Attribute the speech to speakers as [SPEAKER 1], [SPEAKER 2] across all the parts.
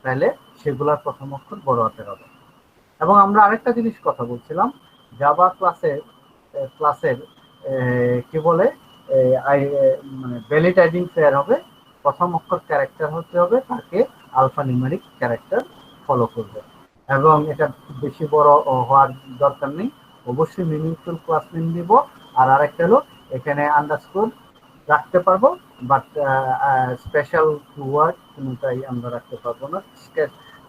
[SPEAKER 1] তাহলে সেগুলোর প্রথম অক্ষর বড় হাতের হবে। এবং আমরা আরেকটা জিনিস কথা বলছিলাম, জাভা ক্লাসের কি বলে মানে ভ্যালিড আইডেন্টিফায়ার হবে, প্রথম অক্ষর ক্যারেক্টার হতে হবে, তাকে আলফা নিউমেরিক ক্যারেক্টার ফলো করবে। এবং এটা খুব বেশি বড় হওয়ার দরকার নেই, অবশ্যই মিনিংফুল ক্লাস নেম দিব। আর আরেকটা হলো এখানে আন্ডারস্কোর রাখতে পারবো, বাট স্পেশাল ওয়ার্ড কোনোটাই আমরা রাখতে পারবো না,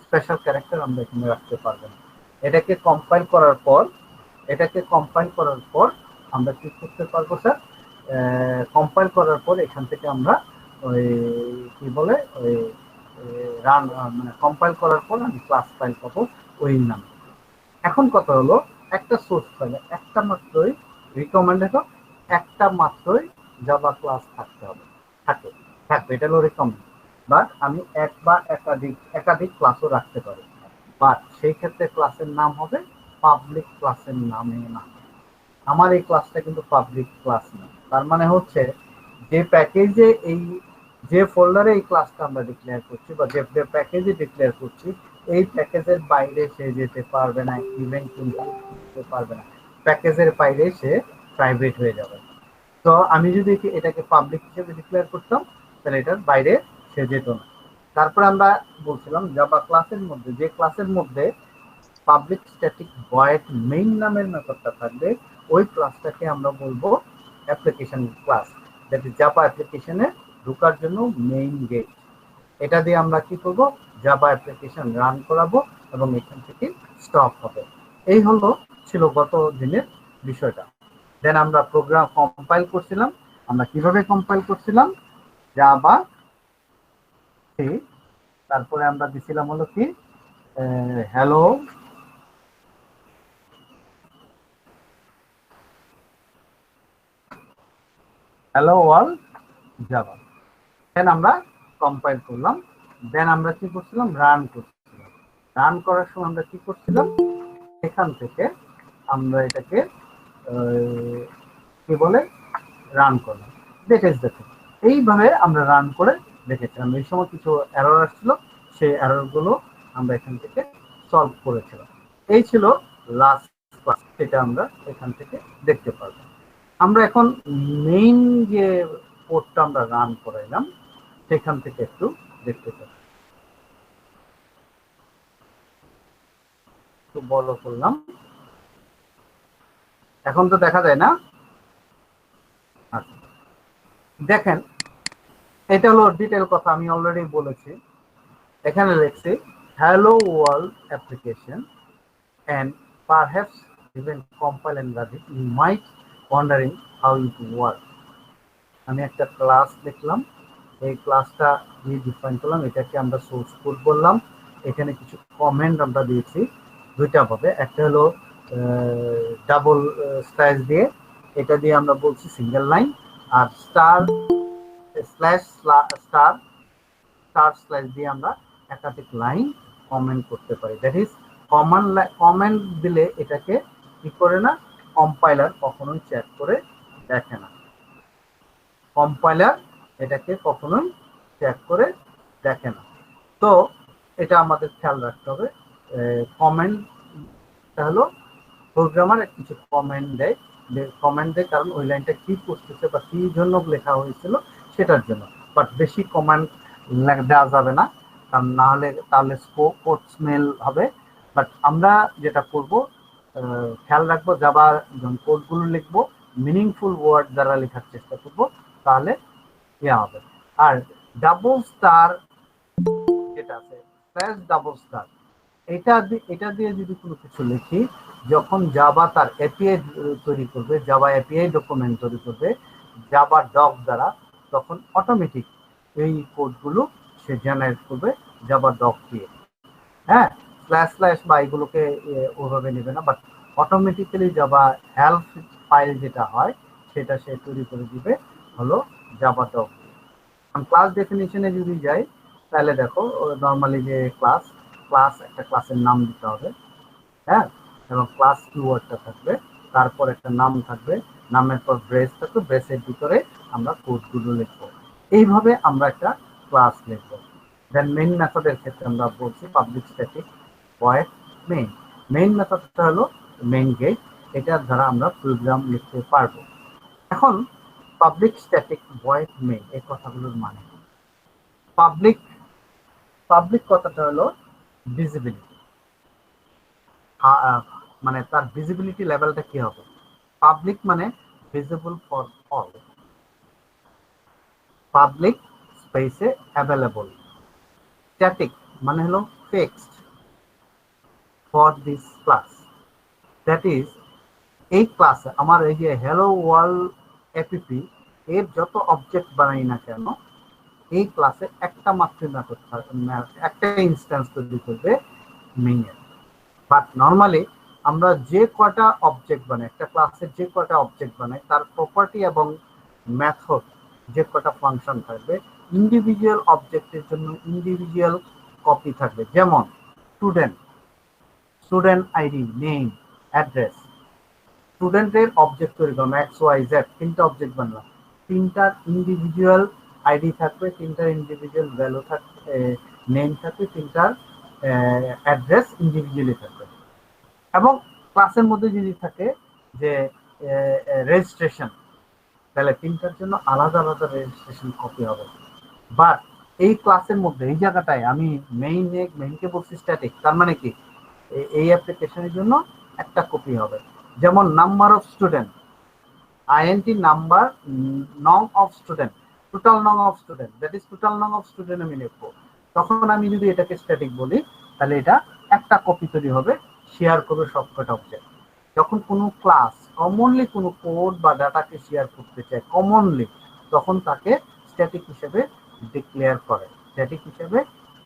[SPEAKER 1] স্পেশাল ক্যারেক্টার আমরা এখানে রাখতে পারবো না। এটাকে কম্পাইল করার পর আমরা কি করতে পারবো স্যার, কম্পাইল করার পর এখান থেকে আমরা ওই কি বলে ওই রান মানে কম্পাইল করার পর আমি ক্লাস ফাইল পাবো ওই নাম। এখন কথা হলো, একটা সোর্স ফাইলে একটা মাত্রই রিকমেন্ডেড, একটা মাত্রই জাভা ক্লাস থাকতে হবে, থাকবে, এটা হলো রিকমেন্ড। বাট আমি এক বা একাধিক ক্লাসও রাখতে পারি, বাট সেই ক্ষেত্রে ক্লাসের নাম হবে পাবলিক ক্লাসের নামে না। আমার এই ক্লাসটা কিন্তু পাবলিক ক্লাস না। তার মানে হচ্ছে যে প্যাকেজে যে ফোল্ডারে এই ক্লাসটা আমরা ডিক্লেয়ার করছি বা যে প্যাকেজে ডিক্লেয়ার করছি, এই প্যাকেজের বাইরে সে যেতে পারবে না, ইভেন্ট কিন্তু যেতে পারবে না, প্যাকেজের বাইরে সে প্রাইভেট হয়ে যাবে। তো আমি যদি এটাকে পাবলিক হিসেবে ডিক্লেয়ার করতাম, তাহলে এটার বাইরে সে যেত না। তারপরে আমরা বলছিলাম জাভা ক্লাসের মধ্যে পাবলিক স্ট্যাটিক ভয়েড মেইন নামের মেথডটা থাকবে, ওই ক্লাসটাকে আমরা বলবো অ্যাপ্লিকেশন ক্লাস, যেটি জাভা অ্যাপ্লিকেশনে ঢোকার জন্য মেইন গেট। এটা দিয়ে আমরা কি করব, জাভা অ্যাপ্লিকেশন রান করাবো এবং এখান থেকে স্টপ হবে। এই ছিল গত দিনের বিষয়টা। দেন আমরা প্রোগ্রাম কম্পাইল করছিলাম। আমরা কিভাবে কম্পাইল করছিলাম, জাভা তারপরে আমরা দিছিলাম হলো কি হ্যালো ওয়ার্ল্ড জাভা। দেন আমরা কম্পাইল করলাম। দেন আমরা কি করছিলাম, রান করছিলাম। রান করার সময় আমরা কি করছিলাম, এখান থেকে আমরা এটাকে কি বলে রান করলাম। দেখুন এইভাবে আমরা রান করে দেখেছিলাম। এই সময় কিছু এরর আসছিল, সেই এরর গুলো আমরা এখান থেকে সলভ করেছিলাম। এই ছিল লাস্ট ক্লাস, যেটা আমরা এখান থেকে দেখতে পারবো। আমরা এখন মেইন যে কোডটা আমরা রান করাইলাম সেখান থেকে একটু দেখতে পাই। একটু বড় করলাম, এখন তো দেখা যায় না। আচ্ছা দেখেন, এটা হলো ডিটেল কথা, আমি অলরেডি বলেছি। এখানে লিখছি hello world application and perhaps even compile and run it, you might wondering how it works. আমি একটা ক্লাস লিখলাম, এই ক্লাসটা দিয়ে ডিফাইন করলাম, এটাকে আমরা সোর্স কোড বললাম। এখানে কিছু কমেন্ট আমরা দিয়েছি দুইটা ভাবে, একটা হলো ডাবল স্ল্যাশ দিয়ে, এটা দিয়ে আমরা বলছি সিঙ্গেল লাইন, আর স্টার স্ল্যাশ দিয়ে আমরা একাধিক লাইন কমেন্ট করতে পারি। দ্যাট ইজ কমেন্ট দিলে এটাকে কি করে না, কম্পাইলার কখনোই চেক করে দেখে না। কম্পাইলার এটাকে কখনোই চেক করে দেখে না। তো এটা আমাদের খেয়াল রাখতে হবে। কমেন্টটা হলো প্রোগ্রামার কিছু কমেন্ট দেয়, কারণ ওই লাইনটা কি করতেছে বা কি জন্য লেখা হয়েছিল সেটার জন্য। বাট বেশি কমেন্ট দেওয়া যাবে না, কারণ না হলে তাহলে কোড স্মেল হবে। বাট আমরা যেটা করব, খেয়াল রাখবো জাভা যখন কোডগুলো লিখবো মিনিংফুল ওয়ার্ড দ্বারা লেখার চেষ্টা করব, তাহলে ইয়া হবে। আর ডাবল স্টার যেটা আছে, ডাবল স্টার, এটা দিয়ে যদি কোনো কিছু লিখি, যখন জাভা তার এপিআই তৈরি করবে, জাভা এপিআই ডকুমেন্ট তৈরি করবে জাভা ডক দ্বারা, তখন অটোমেটিক এই কোডগুলো সে জেনারেট করবে জাভা ডক দিয়ে। হ্যাঁ, স্ল্যাশ বা এগুলোকে ওভাবে নেবে না, but automatically Java help file যেটা হয় সেটা সে তৈরি করে দিবে হলো জাভা ডক। ক্লাস ডেফিনিশনে যদি যাই, তাহলে দেখো নর্মালি যে ক্লাস একটা ক্লাসের নাম দিতে হবে, হ্যাঁ, এবং ক্লাস কিওয়ার্ডটা থাকবে, তারপর একটা নাম থাকবে, নামের পর ব্রেস থাকবে, ব্রেসের ভিতরে আমরা কোডগুলো লিখবো। এইভাবে আমরা একটা ক্লাস লিখবো। দেন মেইন মেথডের ক্ষেত্রে আমরা বলছি public static void main. Main মেথডটা হলো মেইন গেট, এটার দ্বারা আমরা প্রোগ্রাম লিখতে পারবো। এখন পাবলিক স্ট্যাটিক ভয়েড মেইন এই কথাগুলোর মানে, পাবলিক পাবলিক কথাটা হলো ভিজিবিলিটি, মানে তার ভিজিবিলিটি লেভেলটা কি হবে? পাবলিক মানে ভিজিবল ফর অল, পাবলিক স্পেসে অ্যাভেলেবল। স্ট্যাটিক মানে হলো fixed for this class, that is এই ক্লাসে আমার এই যে হ্যালো ওয়ার্ল্ড এপিপি এর যত অবজেক্ট বানাই না কেন, এই ক্লাসে একটা মাত্র মেথড একটা ইনস্ট্যান্স তৈরি করবে মেইনের। বাট নর্মালি আমরা যে কটা অবজেক্ট বানাই, একটা ক্লাসের যে কটা অবজেক্ট বানাই তার প্রপার্টি এবং মেথড যে কটা ফাংশন থাকবে, ইন্ডিভিজুয়াল অবজেক্টের জন্য ইন্ডিভিজুয়াল কপি থাকবে। যেমন student, student ID, name, address. স্টুডেন্টের অবজেক্ট তৈরি করলাম এক্স ওয়াই জেড, তিনটা অবজেক্ট বানলাম, তিনটার ইন্ডিভিজুয়াল আইডি থাকবে, তিনটার ইন্ডিভিজুয়াল ভ্যালু থাকবে, নেম থাকবে, তিনটার অ্যাড্রেস ইন্ডিভিজুয়ালি থাকবে। এবং ক্লাসের মধ্যে যদি থাকে যে রেজিস্ট্রেশন, তাহলে তিনটার জন্য আলাদা আলাদা রেজিস্ট্রেশন কপি হবে। বাট এই ক্লাসের মধ্যে এই জায়গাটায় আমি মেইনকে বলছি স্ট্যাটিক, তার মানে কি এই অ্যাপ্লিকেশনের জন্য একটা কপি হবে। যেমন number of student, int number, নং অফ স্টুডেন্ট, টোটাল নং of student, that is total নং অফ স্টুডেন্ট আমি লিখবো। তখন আমি যদি এটাকে স্ট্যাটিক বলি তাহলে এটা একটা কপি তৈরি হবে, শেয়ার করবে সবকটা অবজেক্ট। যখন কোনো ক্লাস কমনলি কোনো কোড বা ডাটাকে শেয়ার করতে চায় কমনলি, তখন তাকে স্ট্যাটিক হিসেবে ডিক্লেয়ার করে, স্ট্যাটিক হিসেবে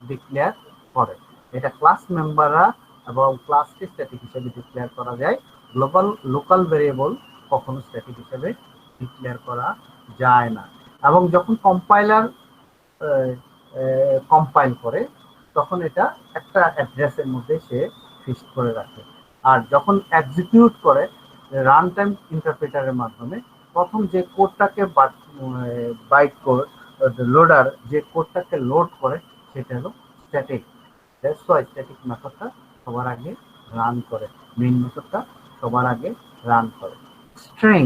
[SPEAKER 1] ডিক্লেয়ার করে। এটা ক্লাস মেম্বাররা এবং ক্লাসকে স্ট্যাটিক হিসেবে ডিক্লেয়ার করা যায়। গ্লোবাল লোকাল ভেরিয়েবল কখনো স্ট্যাটিক হিসেবে ডিক্লেয়ার করা যায় না। এবং যখন কম্পাইলার কম্পাইল করে তখন এটা একটা অ্যাড্রেসের মধ্যে সে ফিক্সড করে রাখে। আর যখন এক্সিকিউট করে রান টাইম ইন্টারপ্রেটারের মাধ্যমে, প্রথম যে কোডটাকে বাইট কোড লোডার যে কোডটাকে লোড করে সেটা হলো স্ট্যাটিক। দ্যাটস ওয়াই স্ট্যাটিক মেথডটা সবার আগে রান করে, মেইন মেথডটা সবার আগে রান করে। স্ট্রিং,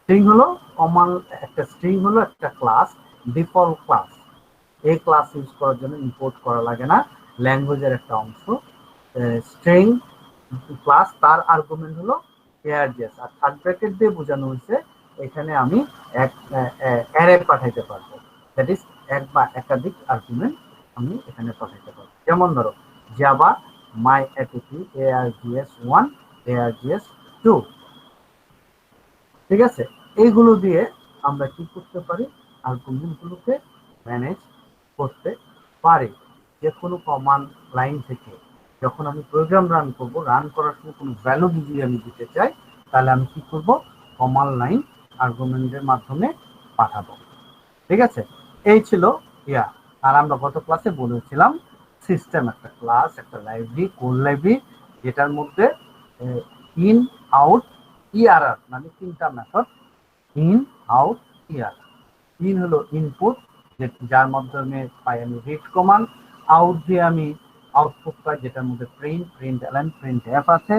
[SPEAKER 1] স্ট্রিং হলো কমন একটা, স্ট্রিং হলো একটা ক্লাস, ডিফল্ট ক্লাস। এই ক্লাস ইউজ করার জন্য ইম্পোর্ট করা লাগে না, ল্যাঙ্গুয়েজের একটা অংশ। স্ট্রিং ক্লাস, তার আর্গুমেন্ট হলো args, আর থার্ড ব্র্যাকেট দিয়ে বোঝানো হয়েছে এখানে আমি এক অ্যারে পাঠাইতে পারবো, দ্যাট ইজ এক বা একাধিক আর্গুমেন্ট আমি এখানে পাঠাইতে পারবো। যেমন ধরো জাভা মাই অ্যাপিপি args1 args2, ঠিক আছে? এইগুলো দিয়ে আমরা কি করতে পারি, আর্গুমেন্টগুলোকে ম্যানেজ করতে পারি। যে কোনো কমান্ড লাইন থেকে যখন আমি প্রোগ্রাম রান করব, রান করার সময় কোনো ভ্যালু যদি আমি দিতে চাই তাহলে আমি কি করব, কমান্ড লাইন আর্গুমেন্টের মাধ্যমে পাঠাবো। ঠিক আছে, এই ছিল ইয়া। আর আমরা গত ক্লাসে বলেছিলাম সিস্টেম একটা ক্লাস, একটা লাইব্রেরি, কোড লাইব্রেরি, যেটার মধ্যে ইন আউট ইআরআর মানে তিনটা method, in out ERR. In হলো ইনপুট, যার মাধ্যমে পাই আমি রিড কমান্ড, আউট দিয়ে আমি আউটপুট পাই যেটার মধ্যে print, print LN, print F আছে,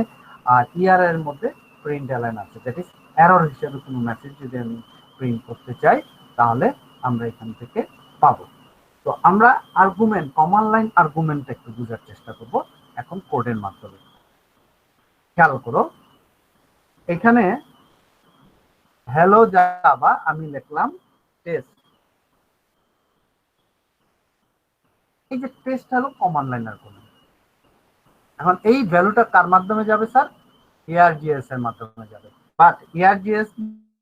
[SPEAKER 1] আর ইআর এর মধ্যে প্রিন্ট এলএন আছে। দ্যাট ইজ এরর হিসেবে কোনো মেসেজ যদি আমি প্রিন্ট করতে চাই তাহলে আমরা এখান থেকে পাবো। তো আমরা আর্গুমেন্ট, কমান্ড লাইন আর্গুমেন্ট একটু বোঝার চেষ্টা করব এখন কোডের মাধ্যমে। খেয়াল করো এখানে হ্যালো জাভা আমি লিখলাম টেস্ট, এই যে টেস্ট হলো কমান্ড লাইন আর্গুমেন্ট। এখন এই ভ্যালুটা কার মাধ্যমে যাবে স্যার? args এর মাধ্যমে যাবে। বাট args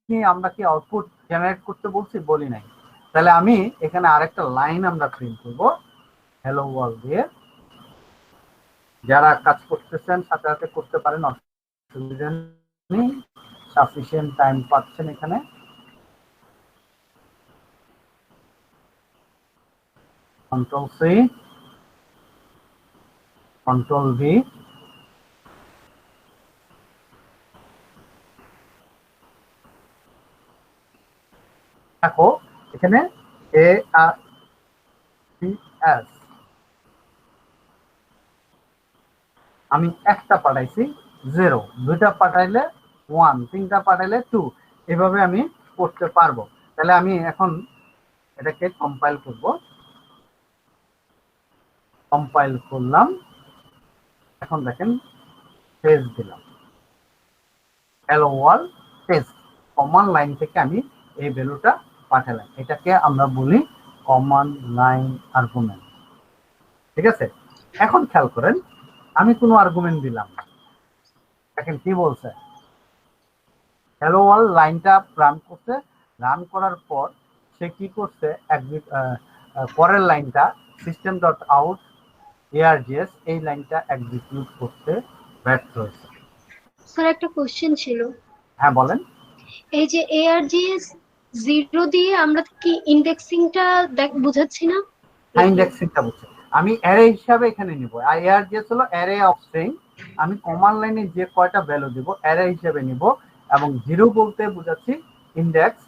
[SPEAKER 1] নিয়ে আমরা কি আউটপুট জেনারেট করতে বলছি? বলি নাই। তাহলে আমি এখানে আরেকটা লাইন আমরা প্রিন্ট করব হ্যালো ওয়ার্ল্ড দিয়ে। যারা কাজ করতেছেন সাথে সাথে করতে পারেন, অসুবিধা নেই, সাফিসিয়েন্ট টাইম পাচ্ছেন এখানে। কন্ট্রোল সি, কন্ট্রোল ভি, দেখো এখানে এস, আমি একটা পাঠাইছি 0, দুইটা পাঠাইলে 1, তিনটা পাঠাইলে 2, এভাবে আমি করতে পারবো। তাহলে আমি এখন এটাকে কম্পাইল করব, কম্পাইল করলাম, এখন দেখেন পেজ দিলাম, hello world test, command line থেকে আমি এই ভ্যালুটা পাঠালাম, এটাকে আমরা বলি কমান্ড লাইন আর্গুমেন্ট। ঠিক আছে, এখন খেয়াল করেন আমি কোনো আর্গুমেন্ট দিলাম না, দেখেন কি বলছে, হ্যালো ওয়ার্ল্ড লাইনটা রান করছে, রান করার পর সে কি করছে, পরের লাইনটা সিস্টেম ডট আউট ARGS, এই লাইনটা এক্সিকিউট করতে ব্যর্থ হয়েছে।
[SPEAKER 2] স্যার একটা কোশ্চেন ছিল,
[SPEAKER 1] হ্যাঁ বলেন।
[SPEAKER 2] এই যে ARGS 0 দিয়ে আমরা কি ইন্ডেক্সিংটা বুঝাচ্ছি না
[SPEAKER 1] হ্যাঁ,
[SPEAKER 2] নাকি?
[SPEAKER 1] ইন্ডেক্সিংটা বুঝছে, আমি অ্যারে হিসাবে এখানে নিব, ARGS হলো অ্যারে অফ স্ট্রিং, আমি কমান্ড লাইনে যে কয়টা ভ্যালু দিব অ্যারে হিসাবে নিব, এবং 0 বলতে বোঝাচ্ছি ইন্ডেক্স,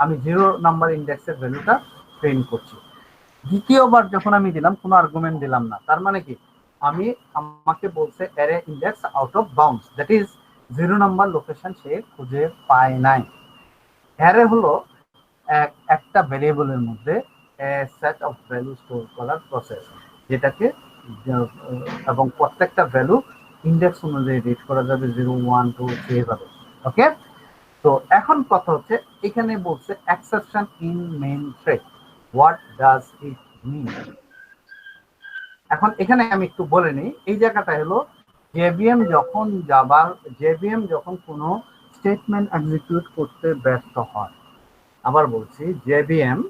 [SPEAKER 1] আমি 0 নাম্বার ইন্ডেক্সের ভ্যালুটা প্রিন্ট করছি। দ্বিতীয়বার যখন আমি দিলাম কোনো আর্গুমেন্ট দিলাম না, তার মানে কি আমাকে বলছে array index out of bounds, that is 0 number location সে খুঁজে পায় নাই। অ্যারে হলো একটা ভেরিয়েবলের মধ্যে সেট অফ ভ্যালু স্টোর করার প্রসেস, যেটাকে এবং প্রত্যেকটা ভ্যালু ইন্ডেক্স অনুযায়ী রিড করা যাবে, 0, 1, 2, 3 এভাবে। ওকে, তো এখন কথা হচ্ছে এখানে বলছে exception in main thread, what does it mean. এখন এখানে আমি একটু বলে নিই, এই জায়গাটা হলো জেভিএম যখন কোনো স্টেটমেন্ট এক্সিকিউট করতে ব্যর্থ হয়, আবার বলছি জেভিএম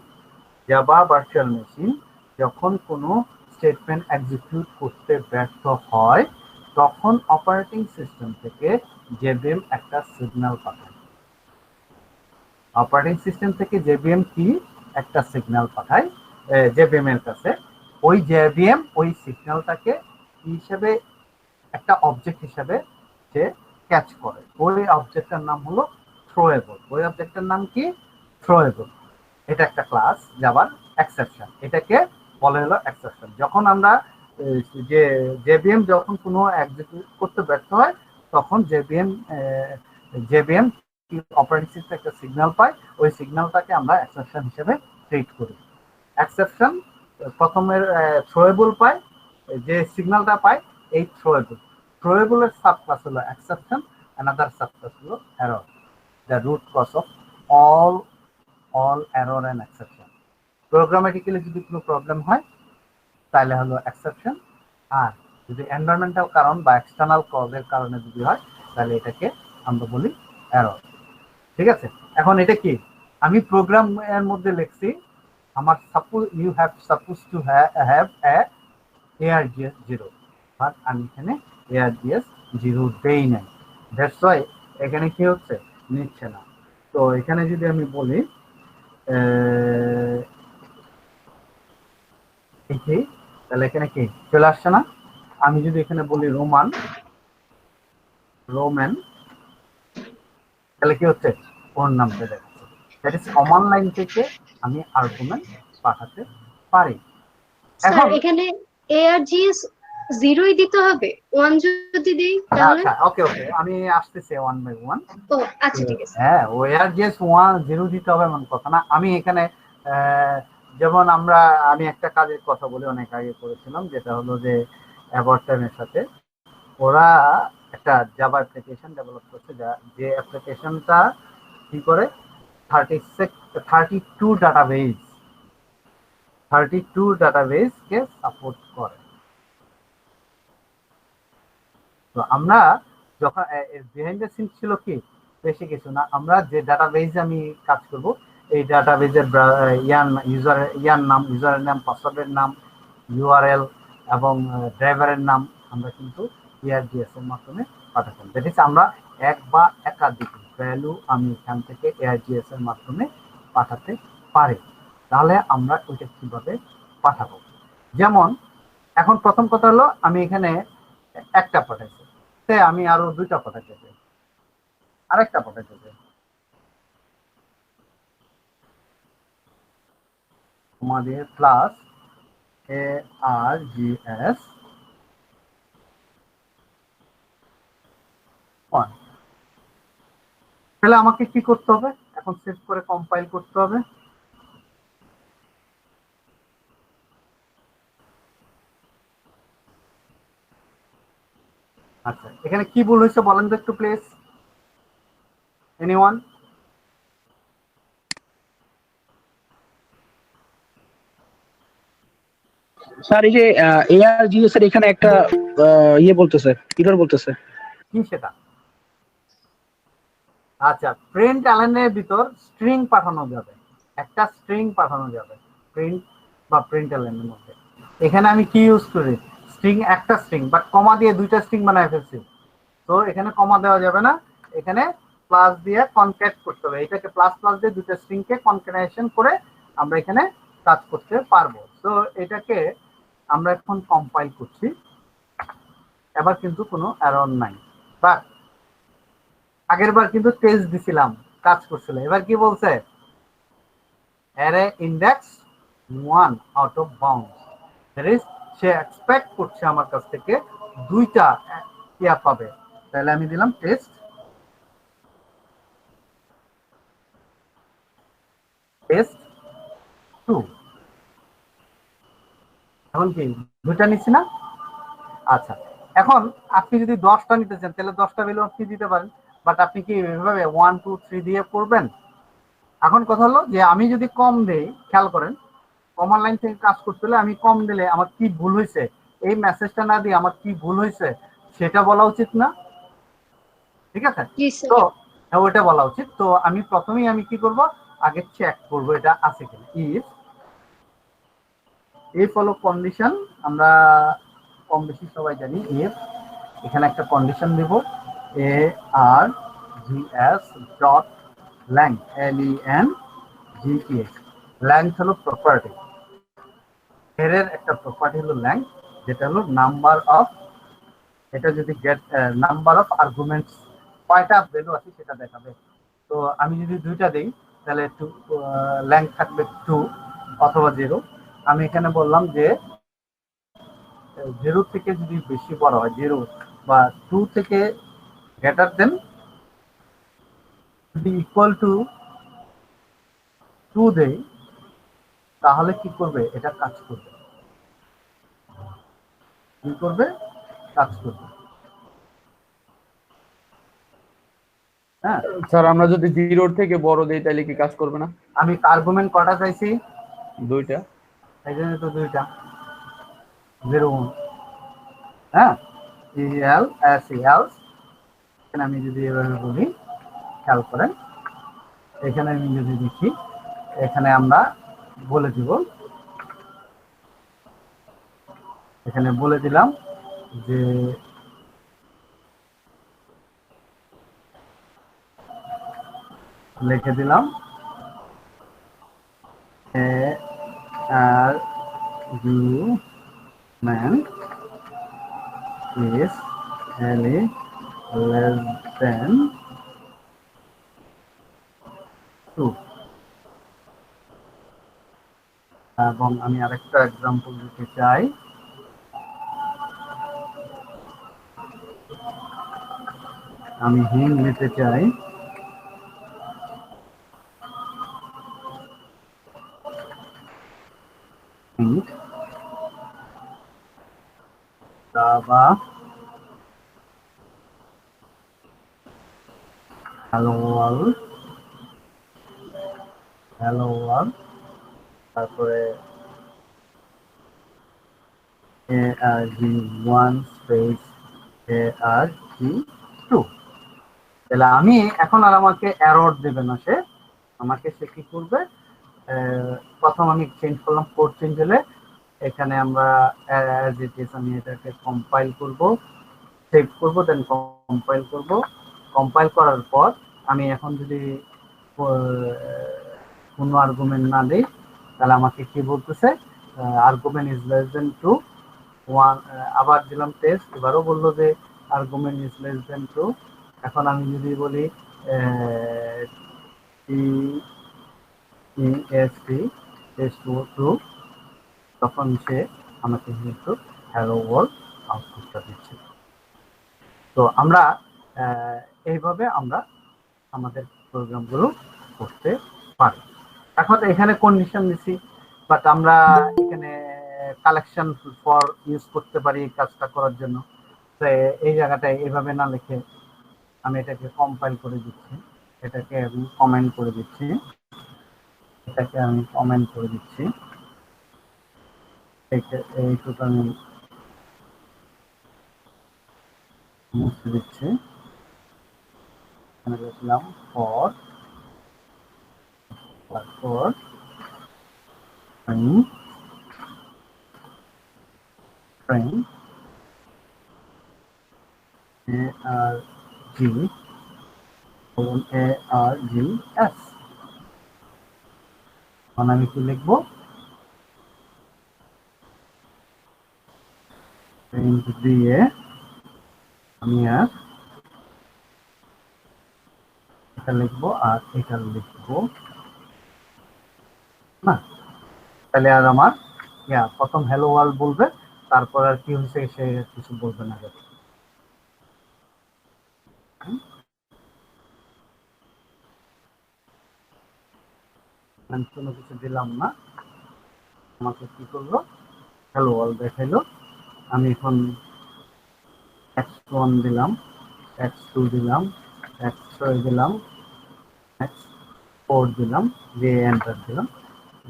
[SPEAKER 1] জাভা ভার্চুয়াল মেশিন যখন কোনো স্টেটমেন্ট এক্সিকিউট করতে ব্যর্থ হয়, তখন অপারেটিং সিস্টেম থেকে জেভিএম একটা সিগন্যাল পাঠায়। অপারেটিং সিস্টেম থেকে জেভিএম কি একটা সিগন্যাল পাঠায় জেভিএম এর কাছে, ওই জেভিএম ওই সিগন্যালটাকে হিসেবে একটা অবজেক্ট হিসেবে সে ক্যাচ করে, ওই অবজেক্টের নাম হলো থ্রোয়েবল। ওই অবজেক্টের নাম কি? থ্রোয়েবল। এটা একটা ক্লাস জাভার এক্সেপশন, এটাকে বলে হলো এক্সেপশন। যখন আমরা যে জেভিএম যখন কোনো এক্সিকিউট করতে ব্যর্থ হয়, তখন জেভিএম অপারেটিং সিস্টেম একটা সিগন্যাল পায়, ওই সিগন্যালটাকে আমরা এক্সেপশন হিসেবে ট্রিট করি। এক্সেপশন প্রথমের থ্রোয়েবল পায়, যে সিগন্যালটা পায় এই থ্রোয়েবল, থ্রোয়েবলের সাবক্লাস হলো এক্সেপশন, অ্যানাদার সাবক্লাস হলো error, the root cause of all error and exception. Programmatically যদি কোনো প্রবলেম হয় তাহলে হলো এক্সেপশন, আর যদি এনভায়রনমেন্টাল কারণ বা এক্সটার্নাল কজের কারণে যদি হয় তাহলে এটাকে আমরা বলি এরর। ঠিক আছে, এখন এটা কি আমি প্রোগ্রাম এর মধ্যে লিখছি, আমার suppose you have suppose to have ARGS 0, but আমি এখানে ARGS 0 দেই নাই, দ্যাটস ওয়াই এখানে কি হচ্ছে, নিচ্ছে না। তো এখানে যদি আমি বলি কি, তাহলে এখানে কি চলে আসছে না। আমি যদি এখানে বলি রোমান, তাহলে কি হচ্ছে, ওর নাম চলে যাচ্ছে। দ্যাট ইজ কমান্ড লাইন থেকে আমি আর্গুমেন্ট পাঠাতে পারি।
[SPEAKER 2] স্যার
[SPEAKER 1] এখন
[SPEAKER 2] এখানে ARGS 0ই দিতে হবে, 1 যদি দেই তাহলে?
[SPEAKER 1] আচ্ছা, ওকে ওকে, আমি আসতেছি ওয়ান বাই ওয়ান।
[SPEAKER 2] ও আচ্ছা, ঠিক আছে।
[SPEAKER 1] হ্যাঁ, ARGS 0 দিতে হবে এমন কথা না। আমি এখানে যেমন আমি একটা কাজের কথা বলি, অনেক আগে করেছিলাম, যেটা হলো যে অ্যাবর্টনের সাথে ওরা একটা জাভা অ্যাপ্লিকেশন ডেভেলপ করছে, যে অ্যাপ্লিকেশনটা কি করে 32 ডাটাবেজকে সাপোর্ট করে। তো আমরা যখন বিহাইন্ড দ্য সিন ছিল কি, বেশি কিছু না, আমরা যে ডাটাবেজ আমি কাজ করব, এই ডাটাবেজের ইউজারের নাম, পাসওয়ার্ডের নাম, ইউআরএল এবং ড্রাইভারের নাম আমরা কিন্তু ARGS এর মাধ্যমে পাঠাতাম। দ্যাট ইজ আমরা এক বা একাধিক ভ্যালু আমি এখান থেকে ARGS এর মাধ্যমে পাঠাতে পারি। তাহলে আমরা ওইটা কিভাবে পাঠাবো, যেমন এখন প্রথম কথা হলো আমি এখানে একটা পাঠাইছি, আমি আরো দুইটা পাঠাইতে চাই, আরেকটা পাঠাইতে চাই, আমাদের প্লাস ARGS 1। তাহলে আমাকে কি করতে হবে এখন? সেভ করে কম্পাইল করতে হবে। আচ্ছা, এখানে কি ভুল হয়েছে বলেন তো একটু প্লিজ, এনিওয়ান?
[SPEAKER 3] স্যার এই যে ARGS এর এখানে একটা ইয়ে বলতেছে, এরর বলতেছে।
[SPEAKER 1] কি সেটা? আচ্ছা, প্রিন্ট এলএনের ভিতর স্ট্রিং পাঠানো যাবে, একটা স্ট্রিং পাঠানো যাবে প্রিন্ট বা প্রিন্ট এলএনের মধ্যে। এখানে আমি কি ইউজ করি? স্ট্রিং, একটা স্ট্রিং, বাট কমা দিয়ে দুইটা স্ট্রিং বানায় ফেলছি। তো এখানে কমা দেওয়া যাবে না, এখানে প্লাস দিয়ে কনক্যাট করতে হবে। এটাকে প্লাস প্লাস দিয়ে দুটো স্ট্রিংকে কনক্যাটেনেশন করে আমরা এখানে কাজ করতে পারবো। তো এটাকে আমরা এখন কম্পাইল করছি, এবার কিন্তু কোনো এরর নাই। বাট আগের বার কিন্তু টেস্ট দিছিলাম, কাজ করছিল। এবার কি বলছে? Array index 1 out of bounds. That is, say expect করছে আমার কাছ থেকে দুইটা ইয়া পাবে। তাহলে আমি দিলাম টেস্ট টেস্ট 2। এখন কি দুইটা নিচ্ছি না? আচ্ছা, এখন আপনি যদি 10টা নিতে চান তাহলে 10টা ভ্যালু আপনি দিতে পারেন, বাট আপনি কি এভাবে 1 2 3 দিয়ে করবেন? এখন কথা হলো যে আমি যদি কম দেই, খেয়াল করেন, কমান্ড লাইন থেকে কাজ করতে হলে আমি কম দিলে আমার কি ভুল হয়েছে, এই মেসেজটা না দিয়ে আমার কি ভুল হয়েছে সেটা বলা উচিত না? ঠিক আছে,
[SPEAKER 2] জি স্যার।
[SPEAKER 1] তো ওইটা বলা উচিত। তো আমি প্রথমেই আমি কি করব, আগে চেক করব এটা আছে কিনা। ইফ হলো কন্ডিশন, আমরা কম বেশি সবাই জানি ইফ। এখানে একটা কন্ডিশন দেব, ARGS dot length, LENGTH। Length হলো প্রপার্টি, এর একটা প্রপার্টি হলো লেংথ, যেটা হলো নাম্বার অফ, এটা যদি গেট নাম্বার অফ আর্গুমেন্টস, কয়টা ভ্যালু আছে সেটা দেখাবে। তো আমি যদি দুইটা দিই তাহলে একটু লেংথ থাকবে 2 অথবা 0। আমি এখানে বললাম যে 0 থেকে যদি বেশি বড় হয়, 0 বা 2 থেকে গ্রেটার দেন, যদি ইকুয়াল টু 2 দেই, তাহলে কি করবে? এটা কাজ করবে। কি করবে? কাজ করবে। হ্যাঁ
[SPEAKER 4] স্যার, আমরা যদি 0 থেকে বড় দেই তাহলে কি কাজ করবে না?
[SPEAKER 1] আমি আর্গুমেন্ট কটা চাইছি?
[SPEAKER 4] 2টা।
[SPEAKER 1] এই জন্য তো 2টা, 0 1। হ্যাঁ, আমি যদি এভাবে বলি, খেয়াল করেন, এখানে আমি যদি দেখি, এখানে আমরা বলে দিব, এখানে বলে দিলাম যে লিখে দিলাম argument is any less than 2। এবং আমি আরেকটা এক্সাম্পল দিতে চাই। আমি হিং নিতে চাই, বা হ্যালো ওয়ার্ল্ড, তারপরে ARG1 স্পেস ARG2। তাহলে আমি এখন আর আমাকে এরর দেবে না সে, আমাকে সে কি করবে, প্রথম আমি চেঞ্জ করলাম, কোড চেঞ্জ হলে এখানে আমরা অ্যাজ ইট ইজ, আমি এটাকে কম্পাইল করব, সেভ করব, দেন কম্পাইল করব। কম্পাইল করার পর আমি এখন যদি কোনো আর্গুমেন্ট না দিই, তাহলে আমাকে কি বলতেছে, আর্গুমেন্ট ইজ লেস দেন 2 1। আবার দিলাম টেস্ট, এবারও বললো যে আর্গুমেন্ট ইজ লেস দেন 2। এখন আমি যদি বলি TEST টেস্ট 2, তখন সে আমাকে কিন্তু হ্যালো ওয়ার্ল্ড আউটপুটটা দিচ্ছে। তো আমরা এইভাবে আমরা আমাদের প্রোগ্রামগুলো করতে পারি। এখন এখানে কন্ডিশন দিছি, বাট আমরা এখানে কালেকশন ফর ইউজ করতে পারি কাজটা করার জন্য। তো এই জায়গাটায় এইভাবে না লিখে আমি এটাকে কম্পাইল করে দিচ্ছি, এটাকে আমি কমেন্ট করে দিচ্ছি, এটাকে আমি কমেন্ট করে দিচ্ছি, এইটুকু আমি মুছে দিচ্ছি। এখানে লিখলাম ফর, তারপর ট্রেন ARGS। এখন আমি কি লিখবো, প্রিন্ট দিয়ে আমি আর এটা লিখবো আর এটা লিখবো না, তাহলে আর আমার প্রথম হ্যালো ওয়ার্ল্ড বলবে, তারপর আর কি হয়েছে সে কিছু বলবে না। আমি কোনো কিছু দিলাম না, আমাকে কি করলো, হ্যালো ওয়ার্ল্ড দেখাইলো। আমি এখন x1 দিলাম, x2 দিলাম, x3 দিলাম, x4 দিলাম, দিয়ে এন্টার দিলাম।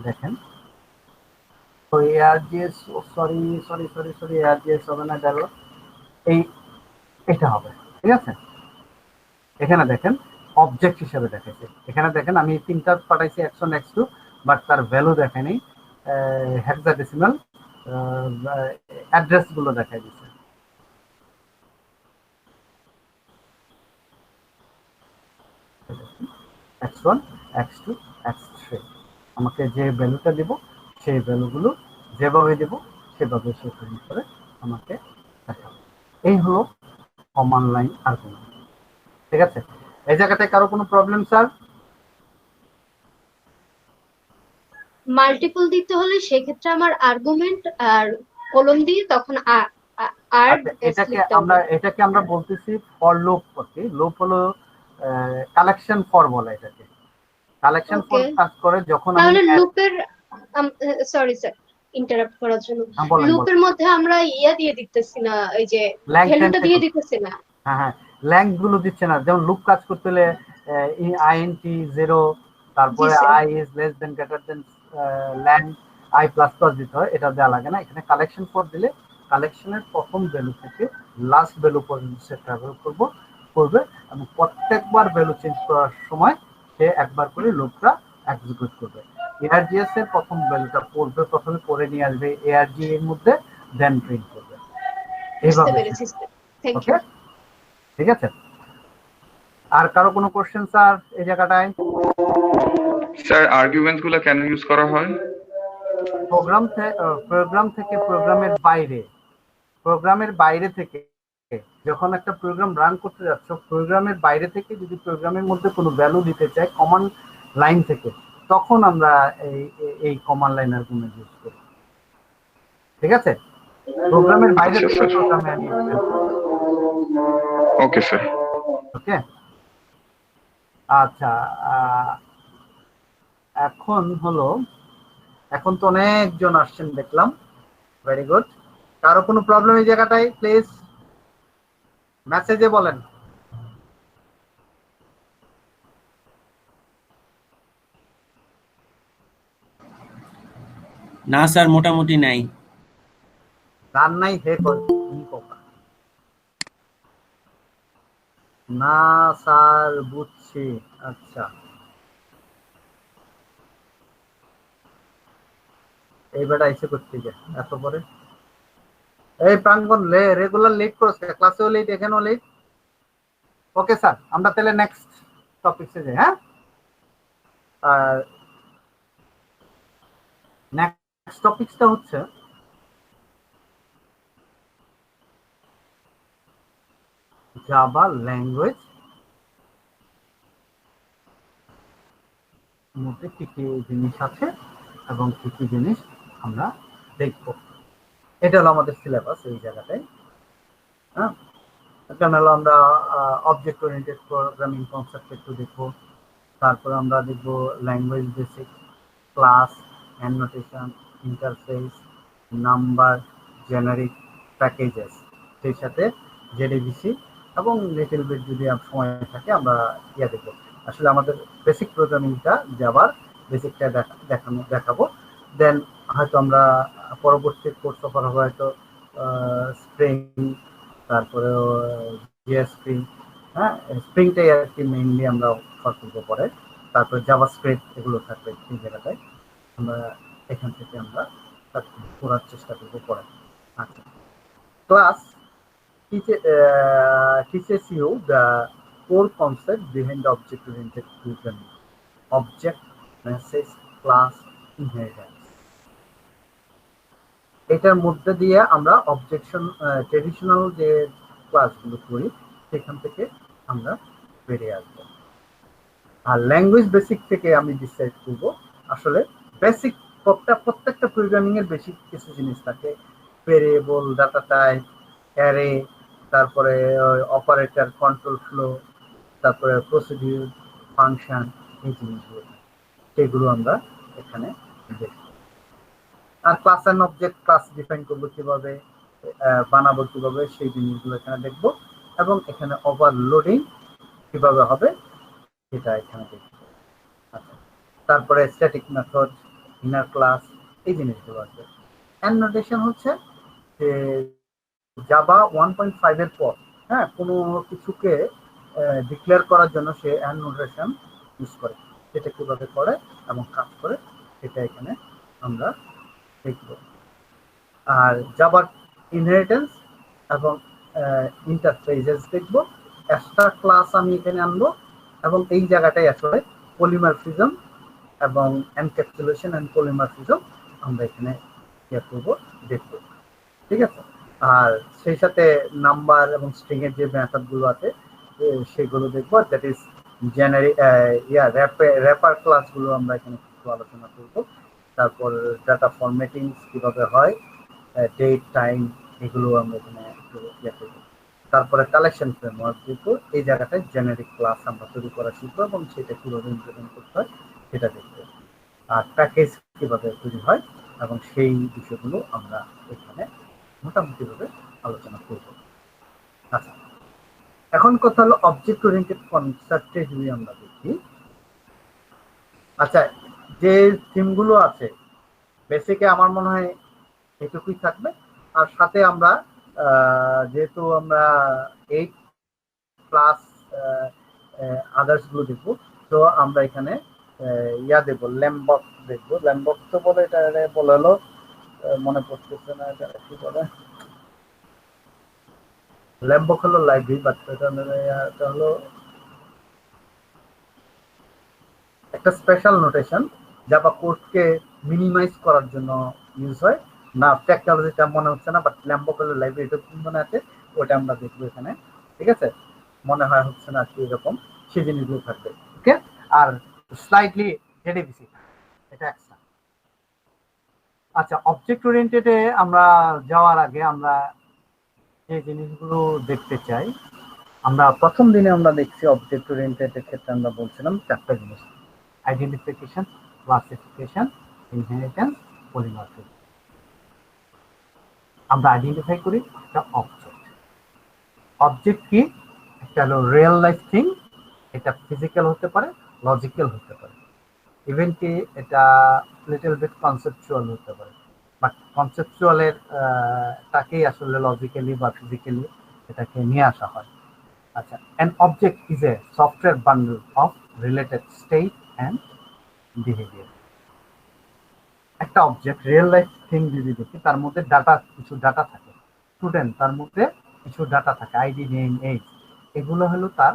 [SPEAKER 1] দেখেন তো ARGS, sorry sorry sorry sorry ARGS হবে না, গেল এই, এটা হবে। ঠিক আছে, এখানে দেখেন অবজেক্ট হিসেবে দেখাইছে। এখানে দেখেন আমি তিনটা পাঠাইছি x1 x2, বাট তার ভ্যালু দেখায়নি, হেক্সাডেসিমাল অ্যাড্রেস গুলো দেখাই দিচ্ছে। x1 x2 x3 আমাকে যে ভ্যালুটা দেব সেই ভ্যালুগুলো যেভাবে দেব সেভাবে সে প্রিন্ট করে আমাকে দেখাবে। এই হলো কমান্ড লাইন আর্গুমেন্ট। ঠিক আছে, এই জায়গাটায় কারো কোনো প্রবলেম স্যার?
[SPEAKER 2] মাল্টিপল দিতে হলে সেক্ষেত্রে আমার আর্গুমেন্ট আর কলম দিয়ে তখন আর
[SPEAKER 1] এটাকে আমরা বলতেছি ফর লুপ করতে। লুপ হলো কালেকশন ফর বলে এটাকে। কালেকশন ফর কাজ করে যখন আমি
[SPEAKER 2] তাহলে লুপের, সরি স্যার ইন্টারাপ্ট করার জন্য, লুপের মধ্যে আমরা দিয়ে দিতেছি না, এই যে ভ্যালুটা দিয়ে দিতেছি না।
[SPEAKER 1] হ্যাঁ, ল্যাংথ গুলো দিচ্ছে না। যেমন লুপ কাজ করতে হলে int 0, তারপরে i is less than greater than length i plus plus দিতে হয়, এটা দেওয়া লাগে না। এখানে কালেকশন ফর দিলে কালেকশনের প্রথম ভ্যালু থেকে লাস্ট ভ্যালু পর্যন্ত সে ট্রাভেল করবে, এবং প্রত্যেকবার ভ্যালু চেঞ্জ করার সময় সে একবার করে লুপটা এক্সিকিউট করবে। ARGS এর প্রথম ভ্যালুটা পড়বে, প্রথমে পড়ে নিয়ে আসবে ARG এর মধ্যে, দেন প্রিন্ট করবে। এইভাবে। ওকে, ঠিক আছে। আর কারো কোনো কোশ্চেন স্যার এই জায়গাটায়?
[SPEAKER 5] স্যার আর্গুমেন্টস গুলো কেন ইউজ করা হয়?
[SPEAKER 1] প্রোগ্রাম থেকে প্রোগ্রামের বাইরে থেকে যখন একটা প্রোগ্রাম রান করতে যাচ্ছ, প্রোগ্রামের বাইরে থেকে যদি প্রোগ্রামের মধ্যে কোনো ভ্যালু দিতে চাই কমান্ড লাইন থেকে, তখন আমরা এই কমান্ড লাইন আর্গুমেন্ট ইউজ করি। ঠিক আছে, প্রোগ্রামের বাইরে থেকে প্রোগ্রামে আমি
[SPEAKER 5] ওকে স্যার।
[SPEAKER 1] ওকে, আচ্ছা। এখন তো অনেকজন আসছেন দেখলাম, ভেরি গুড। কারো কোনো প্রবলেম এই জায়গাটায় প্লিজ মেসেজে বলেন।
[SPEAKER 6] না স্যার, মোটামুটি নাই।
[SPEAKER 1] গান নাই হে না স্যার, বুঝছি। আচ্ছা, এইবার আইসে করতে গিয়ে এত পরে এই প্রাঙ্গন রেগুলার লেট করছে, ক্লাসেও লেট, এখানেও লেট। ওকে স্যার, আমরা তাহলে নেক্সট টপিকসে যাই। হ্যাঁ, আর নেক্সট টপিকসটা হচ্ছে জাভা ল্যাঙ্গুয়েজ মধ্যে কি কি জিনিস আছে এবং কি কি জিনিস আমরা দেখবো। এটা হলো আমাদের সিলেবাস এই জায়গাটায়। হ্যাঁ, এখানে হলো আমরা অবজেক্ট ওরিয়েন্টেড প্রোগ্রামিং কনসেপ্ট একটু দেখবো। তারপরে আমরা দেখব language basic, class, annotation, interface, number, generic, packages, সেই সাথে জেডিবিসি এবং লিটল বিট যদি সময় থাকে আমরা দেখব। আসলে আমাদের বেসিক প্রোগ্রামিংটা জাভার বেসিকটা দেখাবো। দেন হয়তো আমরা পরবর্তী কোর্স অফার হবে হয়তো স্প্রিং, তারপরে জিএসপি, হ্যাঁ স্প্রিংটাই আর কি মেইনলি আমরা অফার করবো পরে। তারপর জাভাস্ক্রিপ্ট এগুলো থাকবে এই জায়গাটায়, আমরা এখান থেকে আমরা করার চেষ্টা করবো পরে। আচ্ছা, class teaches you the core concept behind the object-oriented programming: object, message, class, inheritance. এটার মধ্যে দিয়ে আমরা ট্রেডিশনাল যে ক্লাসগুলো করি সেখান থেকে আমরা বেরিয়ে আসবো। আর ল্যাঙ্গুয়েজ বেসিক থেকে আমি ডিসাইড করবো আসলে বেসিক প্রত্যেকটা প্রোগ্রামিং এর বেসিক কিছু জিনিস থাকে, ভেরিয়েবল, ডাটা টাইপ, অ্যারে, তারপরে অপারেটর, কন্ট্রোল ফ্লো, তারপরে প্রসিডিউর, ফাংশন, এই জিনিসগুলো সেগুলো আমরা এখানে দেখব। আর class and object, class define করবো কিভাবে, বানাবো কিভাবে, সেই জিনিসগুলো এখানে দেখবো। এবং এখানে ওভারলোডিং কিভাবে হবে সেটা এখানে দেখবো। আচ্ছা, তারপরে স্ট্যাটিক মেথড, ইনার ক্লাস, এই জিনিসগুলো আছে। অ্যানোটেশন হচ্ছে যে জাভা 1.5 এর পর হ্যাঁ কোনো কিছুকে ডিক্লেয়ার করার জন্য সে অ্যানোটেশন ইউজ করে, সেটা কিভাবে করে এবং কাজ করে সেটা এখানে আমরা দেখব। আর জাভার ইনহেরিটেন্স এবং ইন্টারফেসেস দেখব। এক্সট্রা ক্লাস আমি এখানে আনবো এবং এই জায়গাটায় আসলে পলিমরফিজম এবং এনক্যাপসুলেশন এন্ড পলিমরফিজম আমরা এখানে করবো, দেখবো। ঠিক আছে, আর সেই সাথে নাম্বার এবং স্ট্রিং এর যে মেথড গুলো আছে সেগুলো দেখবো। That is generic wrapper class গুলো আমরা এখানে কিছু আলোচনা করবো। তারপর ডাটা ফরম্যাটিং কিভাবে হয়, ডেট টাইম, এগুলো আমরা এখানে করবো। তারপরে কালেকশন ফ্রেমওয়ার্ক দেখবো। এই জায়গাটায় জেনারিক ক্লাস আমরা তৈরি করা শিখবো এবং সেটা কিভাবে ইমপ্লিমেন্ট করতে হয় সেটা দেখবো। আর প্যাকেজ কিভাবে তৈরি হয় এবং সেই বিষয়গুলো আমরা এখানে মোটামুটিভাবে আলোচনা করব। আচ্ছা, এখন কথা হলো অবজেক্ট ওরিয়েন্টেড কনসেপ্টে যদি আমরা দেখি। আচ্ছা, যে থিমগুলো আছে বেসিকে আমার মনে হয় এটুকুই থাকবে। আর সাথে আমরা যেহেতু আমরা 8 প্লাস আদার্স গুলো দেখবো, তো আমরা এখানে দেখবো, ল্যাম্বক দেখবো। ল্যাম্বক তো বলে এটা বলে হলো, মনে পড়তেছে না এটা কি বলে, ল্যাম্বক হলো লাইব্রেরি, বাট এটা হলো একটা স্পেশাল নোটেশন জাভা কোডকে মিনিমাইজ করার জন্য ইউজ হয়। না টেকনোলজিটা মনে হচ্ছে না, বাট ল্যাম্বক হলো লাইব্রেরি, এটা কি মনে আছে ওটা আমরা দেখবো এখানে। ঠিক আছে, মনে হয় হচ্ছে না কি এরকম, সেই জিনিসগুলো থাকবে। ওকে, আর স্লাইডলি জেডিবিসি এটা এক্সট্রা। আচ্ছা, অবজেক্ট ওরিয়েন্টেডে আমরা যাওয়ার আগে আমরা যে জিনিসগুলো দেখতে চাই, আমরা প্রথম দিনে আমরা দেখছি অবজেক্ট ওরিয়েন্টেডের ক্ষেত্রে আমরা বলছিলাম 4টা জিনিস: আইডেন্টিফিকেশন, ক্লাসিফিকেশন, ইনহেরিটেন্স, পলিমরফিজম। আমরা আইডেন্টিফাই করি একটা অবজেক্ট। অবজেক্ট কি? একটা হলো রিয়েল লাইফ থিং, এটা ফিজিক্যাল হতে পারে, লজিক্যাল হতে পারে, ইভেন কি এটা লিটল বিট কনসেপচুয়াল হতে পারে, বাট কনসেপচুয়ালের তাকেই আসলে লজিক্যালি বা ফিজিক্যালি এটাকে নিয়ে আসা হয়। আচ্ছা, an object is a software bundle of related state and behavior. একটা অবজেক্ট রিয়েল লাইফ থিং যদি দেখি, তার মধ্যে কিছু ডাটা থাকে। স্টুডেন্ট, তার মধ্যে কিছু ডাটা থাকে, আইডি, নেম, এজ, এগুলো হলো তার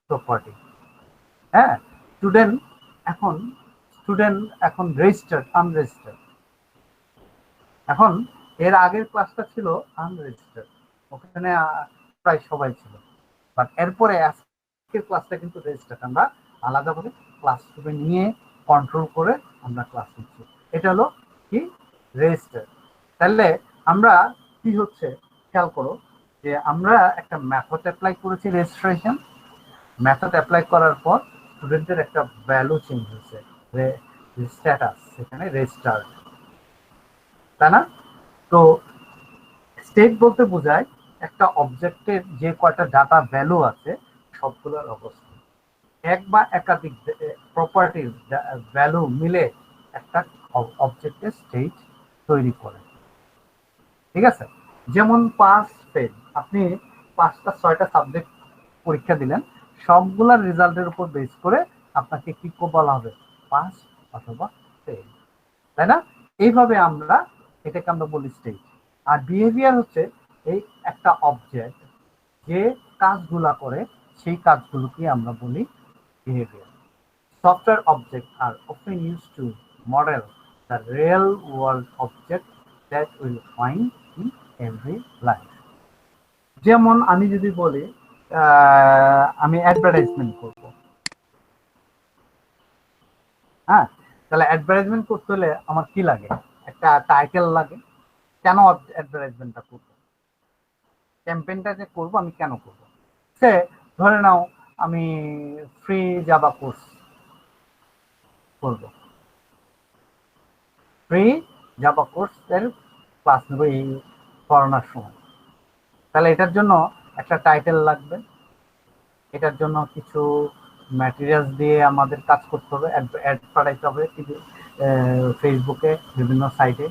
[SPEAKER 1] প্রপার্টি। হ্যাঁ, স্টুডেন্ট এখন রেজিস্টার্ড, আনরেজিস্টার্ড। এখন এর আগের ক্লাসটা ছিল আনরেজিস্টার্ড, ওখানে প্রায় সবাই ছিল, বাট এরপরে আজকের ক্লাসটা কিন্তু রেজিস্টার্ড। আমরা আলাদাভাবে ক্লাসরুমে নিয়ে কন্ট্রোল করে আমরা ক্লাস নিচ্ছি। এটা হলো কি রেজিস্টার। তাহলে আমরা কি হচ্ছে খেয়াল করো যে আমরা একটা মেথড অ্যাপ্লাই করেছি রেজিস্ট্রেশন, মেথড অ্যাপ্লাই করার পর স্টুডেন্টের একটা ভ্যালু চেঞ্জ হয়েছে, স্ট্যাটাস সেখানে রেজিস্টার্ড, তাই না? তো স্টেট বলতে বোঝায় একটা অবজেক্টের যে কয়টা ডাটা ভ্যালু আছে সবগুলোর অবস্থা, এক বা একাধিক প্রপার্টির ভ্যালু মিলে একটা অবজেক্টের স্টেট তৈরি করে। ঠিক আছে, যেমন পাস ফেল, আপনি 5টা 6টা সাবজেক্ট পরীক্ষা দিলেন, সবগুলার রেজাল্টের উপর বেস করে আপনাকে কি বলা হবে, পাস অথবা ফেল, তাই না? এইভাবে আমরা এটাকে আমরা বলি স্টেট। আর বিহেভিয়ার হচ্ছে এই একটা অবজেক্ট যে কাজগুলা করে সেই কাজগুলোকে আমরা বলি বিহেভিয়ার। সফটওয়্যার অবজেক্ট আর often used to model the real world object that will find in every life. যেমন আমি যদি বলি আমি অ্যাডভার্টাইজমেন্ট করব, হ্যাঁ, তাহলে অ্যাডভার্টাইজমেন্ট করতে হলে আমার কি লাগে, একটা টাইটেল লাগে। কেন অ্যাডভার্টাইজমেন্টটা করবো, ক্যাম্পেইনটা যে করবো আমি কেন করবো, সে ধরে নাও আমি ফ্রি জাভা কোর্স করব, ফ্রি জাভা কোর্সের ক্লাস নেব এই করোনার সময়, তাহলে এটার জন্য একটা টাইটেল লাগবে, এটার জন্য কিছু ম্যাটেরিয়ালস দিয়ে আমাদের কাজ করতে হবে, অ্যাড পাঠাইতে হবে ফেসবুকে বিভিন্ন সাইটে,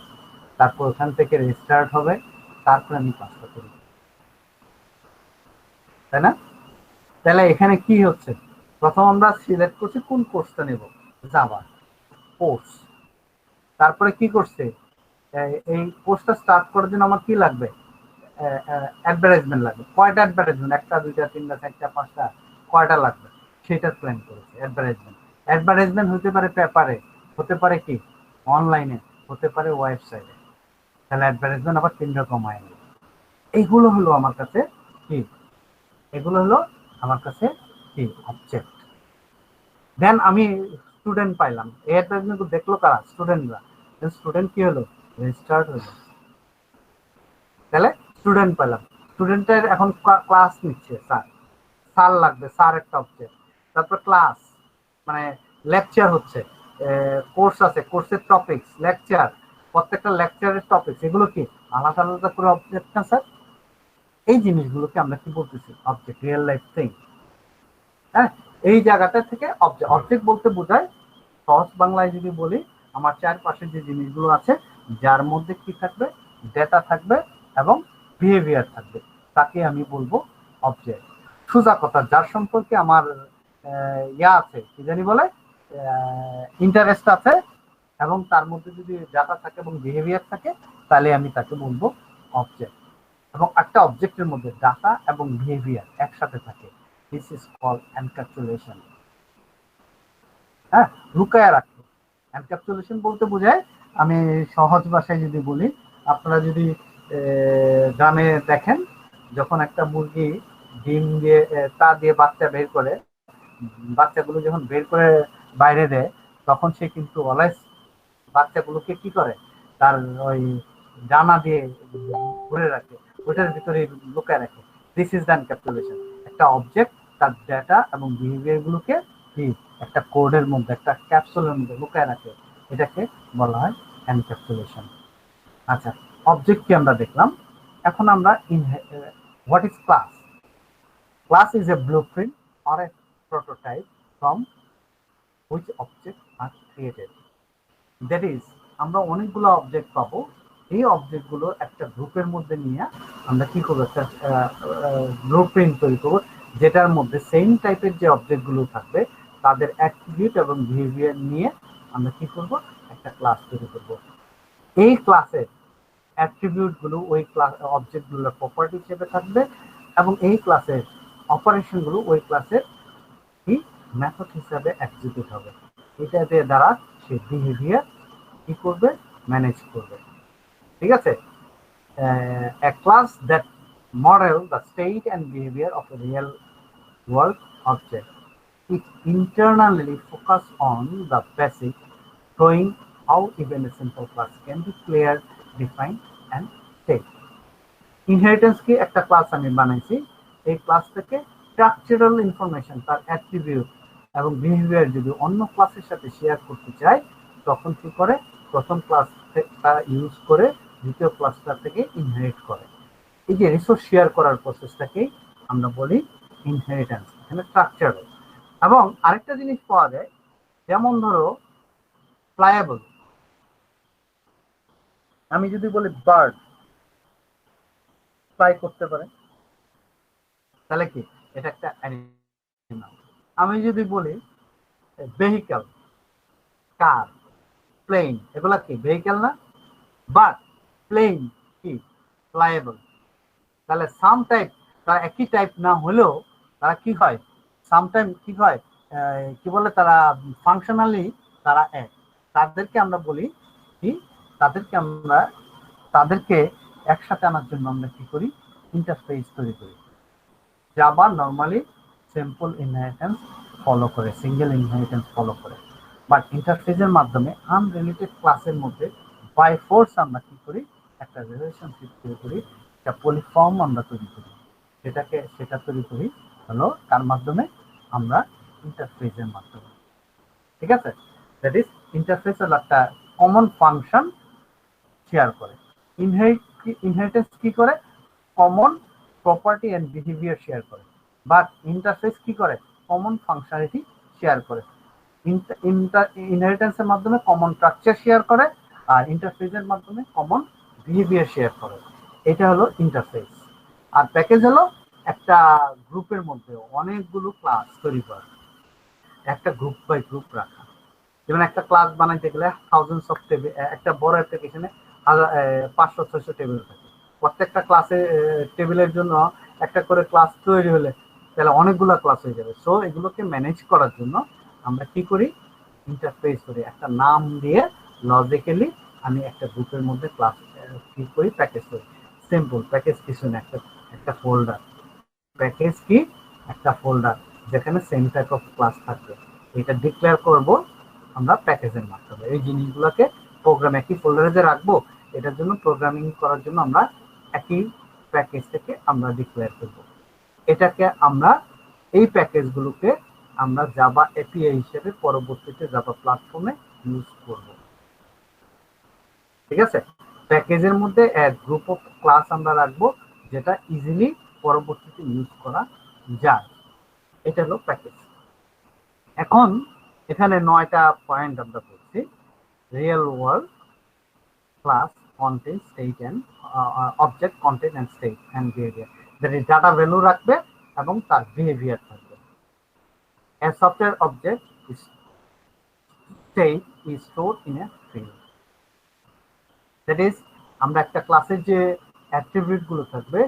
[SPEAKER 1] তারপর ওখান থেকে রেজিস্টার্ড হবে, তারপরে আমি কাজটা করি, তাই না? তাহলে এখানে কি হচ্ছে, প্রথম আমরা সিলেক্ট করছি কোন কোর্সটা নেব, জাভা কোর্স, তারপরে কি করছে এই কোর্সটা স্টার্ট করার জন্য আমার কি লাগবে, অ্যাডভার্টাইজমেন্ট লাগবে। কয়টা অ্যাডভার্টাইজমেন্ট, 1টা 2টা 3টা 4টা 5টা, কয়টা লাগবে সেটা প্ল্যান করেছে অ্যাডভার্টাইজমেন্ট। অ্যাডভার্টাইজমেন্ট হতে পারে পেপারে, হতে পারে কি অনলাইনে, হতে পারে ওয়েবসাইটে, তাহলে অ্যাডভার্টাইজমেন্ট আবার 3 রকম হয়। এইগুলো হলো আমার কাছে কি, এগুলো হলো আমার কাছে কি অবজেক্ট। দেন আমি স্টুডেন্ট পাইলাম, এই অ্যাডভার্টাইজমেন্ট দেখলো কারা, স্টুডেন্টরা, স্টুডেন্ট কি হলো, রেজিস্টার্ড হলো, তাহলে স্টুডেন্ট পেলাম। স্টুডেন্টের এখন ক্লাস নিচ্ছে স্যার, স্যার লাগবে, স্যার একটা অবজেক্ট। তারপর ক্লাস মানে লেকচার হচ্ছে, কোর্স আছে, কোর্সের টপিকস, লেকচার, প্রত্যেকটা লেকচারের টপিকস, এগুলো কি আলাদা আলাদা করে অবজেক্ট না স্যার? এই জিনিসগুলোকে আমরা কি বলতেছি, অবজেক্ট, রিয়েল লাইফ থিং। হ্যাঁ, এই জায়গাটা থেকে অবজেক্ট, অবজেক্ট বলতে বোঝায় সহজ বাংলায় যদি বলি, আমার চারপাশে যে জিনিসগুলো আছে যার মধ্যে কি থাকবে, ডেটা থাকবে এবং বিহেভিয়ার থাকবে, তাকে আমি বলবো অবজেক্ট। সোজা কথা, যার সম্পর্কে আমার ইয়া আছে, কি জানি বলে, ইন্টারেস্ট আছে, এবং তার মধ্যে যদি ডাটা থাকে এবং বিহেভিয়ার থাকে, তাহলে আমি তাকে বলবো অবজেক্ট। এবং একটা অবজেক্টের মধ্যে ডাটা এবং বিহেভিয়ার একসাথে থাকে, দিস ইজ কল্ড এনক্যাপসুলেশন। হ্যাঁ, লুকায় রাখে। এনক্যাপসুলেশন বলতে বোঝায়, আমি সহজ ভাষায় যদি বলি, আপনারা যদি গ্রামে দেখেন, যখন একটা মুরগি ডিম দিয়ে তা দিয়ে বাচ্চা বের করে, বাচ্চাগুলো যখন বের করে বাইরে দেয়, তখন সে কিন্তু অলওয়েজ বাচ্চাগুলোকে কি করে, তার ওই ডানা দিয়ে ঘুরে রাখে, ওটার ভিতরে লুকায় রাখে। This is the encapsulation. একটা অবজেক্ট তার ডেটা এবং বিহেভিয়ার গুলোকে কি একটা কোডের মধ্যে, একটা ক্যাপসুলের মধ্যে লুকায় রাখে, এটাকে বলা হয় এনক্যাপসুলেশন। আচ্ছা, অবজেক্ট কি আমরা দেখলাম, এখন আমরা what is class? Class is a blueprint or a prototype from which objects are created. That is, আমরা অনেকগুলো অবজেক্ট পাবো, এই অবজেক্টগুলো একটা গ্রুপের মধ্যে নিয়ে আমরা কি করবো, একটা ব্লুপ্রিন্ট তৈরি করবো, যেটার মধ্যে সেম টাইপের যে অবজেক্টগুলো থাকবে তাদের অ্যাট্রিবিউট এবং বিহেভিয়ার নিয়ে আমরা কি করব, একটা ক্লাস তৈরি করব। এই ক্লাসের অ্যাট্রিবিউটগুলো ওই ক্লাস অবজেক্টগুলোর প্রপার্টি হিসেবে থাকবে, এবং এই ক্লাসের অপারেশনগুলো ওই ক্লাসের কি মেথড হিসাবে এক্সিকিউট হবে। এটা দিয়ে দ্বারা সে বিহেভিয়ার কি করবে, ম্যানেজ করবে। ঠিক আছে, a class that model the state and behavior of a real world object. It internally focus on the basic, showing how even a simple class can be clear, defined state. Inheritance কি একটা class আমি বানাইছি, এই class থেকে structural information তার attribute এবং behaviour যদি অন্য ক্লাসের সাথে শেয়ার করতে চায় তখন কি করে, প্রথম ক্লাসটা ইউজ করে দ্বিতীয় ক্লাসটা থেকে ইনহেরিট করে। এই যে রিসোর্স শেয়ার করার প্রসেসটাকেই আমরা বলি ইনহেরিটেন্স, এখানে স্ট্রাকচারাল। এবং আরেকটা জিনিস পাওয়া যায়, যেমন ধরো ফ্লাইয়েবল, আমি যদি বলি বার্ড ফ্লাই করতে পারে তাহলে কি এটা একটা অ্যানিমাল। আমি যদি বলি ভেহিকল, কার, প্লেন, এগুলা কি ভেহিকল না? বাট প্লেন কি ফ্লাইয়েবল, তাহলে সাম টাইপ তারা একই টাইপ না হলেও তারা কি হয়, সামটাইম কি হয়, কি বলে, তারা ফাংশনালি তারা এক। তাদেরকে আমরা বলি কি, তাদেরকে একসাথে আনার জন্য আমরা কি করি, ইন্টারফেস তৈরি করি। Java normally simple inheritance follow করে, সিঙ্গেল ইনহেরিটেন্স ফলো করে, বাট ইন্টারফেসের মাধ্যমে আনরিলেটেড ক্লাসের মধ্যে বাই ফোর্স আমরা কি করি, একটা রিলেশনশিপ তৈরি করি, একটা পলিফর্ম আমরা তৈরি করি। সেটা তৈরি করি হলো কার মাধ্যমে, আমরা ইন্টারফেসের মাধ্যমে। ঠিক আছে, দ্যাট ইজ ইন্টারফেস হলো একটা কমন ফাংশন শেয়ার করে। ইনহেরিটেন্স কি করে, common property and behaviour share করে, বাট ইন্টারফেস কি করে, কমন ফাংশনালিটি শেয়ার করে। ইনহেরিটেন্সের মাধ্যমে কমন স্ট্রাকচার শেয়ার করে, আর ইন্টারফেসের মাধ্যমে কমন বিহেভিয়ার শেয়ার করে। এটা হলো ইন্টারফেস। আর প্যাকেজ হলো একটা গ্রুপের মধ্যে অনেকগুলো ক্লাস তৈরি করা, একটা গ্রুপ বাই গ্রুপ রাখা। যেমন একটা ক্লাস বানাইতে গেলে থাউজেন্ডস অফ টেবিল, একটা বড় অ্যাপ্লিকেশনে 500-600 টেবিল থাকে। প্রত্যেকটা ক্লাসে টেবিলের জন্য একটা করে ক্লাস তৈরি হলে তাহলে অনেকগুলো ক্লাস হয়ে যাবে। সো এগুলোকে ম্যানেজ করার জন্য আমরা কি করি, ইন্টারফেস করি, একটা নাম দিয়ে লজিক্যালি আমি একটা গ্রুপের মধ্যে ক্লাস কি করি, প্যাকেজ করি। সিম্পল প্যাকেজ কিছু না, একটা ফোল্ডার। প্যাকেজ কি, একটা ফোল্ডার যেখানে সেম টাইপ অফ ক্লাস থাকবে। এটা ডিক্লেয়ার করব আমরা প্যাকেজের মাধ্যমে। এই জিনিসগুলোকে প্রোগ্রাম একই ফোল্ডারে যে রাখবো, এটার জন্য প্রোগ্রামিং করার জন্য আমরা একই প্যাকেজ থেকে আমরা ডিক্লেয়ার করব। এটাকে আমরা, এই প্যাকেজগুলোকে আমরা জাভা এপিআই হিসেবে পরবর্তীতে জাভা প্ল্যাটফর্মে ইউজ করব। ঠিক আছে, প্যাকেজের মধ্যে এক গ্রুপ অফ ক্লাস আমরা রাখবো যেটা ইজিলি পরবর্তীতে ইউজ করা যায়। এটা হলো প্যাকেজ। এখন এখানে 9টা পয়েন্ট আমরা বলছি। Real world class content state and object content and state and behaviour, যেটা ডাটা ভ্যালু রাখবে এবং তার বিহেভিয়ার থাকবে। A software object is state is stored in a field. That is, আমরা একটা ক্লাসের যে অ্যাট্রিবিউট গুলো থাকবে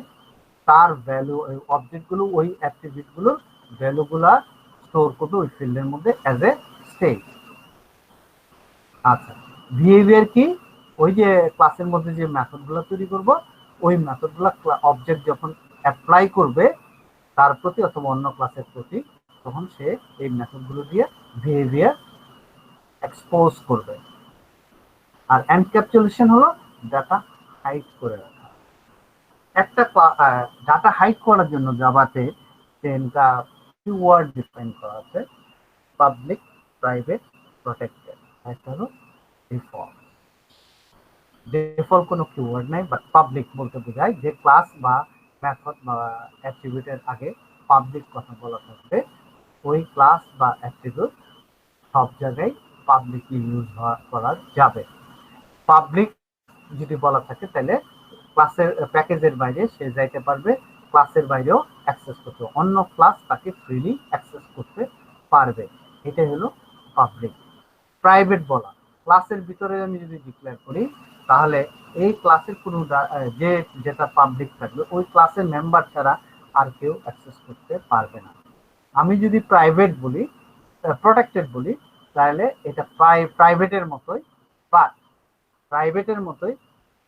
[SPEAKER 1] তার ভ্যালু, ওই অবজেক্ট গুলো ওই অ্যাট্রিবিউট গুলোর ভ্যালু গুলা স্টোর করবে ওই ফিল্ডের মধ্যে অ্যাজ এ স্টেট। আচ্ছা, বিহেভিয়ার কি, ওই যে ক্লাসের মধ্যে যে মেথড গুলো তৈরি করব, ওই মেথড গুলা অবজেক্ট যখন অ্যাপ্লাই করবে তার প্রতি অথবা অন্য ক্লাসের প্রতি, তখন সে এই মেথডগুলো দিয়ে বিহেভিয়ার এক্সপোজ করবে। আর এনক্যাপসুলেশন হলো ডাটা হাইড করে রাখা। একটা ডাটা হাইড করার জন্য জাভাতে 10টা কিওয়ার্ড ডিফাইন করা আছে, পাবলিক, প্রাইভেট, প্রটেক্টেড। একটা হলো ডিফল্ট। ডিফল্ট কোনো কিওয়ার্ড নাই, বাট পাবলিক বলতে বোঝায় যে ক্লাস বা মেথড বা অ্যাট্রিবিউটের আগে পাবলিক কথা বলা থাকবে, ওই ক্লাস বা অ্যাট্রিবিউট সব জায়গায় পাবলিকলি ইউজ করা যাবে। পাবলিক যদি বলা থাকে তাহলে ক্লাসের প্যাকেজের বাইরে সে যাইতে পারবে, ক্লাসের বাইরেও অ্যাক্সেস করতে, অন্য ক্লাস তাকে ফ্রিলি অ্যাক্সেস করতে পারবে। এটাই হলো পাবলিক। প্রাইভেট বলা, ক্লাসের ভিতরে আমি যদি ডিক্লেয়ার করি তাহলে এই ক্লাসের কোনো যেটা পাবলিক থাকবে ওই ক্লাসের মেম্বার ছাড়া আর কেউ অ্যাক্সেস করতে পারবে না। আমি যদি প্রাইভেট বলি, প্রোটেক্টেড বলি, তাহলে এটা প্রাইভেটের মতোই,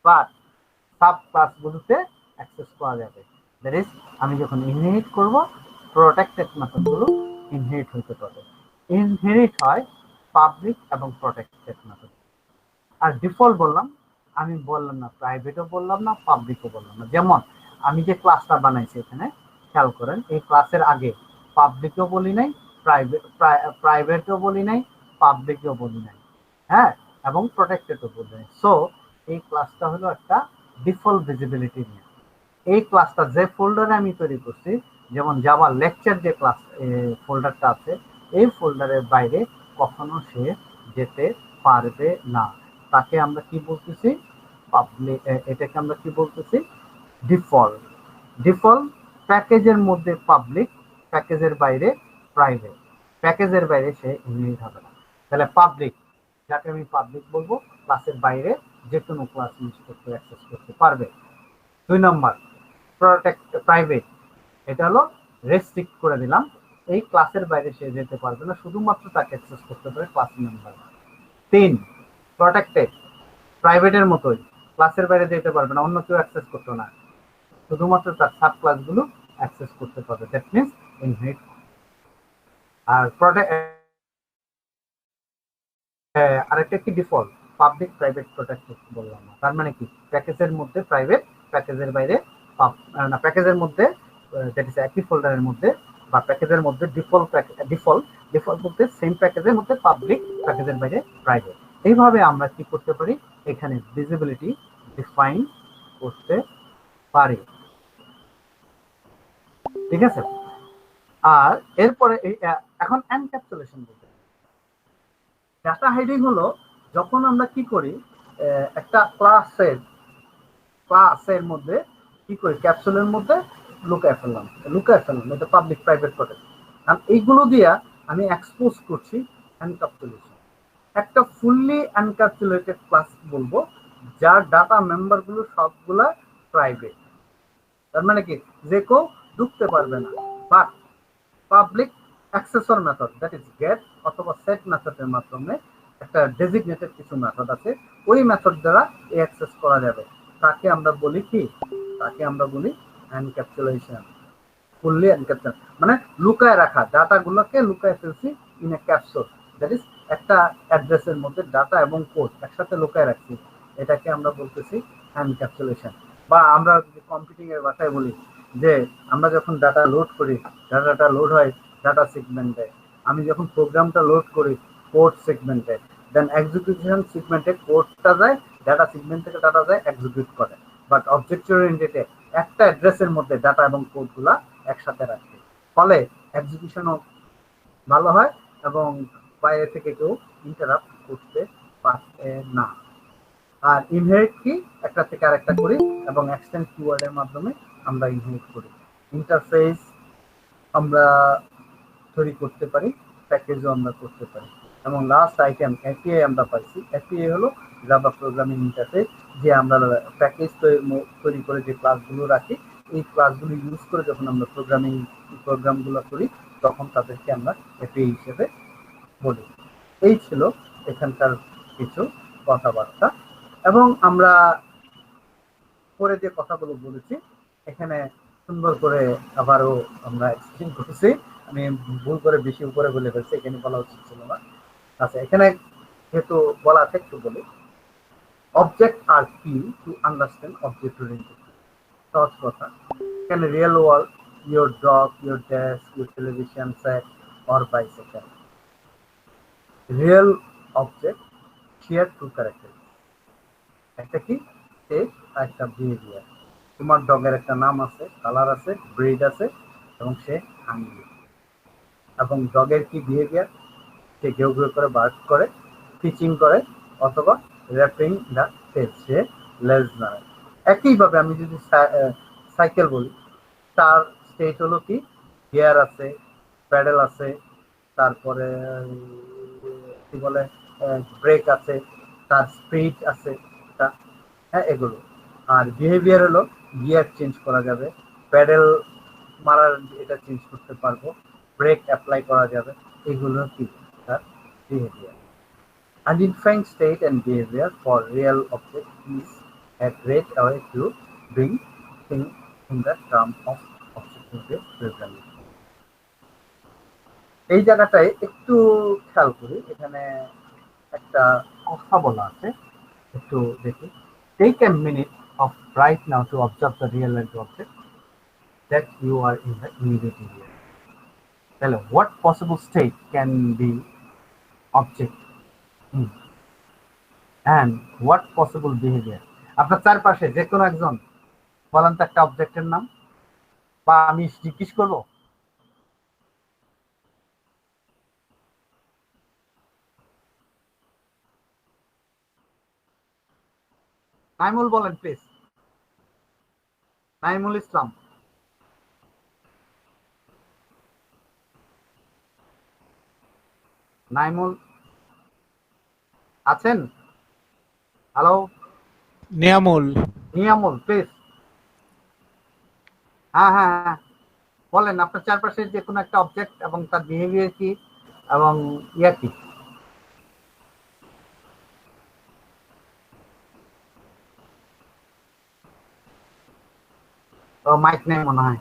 [SPEAKER 1] বাট সাব ক্লাসগুলোতে অ্যাক্সেস করা যাবে। দ্যাট ইজ, আমি যখন ইনহেরিট করব প্রোটেক্টেড মেথডগুলো ইনহেরিট হতে পারবে। ইনহেরিট হয় পাবলিক এবং প্রোটেক্টেড মেথড। আর ডিফল্ট বললাম, আমি বললাম না, প্রাইভেটও বললাম না, পাবলিকও বললাম না। যেমন আমি যে ক্লাসটা বানাইছি এখানে খেয়াল করেন, এই ক্লাসের আগে পাবলিকও বলি নাই, প্রাইভেটও বলি নাই, পাবলিকও বলি নাই, হ্যাঁ, এবং প্রোটেক্টেডও বলি নাই। সো এই ক্লাসটা হলো একটা ডিফল্ট ভিজিবিলিটি নিয়ে। এই ক্লাসটা যে ফোল্ডারে আমি তৈরি করছি, যেমন জাভা লেকচার যে ক্লাস ফোল্ডারটা আছে, এই ফোল্ডারের বাইরে কখনো সে যেতে পারবে না। তাকে আমরা কি বলতেছি? পাবলিক। এটাকে আমরা কি বলতেছি? ডিফল্ট। ডিফল্ট প্যাকেজের মধ্যে পাবলিক, প্যাকেজের বাইরে প্রাইভেট, প্যাকেজের বাইরে সে ইনহেরিট হবে না। তাহলে পাবলিক, যাকে আমি পাবলিক বলবো, ক্লাসের বাইরে যে কোনো ক্লাস ইউজ করতে, অ্যাক্সেস করতে পারবে। 2 নম্বর প্রোটেক্ট প্রাইভেট, এটা হলো রেস্ট্রিক্ট করে দিলাম, এই ক্লাসের বাইরে সে যেতে পারবে না, শুধুমাত্র তাকে অ্যাক্সেস করতে পারে ক্লাস মেম্বার। 3 প্রোটেক্টেড, প্রাইভেটের মতোই ক্লাসের বাইরে যেতে পারবে না, অন্য কেউ অ্যাক্সেস করতে না, শুধুমাত্র তার সাব ক্লাসগুলো অ্যাক্সেস করতে পারবে। That means inherit. আর আরেকটা কি ডিফল্ট, পাবলিক প্রাইভেট প্রোটেক্টেড বললাম না, তার মানে কি প্যাকেজের মধ্যে প্রাইভেট, প্যাকেজের বাইরে না, প্যাকেজের মধ্যে দ্যাট ইজ একই ফোল্ডারের মধ্যে বা প্যাকেজের মধ্যে ডিফল্ট, ডিফল্ট ডিফল্ট বলতে সেম প্যাকেজের মধ্যে পাবলিক, প্যাকেজের বাইরে প্রাইভেট। এইভাবে আমরা কি করতে পারি? এখানে ভিজিবিলিটি ডিফাইন করতে পারি। ঠিক আছে? আর এরপরে এখন এনক্যাপসুলেশন বলতে, ডাটা হাইডিং হলো যখন আমরা কি করি, একটা ক্লাসের মধ্যে কি করি, ক্যাপসুলের মধ্যে লুকায় ফেললাম, এটা পাবলিক প্রাইভেট প্রোটেক্ট। এইগুলো দিয়ে আমি এক্সপোজ করছি এনক্যাপসুলেশন। একটা ফুললি এনক্যাপসুলেটেড ক্লাস বলবো যার ডাটা মেম্বার গুলো সবগুলা প্রাইভেট, তার মানে কি যে কেউ ঢুকতে পারবে না। But public accessor method, that is get অথবা সেট মেথডের মাধ্যমে একটা ডেজিগনেটেড কিছু মেথড আছে, ওই মেথড দ্বারা এই অ্যাক্সেস করা যাবে। তাকে আমরা বলি কি? তাকে আমরা বলি এনক্যাপসুলেশন। ফুললি এনক্যাপসুলেশন মানে লুকায় রাখা, ডাটাগুলোকে লুকায় ফেলছি in A capsule, that is একটা অ্যাড্রেসের মধ্যে ডাটা এবং কোড একসাথে লুকায় রাখছি, এটাকে আমরা বলতেছি এনক্যাপসুলেশন। বা আমরা যদি কম্পিউটিং এর ভাষায় বলি যে আমরা যখন ডাটা লোড করি, ডাটাটা লোড হয় ডাটা সেগমেন্টে, আমি যখন প্রোগ্রামটা লোড করি কোড সেগমেন্টে, দেন এক্সিকিউশন সেগমেন্টে কোডটা যায়, ডাটা সেগমেন্ট থেকে ডাটা যায়, এক্সিকিউট করে। বাট অবজেক্ট ওরিয়েন্টেডে একটা অ্যাড্রেসের মধ্যে ডাটা এবং কোডগুলা একসাথে রাখে, ফলে এক্সিকিউশনও ভালো হয় এবং বাইরে থেকে কেউ ইন্টারাপ্ট করতে পারবে না। আর ইনহেরিট কি? একটা থেকে আরেকটা করি এবং এক্সটেন্ড কিওয়ার্ডের মাধ্যমে আমরা ইনহেরিট করি। ইন্টারফেস আমরা তৈরি করতে পারি, প্যাকেজও আমরা করতে পারি। এবং লাস্ট আইটেম এপিআই আমরা পাইছি। এপিআই হলো জাভা প্রোগ্রামিং ইন্টারফেস, যে আমরা প্যাকেজ তৈরি করে যে ক্লাসগুলো রাখি, এই ক্লাসগুলো ইউজ করে যখন আমরা প্রোগ্রামগুলো করি তখন তাদেরকে আমরা এপিআই হিসেবে বলি। এই ছিল এখানকার কিছু কথাবার্তা। এবং আমরা পরে যে কথাগুলো বলেছি এখানে সুন্দর করে আবারও আমরা এক্সপ্লেন করেছি। আমি ভুল করে বেশি উপরে বলে ফেলছি, এখানে বলা উচিত ছিল না। আচ্ছা, এখানে যেহেতু বলা আছে একটু বলি। অবজেক্ট আর কি টু আন্ডারস্ট্যান্ড অবজেক্ট ওরিয়েন্টেড। সহজ কথা, এখানে real world, your dog, your desk, your television set or bicycle. Real object share two characters. একটা কি? টেক্সট আর একটা বিহেভিয়ার। তোমার ডগের একটা নাম আছে, কালার আছে, ব্রিড আছে এবং সে হাঙ্গরি। এবং ডগের কি বিহেভিয়ার? সে ঘেউ ঘেউ করে বার্ক করে, টিচিং করে অথবা র্যাপিং দ্য টেল, সে লেজ নাড়ায়। একইভাবে আমি যদি সাইকেল বলি, তার স্টেট হলো কি? গিয়ার আছে, প্যাডেল আছে, তারপরে কি বলে ব্রেক আছে, তার স্পিড আছে, হ্যাঁ এগুলো। আর বিহেভিয়ার হলো গিয়ার চেঞ্জ করা যাবে, প্যাডেল মারার এটা চেঞ্জ করতে পারবো, ব্রেক অ্যাপ্লাই করা যাবে, এগুলো কি তার behaviour. Identifying state and behavior for real object is a great way to bring things in the term of object-oriented programming. এই জায়গাটায় একটু খেয়াল করি, এখানে একটা কথা বলা আছে, একটু দেখি। take a minute of right now to observe the real life object that you are in the immediate area. Tell what possible state can be object in and what possible behavior. আপনার চারপাশে যে কোনো একজন বলেন তো একটা অবজেক্টের নাম, বা আমি জিজ্ঞেস করবো? নাইমুল বলেন প্লিজ। নাইমুল ইসলাম। নাইমুল আছেন? হ্যালো
[SPEAKER 6] নিয়ামুল।
[SPEAKER 1] নিয়ামুল প্লিজ। হ্যাঁ হ্যাঁ হ্যাঁ বলেন আপনার চারপাশে যে কোনো একটা অবজেক্ট এবং তার বিহেভিয়ার কি এবং ইয়া কি। মাইক নেই মনে হয়।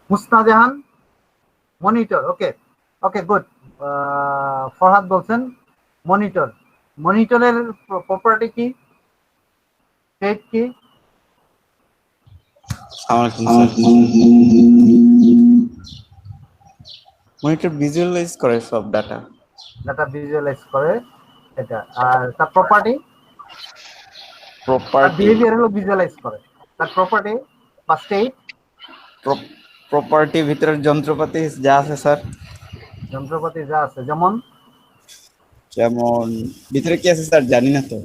[SPEAKER 1] মুস্তা জাহান মনিটর। ওকে ওকে গুড। ফরহাদ বলছেন মনিটর। মনিটরের প্রপার্টি কি, স্টেট কি?
[SPEAKER 7] মনিটর ভিজুয়ালাইজ করে সব ডাটা
[SPEAKER 1] ভিজুয়ালাইজ করে এটা। আর তার প্রপার্টি বিহেভিয়ার হলো ভিজুয়ালাইজ করে। তার প্রপার্টি বা স্টেট
[SPEAKER 7] প্রপার্টি ভিতরের যন্ত্রপাতি যা আছে স্যার,
[SPEAKER 1] যন্ত্রপাতি যা আছে যেমন
[SPEAKER 7] ভিতরে কি আছে স্যার জানি না তো।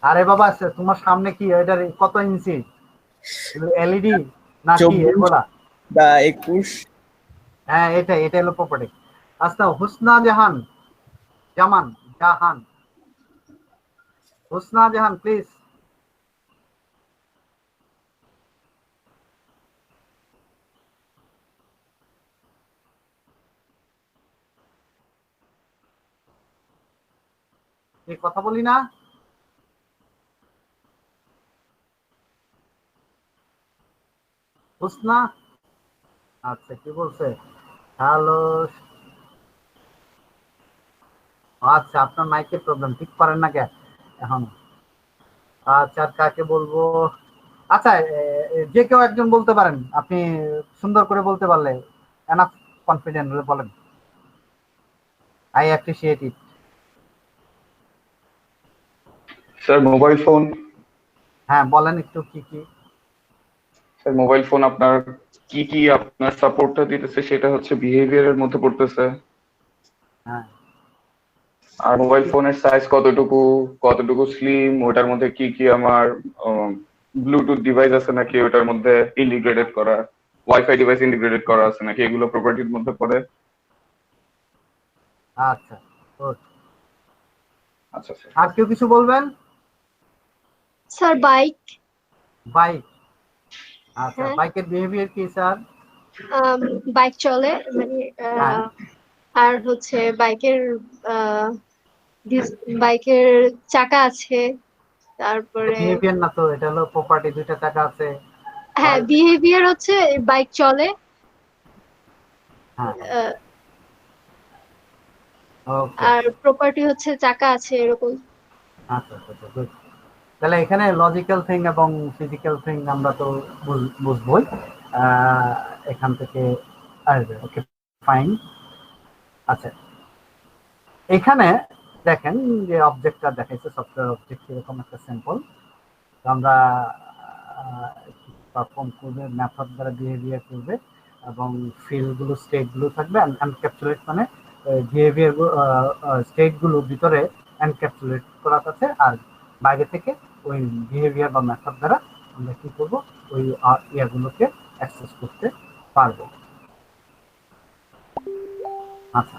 [SPEAKER 1] আরে বাবা তোমার সামনে কি এটার কত ইঞ্চি এলইডি নাকি এগুলা?
[SPEAKER 7] 21।
[SPEAKER 1] হ্যাঁ এটা হলো প্রপার্টি। আচ্ছা হুসনা জাহান জাহান হুসনা জাহান প্লিজ। কথা বলি না? হুসনা আচ্ছা কি বলছে? হ্যালো। আচ্ছা আপনার মাইকের প্রবলেম, ঠিক পারেন না কে এখন? আচ্ছা কাকে বলবো? আচ্ছা যে কেউ একজন বলতে পারেন, আপনি সুন্দর করে বলতে পারলে এনাফ কনফিডেন্ট হলে বলেন। I appreciate it.
[SPEAKER 5] Sir mobile phone.
[SPEAKER 1] হ্যাঁ বলেন একটু কি কি।
[SPEAKER 5] স্যার মোবাইল ফোন আপনার কি আপনার সাপোর্টটা দিতেছে সেটা হচ্ছে বিহেভিয়ারের মধ্যে পড়তেছে।
[SPEAKER 1] হ্যাঁ
[SPEAKER 5] আর মোবাইল ফোনের সাইজ কতটুকু স্লিম, ওটার মধ্যে কি আমার ব্লুটুথ ডিভাইস আছে নাকি ওটার মধ্যে ইন্টিগ্রেটেড করা, ওয়াইফাই ডিভাইস ইন্টিগ্রেটেড করা আছে নাকি, এগুলো প্রপার্টির মধ্যে পড়ে।
[SPEAKER 1] আচ্ছা
[SPEAKER 5] আচ্ছা স্যার।
[SPEAKER 1] আর কেউ কিছু বলবেন?
[SPEAKER 2] Sir bike.
[SPEAKER 1] আচ্ছা বাইকের বিহেভিয়ার কি স্যার?
[SPEAKER 2] বাইক চলে মানে আর হচ্ছে বাইকের চাকা আছে, তারপরে
[SPEAKER 1] বিহেভিয়ার না তো, এটা হলো প্রপার্টি। দুইটা চাকা আছে।
[SPEAKER 2] হ্যাঁ বিহেভিয়ার হচ্ছে বাইক চলে।
[SPEAKER 1] হ্যাঁ
[SPEAKER 2] আর প্রপার্টি হচ্ছে চাকা আছে এরকম।
[SPEAKER 1] আচ্ছা গুড। তাহলে এখানে লজিক্যাল থিং এবং ফিজিক্যাল থিং আমরা তো বুঝবই এখান থেকে আসবে। Okay fine. আচ্ছা এখানে দেখেন যে অবজেক্টটা দেখাইছে সফটওয়্যার অবজেক্ট, এরকম একটা স্যাম্পল। আমরা পারফর্ম করবে, মেথড দ্বারা বিহেভিয়ার করবে এবং ফিল্ডগুলো স্টেটগুলো থাকবে। এনক্যাপসুলেট মানে বিহেভিয়ার স্টেটগুলো ভিতরে এনক্যাপসুলেট করা আছে, আর বাইরে থেকে ওই বিহেভিয়ার বা মেথড দ্বারা আমরা কি করব, ওই ইয়াগুলোকে অ্যাক্সেস করতে পারবো। আচ্ছা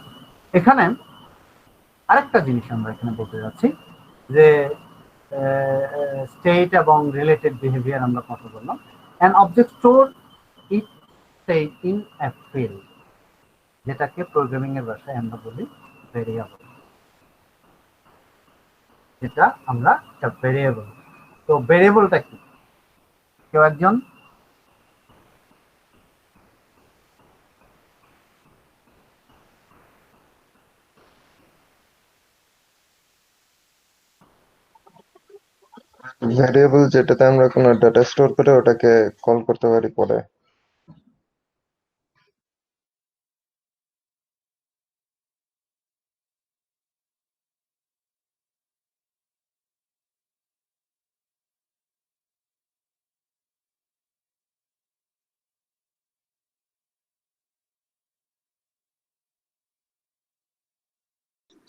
[SPEAKER 1] এখানে আরেকটা জিনিস আমরা এখানে বলতে যাচ্ছি যে স্টেট এবং রিলেটেড বিহেভিয়ার আমরা কথা বললাম। an object store its state in a field, যেটাকে প্রোগ্রামিং এর ভাষায় আমরা বলি ভেরিয়েবল। যেটা আমরা একটা ভেরিয়েবল। তো ভেরিয়েবলটা কি কেউ একজন?
[SPEAKER 8] ভ্যারিয়েবল যেটাতে আমরা কোনো ডাটা স্টোর করে ওটাকে কল করতে পারি পরে।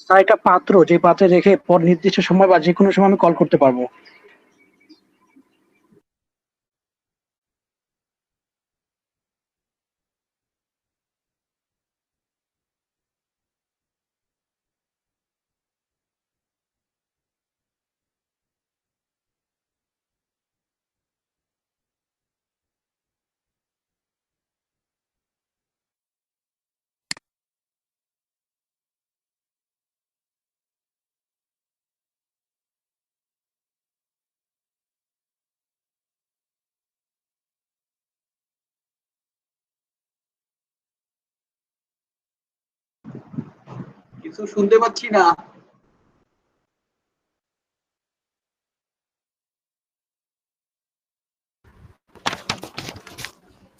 [SPEAKER 3] স্যার একটা পাত্র, যে পাত্রে রেখে পর নির্দিষ্ট সময় বা যে কোনো সময় আমি কল করতে পারবো।
[SPEAKER 9] কিছু শুনতে পাচ্ছি না।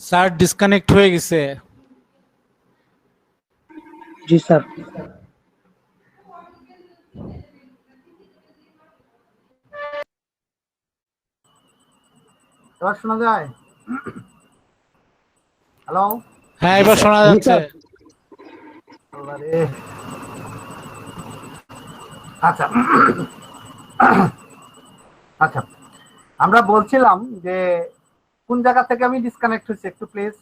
[SPEAKER 6] স্যার ডিসকানেক্ট হয়ে গেছে।
[SPEAKER 3] জি স্যার।
[SPEAKER 1] এবার শোনা যায়? হ্যালো?
[SPEAKER 6] হ্যাঁ এবার শোনা যাচ্ছে।
[SPEAKER 1] আচ্ছা আচ্ছা, আমরা বলছিলাম যে কোন জায়গা থেকে আমি ডিসকানেক্ট হয়েছি একটু প্লিজ।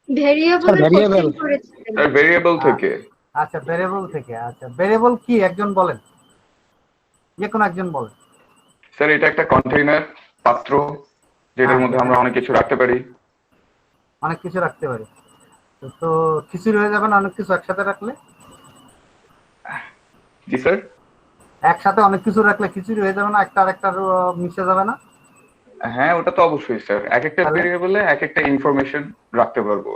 [SPEAKER 2] ভেরিয়েবলের কোশ্চেন করেছিলেন।
[SPEAKER 5] ভেরিয়েবল থেকে।
[SPEAKER 1] আচ্ছা ভেরিয়েবল থেকে। আচ্ছা ভেরিয়েবল কি একজন বলেন, যে কোনো একজন বলেন।
[SPEAKER 5] স্যার এটা একটা কন্টেইনার, পাত্র, যেটার মধ্যে আমরা অনেক কিছু রাখতে পারি।
[SPEAKER 1] অনেক কিছু রাখতে পারি, তো খিচুড়ি হয়ে যাবে না অনেক কিছু একসাথে রাখলে?
[SPEAKER 5] জি স্যার।
[SPEAKER 1] একসাথে অনেক কিছু রাখলে খিচুড়ি হয়ে যাবে না, একটা আরেকটার মিশে যাবে না?
[SPEAKER 5] হ্যাঁ ওটা তো অবশ্যই স্যার, এক একটা ভেরিয়েবলে এক একটা ইনফরমেশন রাখতে পারবো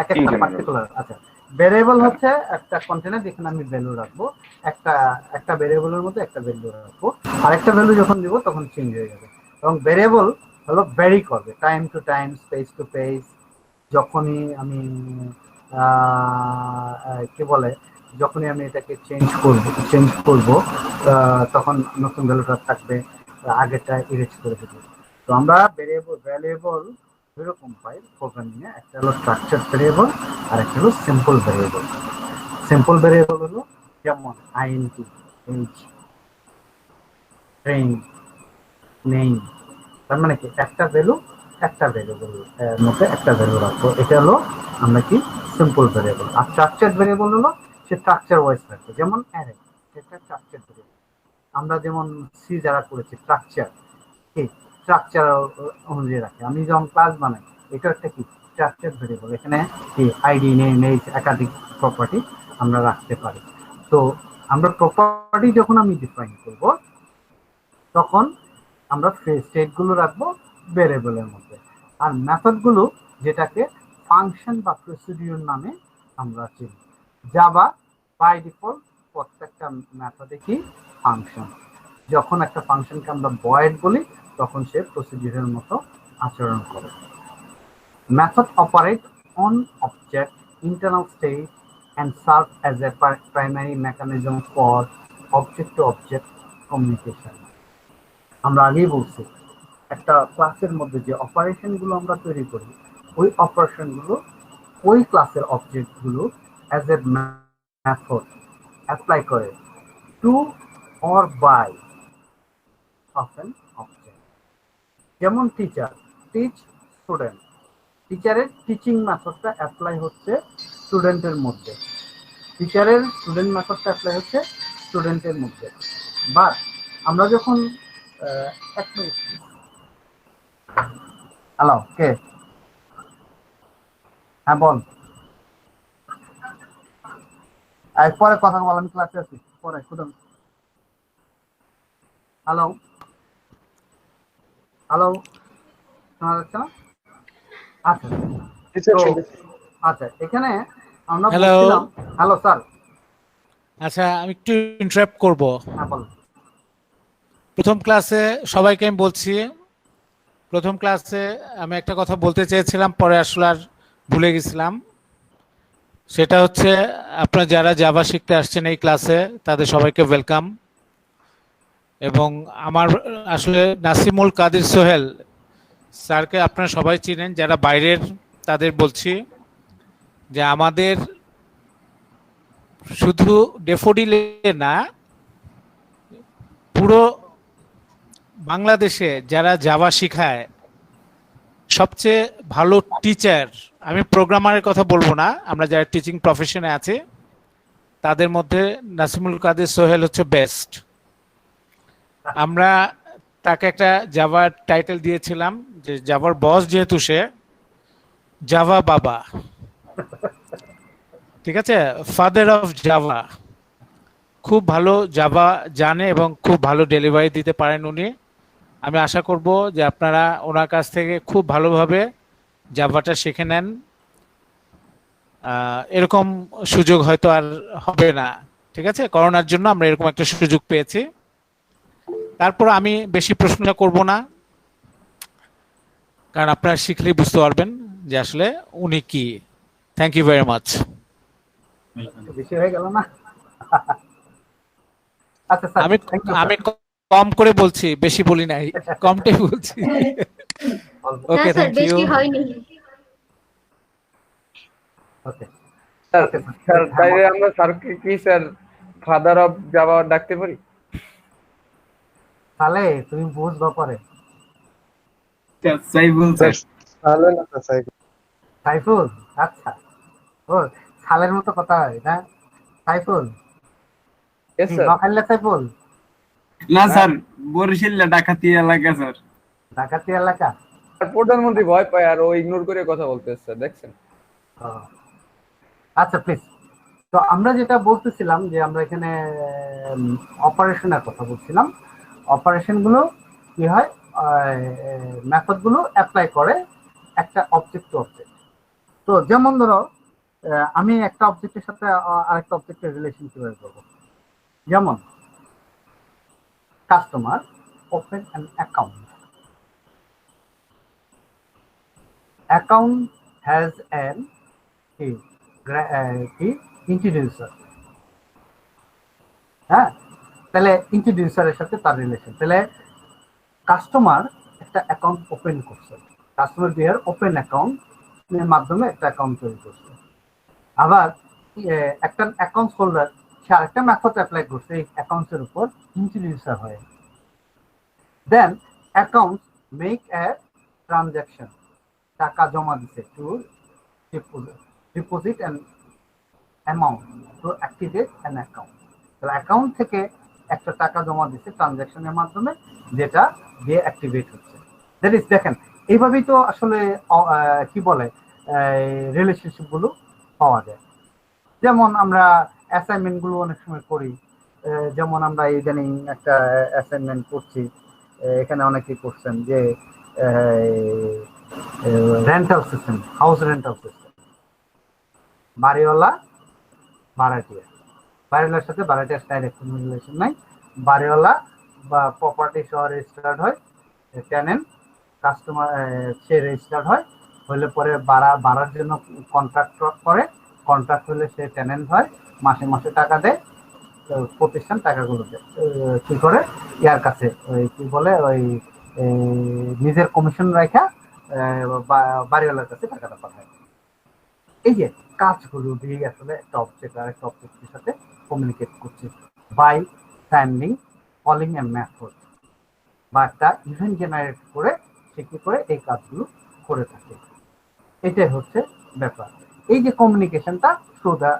[SPEAKER 1] এক একটা পার্টিকুলার। আচ্ছা ভেরিয়েবল হচ্ছে একটা কন্টেনার যেখানে আমি ভ্যালু রাখবো, একটা ভেরিয়েবলের মধ্যে একটা ভ্যালু রাখবো, আরেকটা ভ্যালু যখন দিব তখন চেঞ্জ হয়ে যাবে। এবং ভেরিয়েবল হলো ভ্যারি করবে time to time, space to space. যখনই আমি কি বলে, যখনই আমি এটাকে চেঞ্জ করব তখন নতুন ভ্যালুটা থাকবে, আগেরটা ইরেজ করে দেবো। তো আমরা ভ্যারিয়েবল এরকম পাই প্রোগ্রামিংয়ে, একটা হলো স্ট্রাকচার ভ্যারিয়েবল আর একটা হলো সিম্পল ভ্যারিয়েবল। সিম্পল ভ্যারিয়েবল হলো যেমন আইএনটি, এইজ, ট্রেন, নেম। তার মানে কি একটা ভ্যারিয়েবল মধ্যে একটা ভ্যালু রাখবো, এটা হলো আমরা কি সিম্পল ভ্যারিয়েবল। আর স্ট্রাকচার ভ্যারিয়েবল হলো সে স্ট্রাকচার ওয়াইজ রাখবে, যেমন অ্যারে, এটা স্ট্রাকচার ভ্যারিয়েবল। আমরা যেমন সি যারা করেছি স্ট্রাকচার কি স্ট্রাকচার অনুযায়ী রাখে। আমি যখন ক্লাস বানাই এটা একটা কি স্ট্রাকচার ভেরিয়েবল, এখানে কি আইডি, নেম, এজ, একাধিক প্রপার্টি আমরা রাখতে পারি। তো আমরা প্রপার্টি যখন আমি ডিফাইন করব তখন আমরা স্টেটগুলো রাখবো ভেরিয়েবলের মধ্যে, আর মেথডগুলো যেটাকে ফাংশন বা প্রসিডিউর নামে আমরা চিনি। জাভা বাই ডিফল্ট প্রত্যেকটা মেথডে কি ফাংশন। যখন একটা ফাংশনকে আমরা ভয়েড বলি তখন সে প্রসিডিউরের মতো আচরণ করে। Method operate on object internal state and serve as a primary mechanism for object to object communication. আমরা আগেই বলছি একটা ক্লাসের মধ্যে যে অপারেশন গুলো আমরা তৈরি করি ওই অপারেশন গুলো ওই ক্লাসের অবজেক্ট গুলো অ্যাজ এ মেথড অ্যাপ্লাই করে to or by of an object. যেমন টিচার টিচ স্টুডেন্ট, টিচারের টিচিং মেথডটা অ্যাপ্লাই হচ্ছে স্টুডেন্টের মধ্যে, টিচারের স্টুডেন্ট মেথডটা অ্যাপ্লাই হচ্ছে স্টুডেন্টের মধ্যে। বাট আমরা যখন এক মিনিট, হ্যালো কে, হ্যাঁ বল, পরে কথা বল, আমি ক্লাসে আছি পরে। হ্যালো হ্যালো, শোনা যাচ্ছে না? আচ্ছা আচ্ছা, এখানে আমরা বলছিলাম। Hello sir.
[SPEAKER 6] আচ্ছা আমি একটু ইন্টারাপ্ট করব।
[SPEAKER 1] হ্যাঁ বল।
[SPEAKER 6] প্রথম ক্লাসে সবাইকে আমি বলছি, প্রথম ক্লাসে আমি একটা কথা বলতে চেয়েছিলাম, পরে আসলে আর ভুলে গেছিলাম। সেটা হচ্ছে আপনারা যারা জাভা শিখতে আসছেন এই ক্লাসে তাদের সবাইকে ওয়েলকাম। এবং আমার আসলে নাসিমুল কাদির সোহেল স্যারকে আপনারা সবাই চিনেন, যারা বাইরের তাদের বলছি যে আমাদের শুধু ডেফোডিলে না, পুরো বাংলাদেশে যারা জাভা শিখায় সবচেয়ে ভালো টিচার, আমি প্রোগ্রামারের কথা বলবো না, আমরা যারা টিচিং প্রফেশনে আছে তাদের মধ্যে নাসিমুল কাদের সোহেল হচ্ছে বেস্ট। আমরা তাকে একটা জাভার টাইটেল দিয়েছিলাম যে জাভার বস, যেহেতু সে জাভা বাবা, ঠিক আছে, ফাদার অফ জাভা। খুব ভালো জাভা জানে এবং খুব ভালো ডেলিভারি দিতে পারেন উনি। আমি আশা করব যে আপনারা ওনার কাছ থেকে খুব ভালোভাবে জাভাটা শিখে নেন। এরকম সুযোগ হয়তো আর হবে না, ঠিক আছে, করোনার জন্য আমরা এরকম একটা সুযোগ পেয়েছি। তারপর আমি বেশি প্রশ্ন করব না, কারণ আপনারা শিখলেই বুঝতে পারবেন যে আসলে উনি কি। Thank you very much.
[SPEAKER 1] বেশি হয়ে গেল না? আচ্ছা স্যার,
[SPEAKER 6] আমি আমি কম করে বলছি, বেশি বলি নাই, কমটাই বলছি। ওকে,
[SPEAKER 2] স্যার
[SPEAKER 6] থ্যাংক ইউ।
[SPEAKER 2] বেশি হয়নি।
[SPEAKER 1] ওকে
[SPEAKER 4] স্যার স্যার তাইলে আমরা স্যারকে কি স্যার ফাদার অফ জাভা ডাকতে পারি?
[SPEAKER 1] তাহলে তুমি বুঝবা পরে।
[SPEAKER 7] সাইফুল স্যার।
[SPEAKER 8] তাহলে না তো সাইকেল
[SPEAKER 1] সাইফুল, আচ্ছা, ও সালের মতো কথা হয় না? Saiful,
[SPEAKER 4] Yes, sir.
[SPEAKER 1] নখাইলে সাইফুল,
[SPEAKER 7] না স্যার, বরিশাল ডাকাতি এলাকা স্যার।
[SPEAKER 1] ডাকাতি এলাকা।
[SPEAKER 4] আর প্রধানমন্ত্রী ভয় পায় আর ও ইগনোর করে কথা বলতেছে, দেখছেন?
[SPEAKER 1] ও, আচ্ছা প্লিজ। তো আমরা যেটা বলতেছিলাম যে আমরা এখানে অপারেশনের কথা বলছিলাম। অপারেশন গুলো কি হয়, মেথড গুলো অ্যাপ্লাই করে একটা অবজেক্ট টু অবজেক্ট। তো যেমন ধরো আমি একটা অবজেক্টের সাথে আরেকটা অবজেক্টের রিলেশন কিভাবে করবো, যেমন customer open an account, account has an কি ইন্ট্রোডিউসার। হ্যাঁ, তাহলে ইন্ট্রোডিউসারের সাথে তার রিলেশন। তাহলে কাস্টমার একটা অ্যাকাউন্ট ওপেন করছে, কাস্টমার বিহের ওপেন অ্যাকাউন্ট এর মাধ্যমে একটা অ্যাকাউন্ট তৈরি করছে। আবার একটা অ্যাকাউন্ট হোল্ডার সে আরেকটা মেথড অ্যাপ্লাই করছে এই অ্যাকাউন্টের উপর ইন্ট্রোডিউসার হয়ে। Then account make a transaction, টাকা জমা দিছে to deposit and amount to activate an account. তাহলে অ্যাকাউন্ট থেকে একটা টাকা জমা দিচ্ছে ট্রানজাকশনের মাধ্যমে, যেটা দিয়ে অ্যাক্টিভেট হচ্ছে। দ্যাট ইজ, দেখেন এইভাবেই তো আসলে কি বলে রিলেশনশিপ গুলো পাওয়া যায়। যেমন আমরা অ্যাসাইনমেন্ট গুলো অনেক সময় করি, যেমন আমরা ইদানিং একটা অ্যাসাইনমেন্ট করছি, এখানে অনেকেই করছেন যে rental system, house rental system, বাড়িওয়ালা ভাড়াটিয়া, বাড়িওয়ালার সাথে ভাড়াটিয়ার ডাইরেক্ট কোনো রিলেশন নাই। বাড়িওয়ালা বা প্রপার্টি সহ রেজিস্টার্ড হয়, টেনেন্ট কাস্টমার সে রেজিস্টার্ড হয়, হলে পরে ভাড়ার জন্য কন্ট্রাক্ট করে, কন্ট্রাক্ট হলে সে টেনেন্ট হয়, মাসে মাসে টাকা দেয়, প্রতিষ্ঠান টাকাগুলো দেয় কি করে ইয়ার কাছে, ওই কি বলে ওই নিজের কমিশন রাখা বাড়িওয়ালার কাছে টাকাটা পাঠায়। এই যে কাজগুলো দিয়ে আসলে একটা অবজেক্ট আর একটা অবজেক্টের সাথে কমিউনিকেট করছে by sending calling a method, বা একটা ইভেন্ট জেনারেট করে সে কি করে এই কাজগুলো করে থাকে। এটাই হচ্ছে ব্যাপার। এই যে কমিউনিকেশনটা through the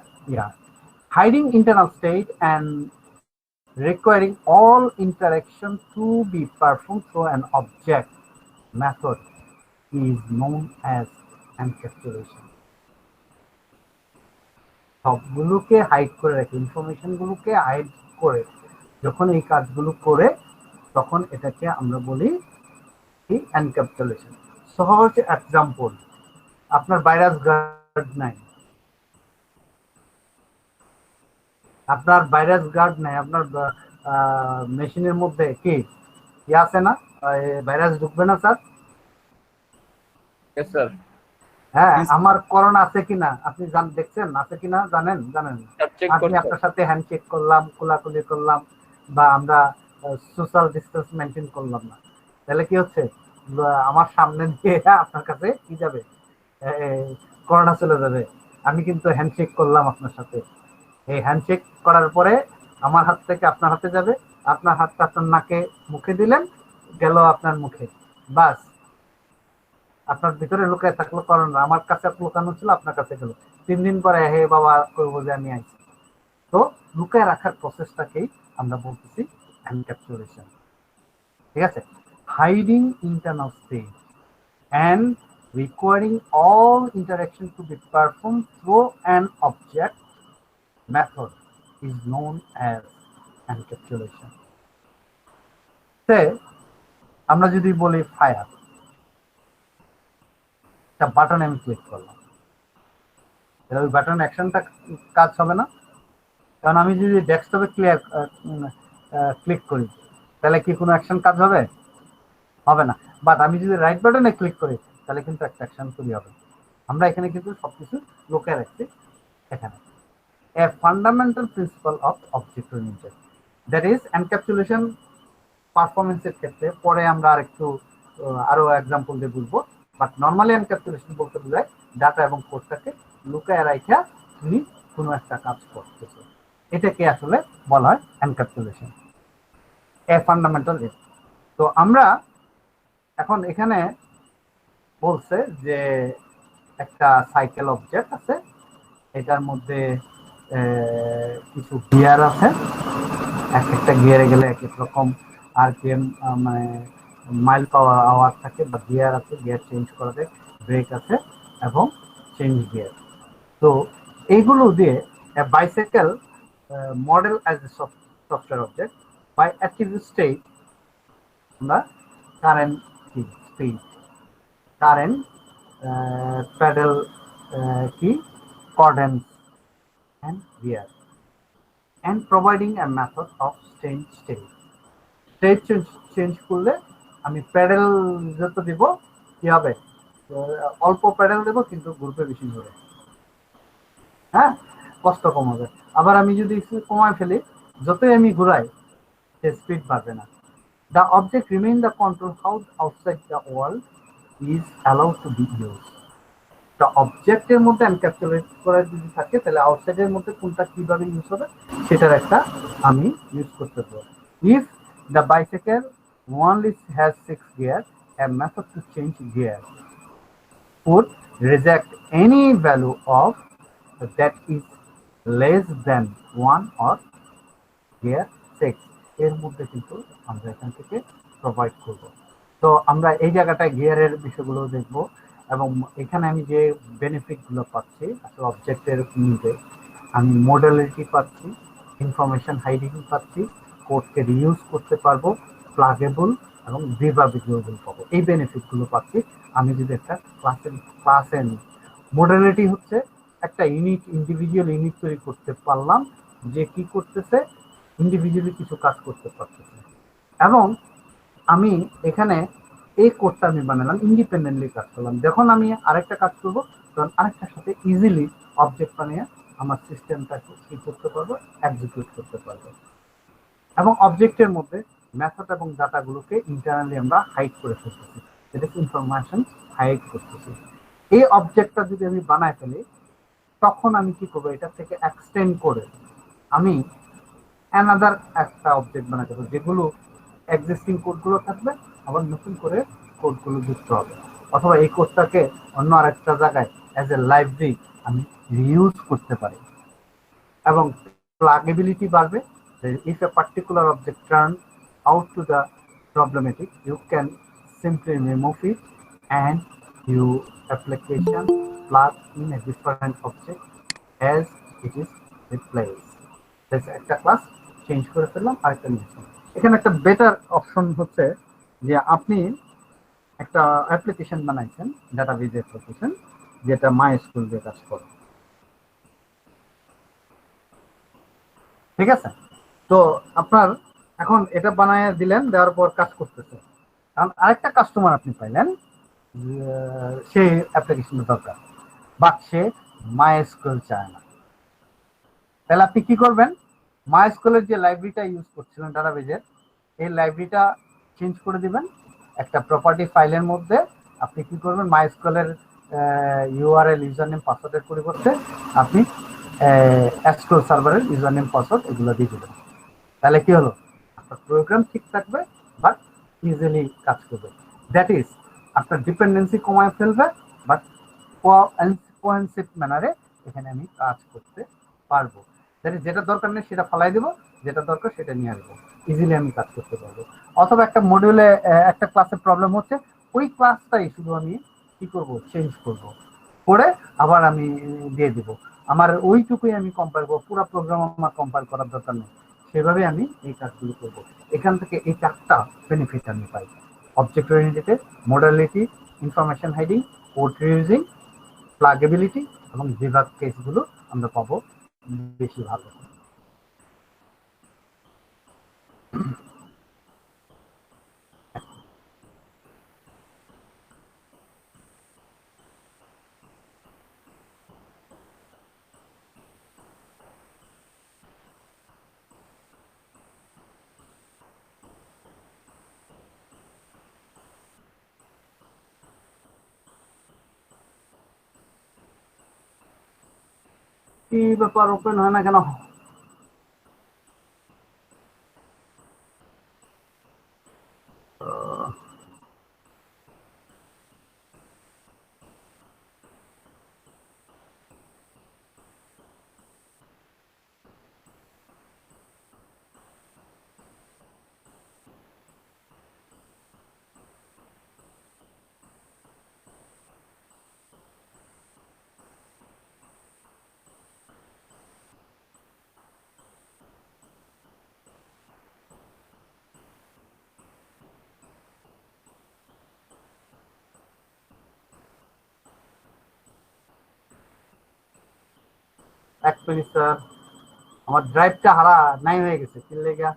[SPEAKER 1] hiding internal state and requiring all interaction to be performed through an object method is known as encapsulation. সবগুলোকে হাইড করে রাখে, ইনফরমেশন গুলোকে হাইড করে যখন এই কাজগুলো করে তখন এটাকে আমরা বলি কি এনক্যাপসুলেশন। সহজ এক্সাম্পল, আপনার ভাইরাস গার্ড নাই, আপনার ভাইরাস গার্ড নাই, আপনার মেশিনের মধ্যে কি ইয়ে আছে না, ভাইরাস ঢুকবে না স্যার?
[SPEAKER 4] Yes, sir.
[SPEAKER 1] হ্যাঁ, আমার করোনা আছে কিনা আপনি দেখছেন, আছে কিনা জানেন? জানেন না।
[SPEAKER 4] Sir, check
[SPEAKER 1] আপনি
[SPEAKER 4] করতে
[SPEAKER 1] আপনার সাথে হ্যান্ডশেক করলাম, কোলাকুলি করলাম, বা আমরা সোশ্যাল ডিস্টেন্স মেনটেন করলাম না, তাহলে কি হচ্ছে? আমার সামনে দিয়ে আপনার কাছে কি যাবে? করোনা চলে যাবে। আমি কিন্তু হ্যান্ডশেক করলাম আপনার সাথে, এই হ্যান্ডশেক করার পরে আমার হাত থেকে আপনার হাতে যাবে, আপনার হাতটা আপনার নাকে মুখে দিলেন, গেল আপনার মুখে, বাস। আপনার ভিতরে লুকায় থাকলো করোনা, আমার কাছে লুকানো ছিল, আপনার কাছে গেল। 3 দিন পরে হে বাবা করবো যে আমি আইছি। তো লুকায় রাখার প্রসেসটাকেই আমরা বলতেছি এনক্যাপসুলেশন। ঠিক আছে? Hiding internal state and requiring all interaction to be performed through an object method is known as encapsulation. আমরা যদি বলি ফায়ার, একটা বাটন আমি ক্লিক করলাম, ওই বাটন অ্যাকশনটা কাজ হবে না, কারণ আমি যদি ডেস্কটপে ক্লিক করি তাহলে কি কোনো অ্যাকশন কাজ হবে? হবে না। বাট আমি যদি রাইট বাটনে ক্লিক করি তাহলে কিন্তু একটা অ্যাকশন তৈরি হবে। আমরা এখানে কিন্তু সবকিছু লুকিয়ে রাখছি এখানে। A fundamental principle of object oriented, that is encapsulation পারফরমেন্সের ক্ষেত্রে পরে আমরা আরো এক্সাম্পল দিয়ে বুঝবো, বাট নর্মালি এনক্যাপসুলেশন বলতে বোঝায় ডাটা এবং কোডটাকে লুকায় রাখা তুমি কোনো একটা কাজ করতেছো, এটাকে আসলে বলা হয় এনক্যাপসুলেশন, এ ফান্ডামেন্টাল। তো আমরা এখন এখানে বলছে যে একটা সাইকেল অবজেক্ট আছে, এটার মধ্যে কিছু গিয়ার আছে, এক একটা গিয়ারে গেলে এক এক রকম আরপিএম মানে মাইল পাওয়ার আওয়ার থাকে, বা গিয়ার আছে, গিয়ার চেঞ্জ করা যায়, ব্রেক আছে এবং চেঞ্জ গিয়ার। তো এইগুলো দিয়ে bicycle model as a software object by attribute state আমরা কারেন্ট স্পিড, কারেন্ট প্যাডেল কি coordinates and gear, and providing a method of change state. State change করলে আমি প্যাডেল যত দিব কি হবে? অল্প প্যাডেল দেবো কিন্তু ঘুরবে বেশি ঘুরে, হ্যাঁ, কষ্ট কম হবে। আবার আমি যদি কমায় ফেলি, যতই আমি ঘুরাই সে স্পিড বাড়বে না। The object remain the control how outside the world is allowed to be used. The অবজেক্টের মধ্যে এনক্যাপসুলেট করা যদি থাকে তাহলে আউটসাইডের মধ্যে কোনটা কিভাবে ইউজ হবে সেটার একটা আমি ইউজ করতে পারবো। If the bicycle only has 6 gears, a method to change gear would reject any value of that is less than 1 or gear 6 এর মধ্যে কিন্তু আমরা এখান থেকে প্রোভাইড করব। তো আমরা এই জায়গাটায় গিয়ারের বিষয়গুলো দেখব, এবং এখানে আমি যে বেনিফিটগুলো পাচ্ছি আসলে অবজেক্টের নিতে, আমি মডেলিটি পাচ্ছি, ইনফরমেশন হাইডিং পাচ্ছি, কোডকে রিইউজ করতে পারবো, প্লাগেবল এবং ডিবাগেবল পাবো, এই বেনিফিটগুলো পাচ্ছি আমি যদি একটা ক্লাসে নিই। মডেলিটি হচ্ছে একটা ইন্ডিভিজুয়াল ইউনিট তৈরি করতে পারলাম, যে কি করতেছে ইন্ডিভিজুয়ালি কিছু কাজ করতে পারতেছে, এবং আমি এখানে এই কোডটা আমি বানালাম, ইন্ডিপেন্ডেন্টলি কাজ করলাম। যখন আমি আরেকটা কাজ করবো তখন আরেকটার সাথে ইজিলি অবজেক্ট বানিয়ে আমার সিস্টেমটাকে কি করতে পারবো, এক্সিকিউট করতে পারবো। এবং অবজেক্টের মধ্যে মেথড এবং ডাটাগুলোকে ইন্টারনালি আমরা হাইড করে ফেলতেছি, এটাকে ইনফরমেশন হাইড করতেছি। এই অবজেক্টটা যদি আমি বানায় ফেলি তখন আমি কি করবো, এটা থেকে এক্সটেন্ড করে আমি অ্যানাদার একটা অবজেক্ট বানাতে পারবো, যেগুলো এক্সিস্টিং কোডগুলো থাকবে, আবার নতুন করে কোডগুলো যুক্ত হবে, অথবা এই কোডটাকে অন্য আরেকটা জায়গায় অ্যাজ এ লাইব্রেরি আমি রিইউজ করতে পারি। এবং প্লাগেবিলিটি বাড়বে। If a particular object turns out to the problematic, you can simply remove it and your application plug in a different object as it is replaced. একটা ক্লাস চেঞ্জ করে ফেললাম, আরেকটা নিয়েছি। এখানে একটা বেটার অপশন হচ্ছে যে আপনি একটা অ্যাপ্লিকেশন বানাইছেন, ডাটাবেজ অ্যাপ্লিকেশন, যেটা মাইস্কুল দিয়ে কাজ করে, ঠিক আছে? তো আপনার এখন এটা বানায় দিলেন, দেওয়ার পর কাজ করতেছে। কারণ আরেকটা কাস্টমার আপনি পাইলেন, সে অ্যাপ্লিকেশনের দরকার, বাট সে মাইএসকিউএল চায় না। তাহলে আপনি কি করবেন, মাইএসকিউএলের যে লাইব্রেরিটা ইউজ করছিলেন ডাটাবেজের, এই লাইব্রেরিটা চেঞ্জ করে দিবেন একটা প্রপার্টি ফাইলের মধ্যে। আপনি কি করবেন, মাইএসকিউএলের ইউআরএল, ইউজার নেম, পাসওয়ার্ডের পরিবর্তে আপনি এসকিউএল সার্ভারের ইউজার নেম, পাসওয়ার্ড এগুলো দিয়ে দেবেন। তাহলে কি হলো, আপনার প্রোগ্রাম ঠিক থাকবে বাট ইজিলি কাজ করবে। দ্যাট ইজ আপনার ডিপেন্ডেন্সি কমায় ফেলবে, বাট কোহেনসিভ ম্যানারে এখানে আমি কাজ করতে পারবো। যেটা দরকার নেই সেটা ফালাই দেবো, যেটা দরকার সেটা নিয়ে আসবো, ইজিলি আমি কাজ করতে পারবো। অথবা একটা মডিউলে একটা ক্লাসে প্রবলেম হচ্ছে, ওই ক্লাসটাই শুধু আমি কি করব, চেঞ্জ করব, করে আবার আমি দিয়ে দিব। আমার ওইটুকুই আমি কম্পাইল করবো, পুরো প্রোগ্রাম আমার কম্পাইল করার দরকার নেই। সেভাবে আমি এই কাজগুলো করব। এখান থেকে এই 4টা বেনিফিট আমি পাই: object oriented, modality, information hiding, code reusing, pluggability এবং ডিবাগ কেসগুলো আমরা পাবো বেশি ভালো। কি ব্যাপার, ওপেন হয় না কেন? এক মিনিট স্যার, আমার ড্রাইভটা হারা নাই হয়ে গেছে, কি লেগা?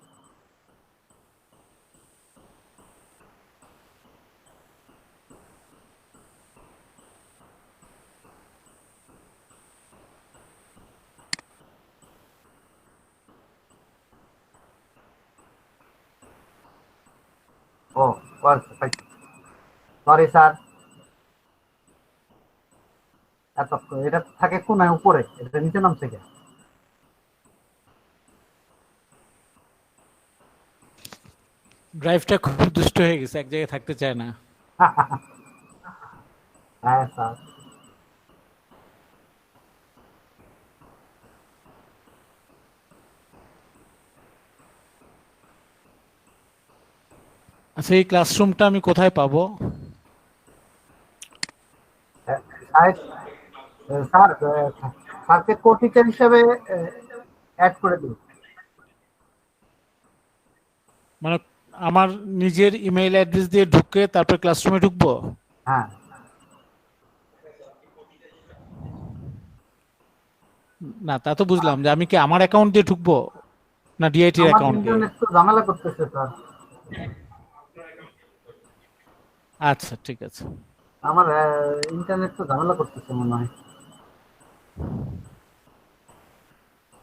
[SPEAKER 1] ও সরি স্যার, এত এটা থাকে কোনায় উপরে, এটা নিচে নামছে কে?
[SPEAKER 6] ড্রাইভটা খুব দুষ্ট হয়ে গেছে, এক জায়গায় থাকতে চায় না।
[SPEAKER 1] হ্যাঁ স্যার।
[SPEAKER 6] আচ্ছা, এই ক্লাসরুমটা আমি কোথায় পাবো?
[SPEAKER 1] স্যার, স্যারকে কো টিচার হিসেবে অ্যাড করে দিন।
[SPEAKER 6] মানে আমার নিজের ইমেইল অ্যাড্রেস দিয়ে ঢুকে তারপর ক্লাসরুমে ঢুকবো?
[SPEAKER 1] হ্যাঁ,
[SPEAKER 6] না, তা তো বুঝলাম, যে আমি কি আমার অ্যাকাউন্ট দিয়ে ঢুকবো না ডিআইটির
[SPEAKER 1] আমার
[SPEAKER 6] অ্যাকাউন্ট দিয়ে?
[SPEAKER 1] ইন্টারনেট তো ঝামেলা করতেছে স্যার।
[SPEAKER 6] আচ্ছা, ঠিক আছে।
[SPEAKER 1] আমার ইন্টারনেট তো ঝামেলা করতেছে মনে হয়,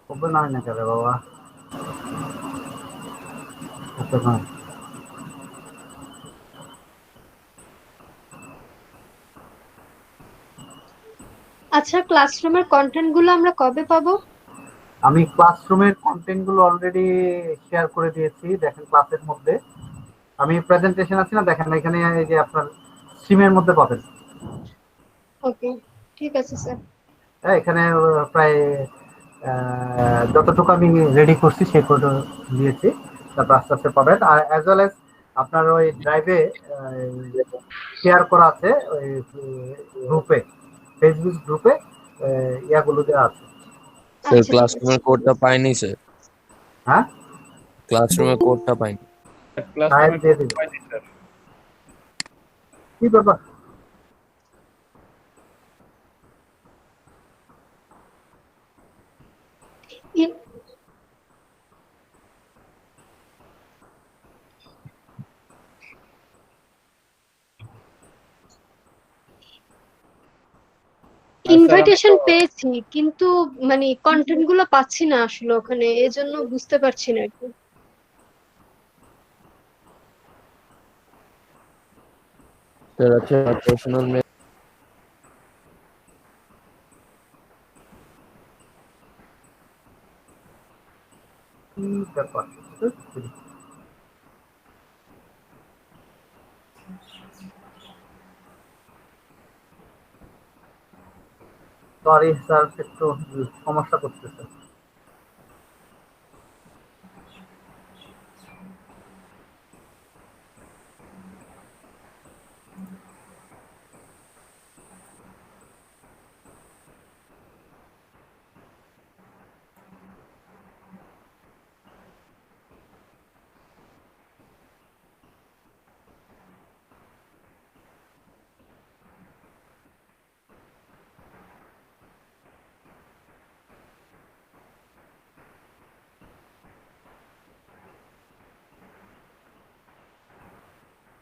[SPEAKER 1] ওপেন হয় না কেন বাবা? ওপেন হয়।
[SPEAKER 2] আচ্ছা, ক্লাসরুমের কন্টেন্ট গুলো আমরা কবে পাবো?
[SPEAKER 1] আমি ক্লাসরুমের কন্টেন্ট গুলো অলরেডি শেয়ার করে দিয়েছি, দেখেন ক্লাসের মধ্যে। আমি প্রেজেন্টেশন আছি না, দেখেন এখানে এই যে আপনার স্ট্রিমের মধ্যে পাবেন।
[SPEAKER 2] ওকে, ঠিক আছে স্যার।
[SPEAKER 1] হ্যাঁ, এখানে প্রায় যতটুকু আমি রেডি করছি সেই ফটো দিয়েছি, তারপর আস্তে আস্তে পাবেন। আর অ্যাজ ওয়েল এজ আপনার ওই ড্রাইভে শেয়ার করা আছে, ওই গ্রুপে, ফেসবুক গ্রুপে ইয়াগুলো দেওয়া আছে।
[SPEAKER 2] স্যার, ক্লাসরুমের
[SPEAKER 8] কোডটা পাইনি স্যার,
[SPEAKER 1] হ্যাঁ,
[SPEAKER 8] ক্লাসরুমের কোডটা পাইনি।
[SPEAKER 1] সাহেব দিয়ে দিন। কি ব্যাপার?
[SPEAKER 2] ইনভাইটেশন পেয়েছি কিন্তু মানে কন্টেন্ট গুলো পাচ্ছি না আসলে ওখানে, এজন্য বুঝতে পারছি না আর কি।
[SPEAKER 8] স্যার আচ্ছা পার্সোনাল
[SPEAKER 1] কি ব্যাপার? সরি স্যার, একটু সমস্যা করতেছে।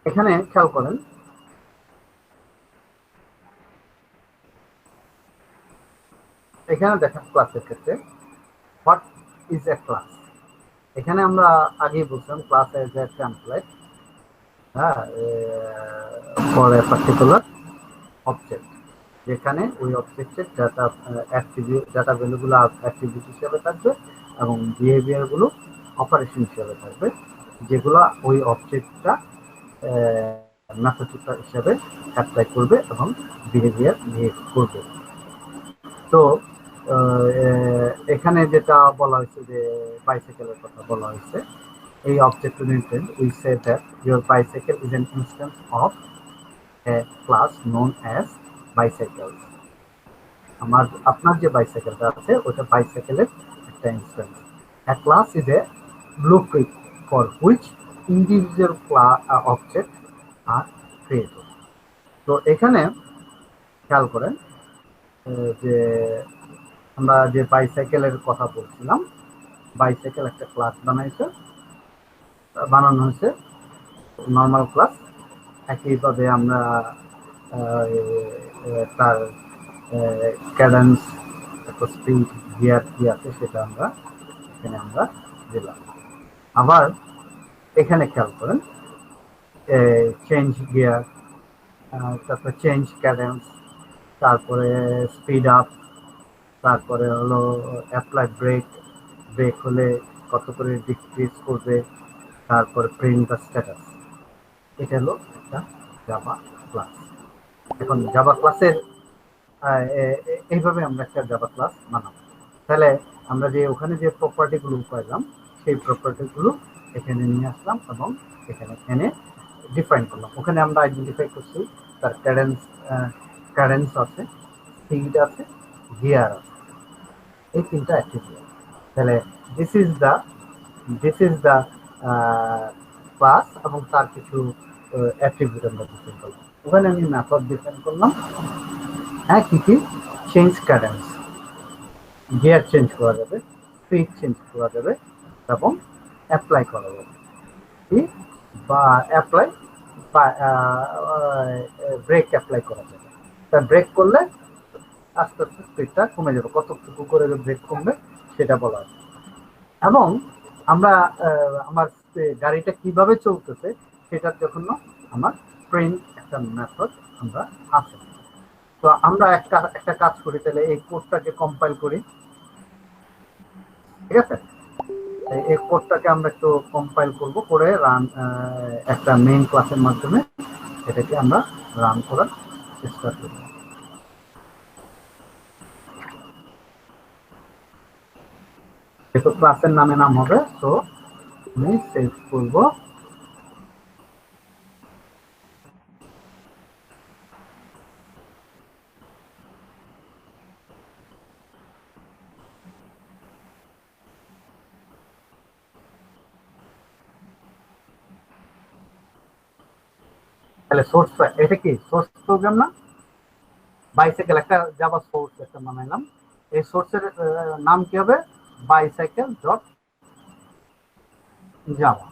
[SPEAKER 1] এখানে খেয়াল করেন, এখানে দেখেন ক্লাসের ক্ষেত্রে হোয়াট ইজ এ ক্লাস। এখানে আমরা আগেই বলছিলাম ক্লাস এজ এ টেমপ্লেট, হ্যাঁ, ফর এ পার্টিকুলার অবজেক্ট, যেখানে ওই অবজেক্টের ডাটা অ্যাট্রিবিউট, ডাটা ভ্যালুগুলো অ্যাট্রিবিউট হিসেবে থাকবে এবং বিহেভিয়ার গুলো অপারেশন হিসেবে থাকবে, যেগুলো ওই অবজেক্টটা মেথড হিসেবে অ্যাপ্লাই করবে এবং বিহেভিয়ার করবে। তো এখানে যেটা বলা হয়েছে যে বাইসাইকেলের কথা বলা হয়েছে, এই object oriented we say that your bicycle is an instance of A class known as bicycle. আপনার যে বাইসাইকেলটা আছে ওটা বাইসাইকেলের একটা instance. A class is a blueprint for which individual object R created. তো এখানে খেয়াল করেন যে আমরা যে বাইসাইকেলের কথা বলছিলাম, বাইসাইকেল একটা ক্লাস বানানো হয়েছে, নর্মাল ক্লাস। একইভাবে আমরা তার ক্যাডেন্স, স্পিড, গিয়ার কি আছে সেটা আমরা এখানে দিলাম। আবার এখানে খেয়াল করেন চেঞ্জ গিয়ার, তারপরে চেঞ্জ ক্যাডেন্স, তারপরে স্পিড আপ, তারপরে হলো অ্যাপ্লাই ব্রেক, ব্রেক হলে কত করে ডিক্রিজ করবে, তারপরে প্রিন্ট দ্য স্ট্যাটাস। এটা হলো একটা জাভা ক্লাস। এখন জাভা ক্লাসের এইভাবে আমরা একটা জাভা ক্লাস বানাবো। তাহলে আমরা যে ওখানে যে প্রপার্টিগুলো পাইলাম সেই প্রপার্টিগুলো এখানে নিয়ে আসলাম এবং এখানে এনে ডিফাইন করলাম। ওখানে আমরা আইডেন্টিফাই করছি তার ক্যাডেন্স আছে, স্পিড আছে, গিয়ার আছে, এই তিনটা অ্যাট্রিবিউট। তাহলে দিস ইজ দ্য ক্লাস এবং তার কিছু অ্যাট্রিবিউট আমরা ডিফাইন করলাম। ওখানে আমি মেথড ডিফাইন করলাম, হ্যাঁ, কি চেঞ্জ ক্যাডেন্স, গিয়ার চেঞ্জ করা যাবে, স্পিড চেঞ্জ করা যাবে এবং অ্যাপ্লাই করা যাবে, কি বা অ্যাপ্লাই বা ব্রেক অ্যাপ্লাই করা যাবে। তা ব্রেক করলে আস্তে আস্তে স্পিডটা কমে যাবে, কতটুকু করে ব্রেক কমবে সেটা বলা হবে। এবং আমরা আমার গাড়িটা কিভাবে চলতেছে সেটার জন্য আমার প্রিন্ট একটা মেথড আমরা আছে। তো আমরা একটা কাজ করি, তাহলে এই কোডটাকে কম্পাইল করি, ঠিক আছে? এই কোডটাকে আমরা একটু কম্পাইল করব, করে রান একটা মেইন ক্লাসের মাধ্যমে এটাকে আমরা রান করার চেষ্টা করব। যেহেতু ক্লাসের নাম হবে, তো আমি সেভ করব। তাহলে সোর্স, এটা কি সোর্স প্রোগ্রাম না? বাইসাইকেল একটা জাভা সোর্স একটা বানাইলাম। এই সোর্সের নাম কি হবে? Bicycle dot Java.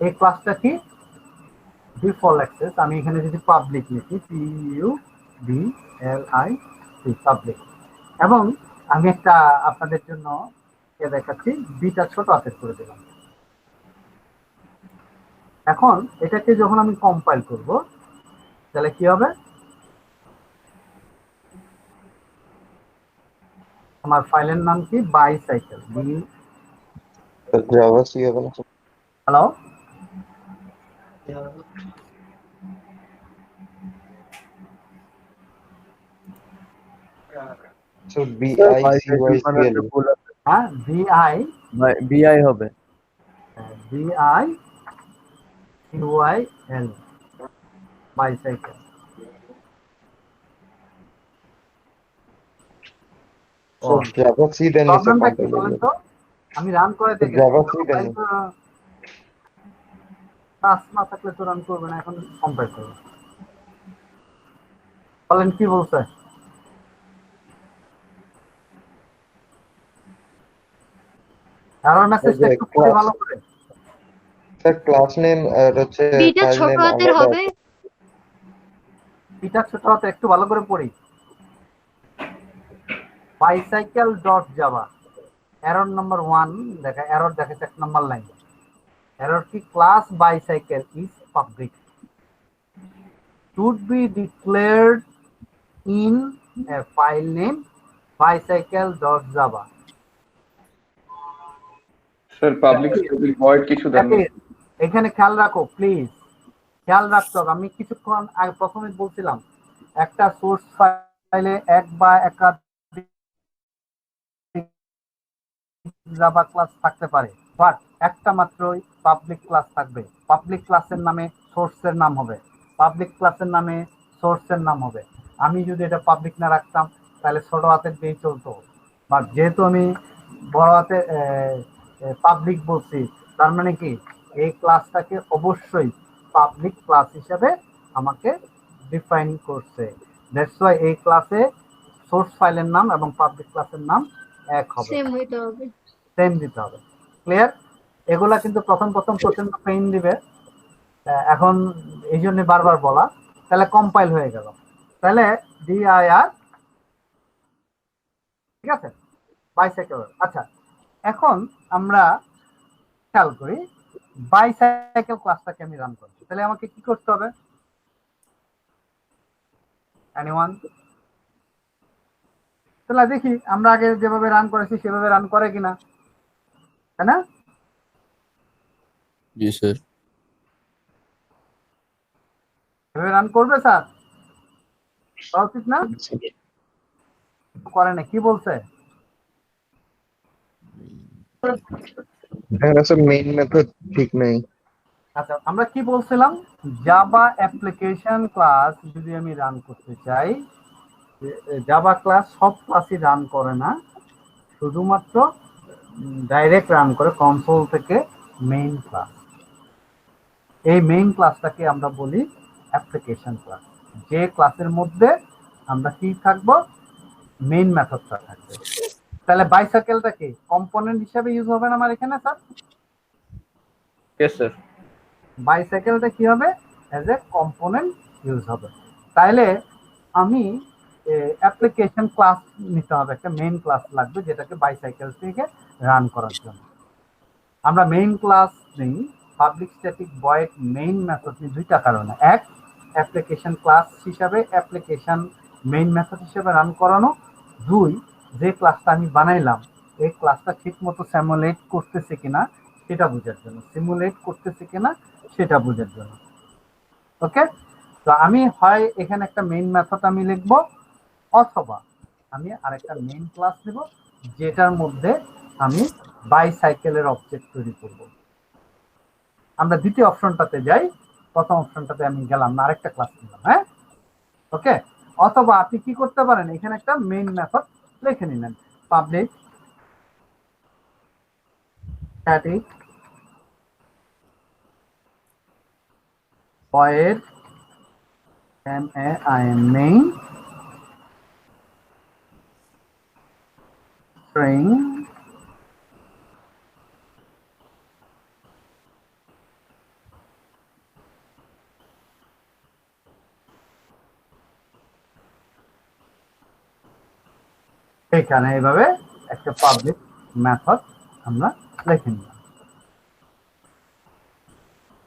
[SPEAKER 1] এই ক্লাসটা কি ডিফল্ট অ্যাক্সেস, আমি এখানে যদি পাবলিক লিখি PUBLIC LIC পাবলিক। এবং আমি একটা আপনাদের জন্য দেখাচ্ছি, বিটা ছোট হাতের করে দিলাম। এখন এটাকে যখন আমি কম্পাইল করব তাহলে কি হবে, আমার ফাইলের নাম কি, বাইসাইকেল
[SPEAKER 8] জাভা সি হবে না?
[SPEAKER 1] Hello
[SPEAKER 8] so BICYCL।
[SPEAKER 1] হ্যাঁ,
[SPEAKER 4] বিআই হবে।
[SPEAKER 1] BICYL bicycle.
[SPEAKER 8] So Java C then নিচে
[SPEAKER 1] প্রবলেমটা কি
[SPEAKER 8] কম্পাইল
[SPEAKER 1] বলেন
[SPEAKER 8] হয়ে
[SPEAKER 1] তো, আমি রান করে দেখেছি,
[SPEAKER 8] জাভা সি দেন।
[SPEAKER 1] কাজ না থাকলে তো রান করবে না, এখন কম্পাইল করবে। বলেন কি বলছে, এরর মেসেজটা একটু পড়ি ভালো করে।
[SPEAKER 8] স্যার ক্লাস নেম আর হচ্ছে
[SPEAKER 2] বিটা
[SPEAKER 8] ফাইল
[SPEAKER 2] ছোট
[SPEAKER 8] নেম
[SPEAKER 2] হাতের
[SPEAKER 8] আলাদা
[SPEAKER 2] হবে।
[SPEAKER 1] এটা ছোট হাতে একটু ভালো করে পড়ি। Bicycle dot Java, error number 1 দেখা, এরর দেখাচ্ছে 1 নাম্বার লাইন। এরর কি, class bicycle is public, should be declared in a file name bicycle.java.
[SPEAKER 5] Sir public static void কিছু দেন না।
[SPEAKER 1] এখানে খেয়াল রাখো প্লিজ, খেয়াল রাখতে হবে। আমি কিছুক্ষণ আগে প্রথমে বলছিলাম একটা সোর্স ফাইলে এক বা একাধিক জাভা ক্লাস থাকতে পারে, বাট একটা মাত্রই পাবলিক ক্লাস থাকবে। পাবলিক ক্লাসের নামে সোর্সের নাম হবে, পাবলিক ক্লাসের নামে সোর্সের নাম হবে। আমি যদি এটা পাবলিক না রাখতাম তাহলে ছোট হাতের দিয়েই চলতো, বাট যেহেতু আমি বড় হাতে পাবলিক বলছি, তার মানে কি এই ক্লাসটাকে অবশ্যই পাবলিক ক্লাস হিসেবে আমাকে ডিফাইন করছে। দ্যাটস ওয়াই এই ক্লাসে সোর্স ফাইলের নাম এবং পাবলিক ক্লাসের নাম এক হবে,
[SPEAKER 2] সেম হইতে হবে,
[SPEAKER 1] সেম দিতে হবে। ক্লিয়ার? এগুলা কিন্তু প্রথম প্রথম প্রচন্ড পেইন দিবে, এখন এই জন্য বারবার বলা। তাহলে কম্পাইল হয়ে গেল, তাহলে DIR, ঠিক আছে, বাইসাইকেল। আচ্ছা, এখন আমরা খেয়াল করি বাইসাইকেল ক্লাসটাকে আমি রান করছি, তাহলে আমাকে কি করতে হবে? এনিওয়ান? তাহলে দেখি আমরা আগে যেভাবে রান করেছি সেভাবে রান করে কিনা, তাই না?
[SPEAKER 10] জি স্যার।
[SPEAKER 1] এভাবে রান করবে স্যার, করা উচিত না? করে না, কি বলছে?
[SPEAKER 8] মেইন মেথড ঠিক নেই।
[SPEAKER 1] আচ্ছা, আমরা কি বলছিলাম, জাভা অ্যাপ্লিকেশন ক্লাস যদি আমি রান করতে চাই, জাভা ক্লাস সব ক্লাসই রান করে না, শুধুমাত্র ডাইরেক্ট রান করে কনসোল থেকে মেইন ক্লাস। এই মেইন ক্লাসটাকে আমরা বলি অ্যাপ্লিকেশন ক্লাস, যে ক্লাসের মধ্যে আমরা কি থাকবো, মেইন মেথডটা থাকবে। তাহলে বাইসাইকেলটা কি কম্পোনেন্ট হিসেবে ইউজ হবে না আমার এখানে স্যার?
[SPEAKER 4] Yes sir.
[SPEAKER 1] বাইসাইকেলটা কি হবে, অ্যাজ এ কম্পোনেন্ট ইউজ হবে। তাইলে আমি অ্যাপ্লিকেশন ক্লাস নিতে হবে, একটা মেইন ক্লাস লাগবে যেটাকে বাইসাইকেল থেকে রান করার জন্য। আমরা মেইন ক্লাস নেই, public static void main method নিই দুইটা কারণে। এক, অ্যাপ্লিকেশন ক্লাস হিসাবে অ্যাপ্লিকেশন মেইন মেথড হিসেবে রান করানো। দুই, যে ক্লাসটা আমি বানাইলাম এই ক্লাসটা ঠিক মতো সিমুলেট করতেছে কিনা সেটা বোঝার জন্য, সিমুলেট করতেছে কিনা সেটা বোঝার জন্য। ওকে, তো আমি হয় এখানে একটা মেইন মেথড আমি লিখবো, অথবা আমি আরেকটা মেইন ক্লাস নেব যেটার মধ্যে আমি বাইসাইকেলের অবজেক্ট তৈরি করব। আমরা দ্বিতীয় অপশনটাতে যাই, প্রথম অপশনটাতে আমি গেলাম না, আরেকটা ক্লাস নিলাম। হ্যাঁ, ওকে। অথবা আপনি কি করতে পারেন, এখানে একটা মেইন মেথড লিখে নিলেন, public static void main string এখানে এইভাবে একটা পাবলিক মেথড আমরা লিখে নিলাম।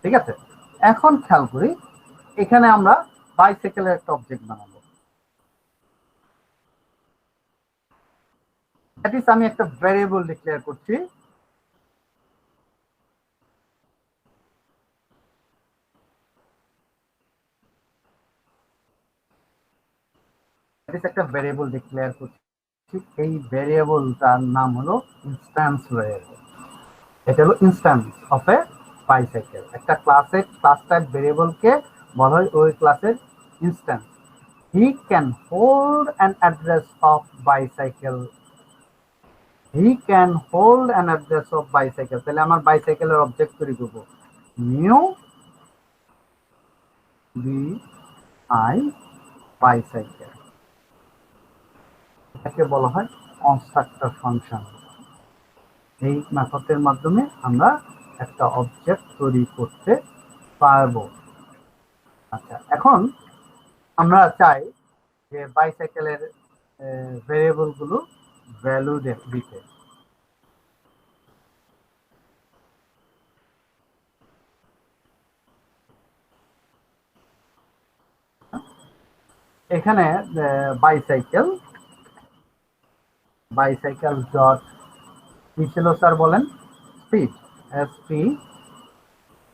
[SPEAKER 1] ঠিক আছে, এখন খেয়াল করি এখানে আমরা বাইসাইকেলের একটা অবজেক্ট বানাবো। দ্যাট ইজ আমি একটা ভ্যারিয়েবল ডিক্লেয়ার করছি। একটা ভ্যারিয়েবল ডিক্লেয়ার করছি, এই ভ্যারিয়েবলটার নাম হলো ইনস্ট্যান্স ভ্যারিয়েবল। এটা হলো ইনস্ট্যান্স অফ এ বাইসাইকেল। একটা ক্লাসের ক্লাস টাইপ ভ্যারিয়েবলকে বলা হয় ওই ক্লাসের instance. He can hold an address of bicycle. He can hold an address of bicycle. তাহলে আমার বাইসাইকেলের অবজেক্ট তৈরি করবো নিউ বি আই বাইসাইকেল। এটাকে বলা হয় কনস্ট্রাক্টর ফাংশন। এই মেথডের মাধ্যমে আমরা একটা অবজেক্ট তৈরি করতে পারবো। আচ্ছা, এখন আমরা চাই যে বাইসাইকেলের ভেরিয়েবল গুলো ভ্যালু দিতে। এখানে বাইসাইকেল ডট কি ছিল স্যার বলেন? Speed, SP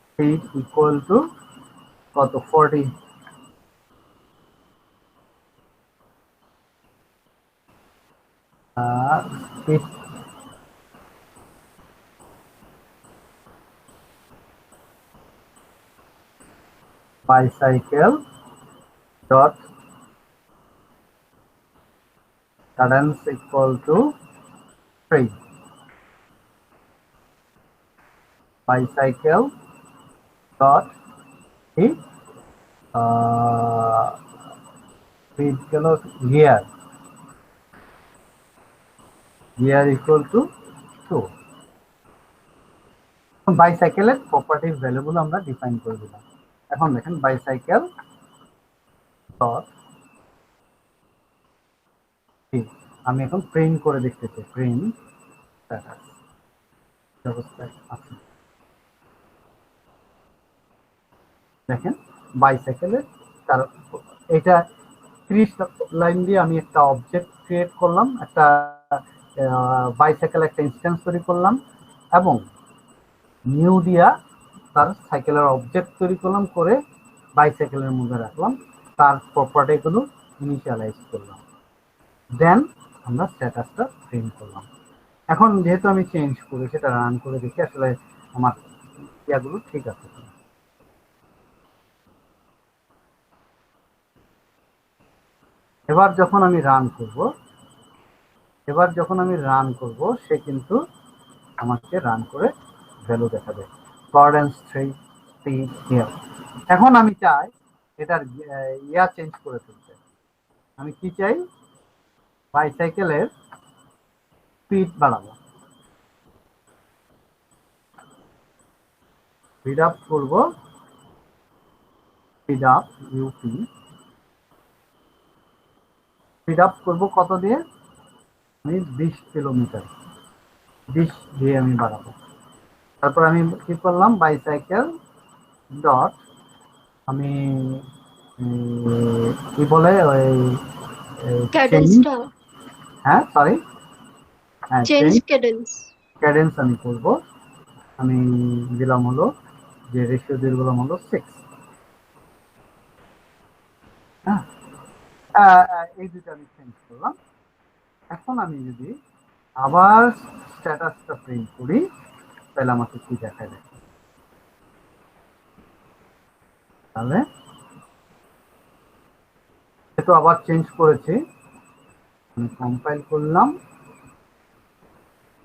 [SPEAKER 1] speed equal to কত? 40। Speed bicycle dot cadence equal to 3. Bicycle dot speed speed gear equal to 2. বাইসাইকেলের properties ভ্যালুগুলো আমরা ডিফাইন করে দিলাম। এখন দেখেন বাইসাইকেল ডট আমি এখন প্রিন্ট করে দেখতেছি, প্রিন্ট স্ট্যাটাস অবস্থায় আছে। দেখেন বাইসাইকেলের তার এটা 30 লাইন দিয়ে আমি একটা অবজেক্ট ক্রিয়েট করলাম, একটা বাইসাইকেল একটা ইনস্ট্যান্স তৈরি করলাম এবং নিউ দিয়া তার সাইকেলের অবজেক্ট তৈরি করলাম, করে বাইসাইকেলের মধ্যে রাখলাম, তার প্রপার্টিগুলো ইনিশিয়ালাইজ করলাম, দেন আমরা স্ট্যাটাসটা প্রিন্ট করলাম। এখন যেহেতু আমি চেঞ্জ করি, সেটা রান করে দেখি আসলে আমার ইয়াগুলো ঠিক আছে। এবার যখন আমি রান করব সে কিন্তু আমাকে রান করে ভ্যালু দেখাবে কোঅর্ডিনেটস 3 স্পিড হিয়ার। এখন আমি চাই এটার ইয়া চেঞ্জ করে ফেলতে। আমি কি চাই? বাইসাইকেলের স্পিড বাড়াবো। স্পিড আপ করবো, speed up UP speed up করবো কত দিয়ে? আমি 20 কিলোমিটার 20 দিয়ে আমি বাড়াবো। তারপর আমি কি করলাম? বাইসাইকেল ডট আমি কি বলে ওই
[SPEAKER 2] ক্যাডেন্সটা,
[SPEAKER 1] হ্যাঁ সরি হ্যাঁ
[SPEAKER 2] চেঞ্জ
[SPEAKER 1] ক্যাডেন্স আমি করব। আমি দিলাম হলো যে রেশিও দিলাম হলো 6। হ্যাঁ, এই দুটো আমি চেঞ্জ করলাম। এখন আমি যদি আবার স্ট্যাটাসটা প্রিন্ট করি তাহলে আমাকে কি দেখা যায়? তাহলে যেহেতু আবার চেঞ্জ করেছি, আমি কম্পাইল করলাম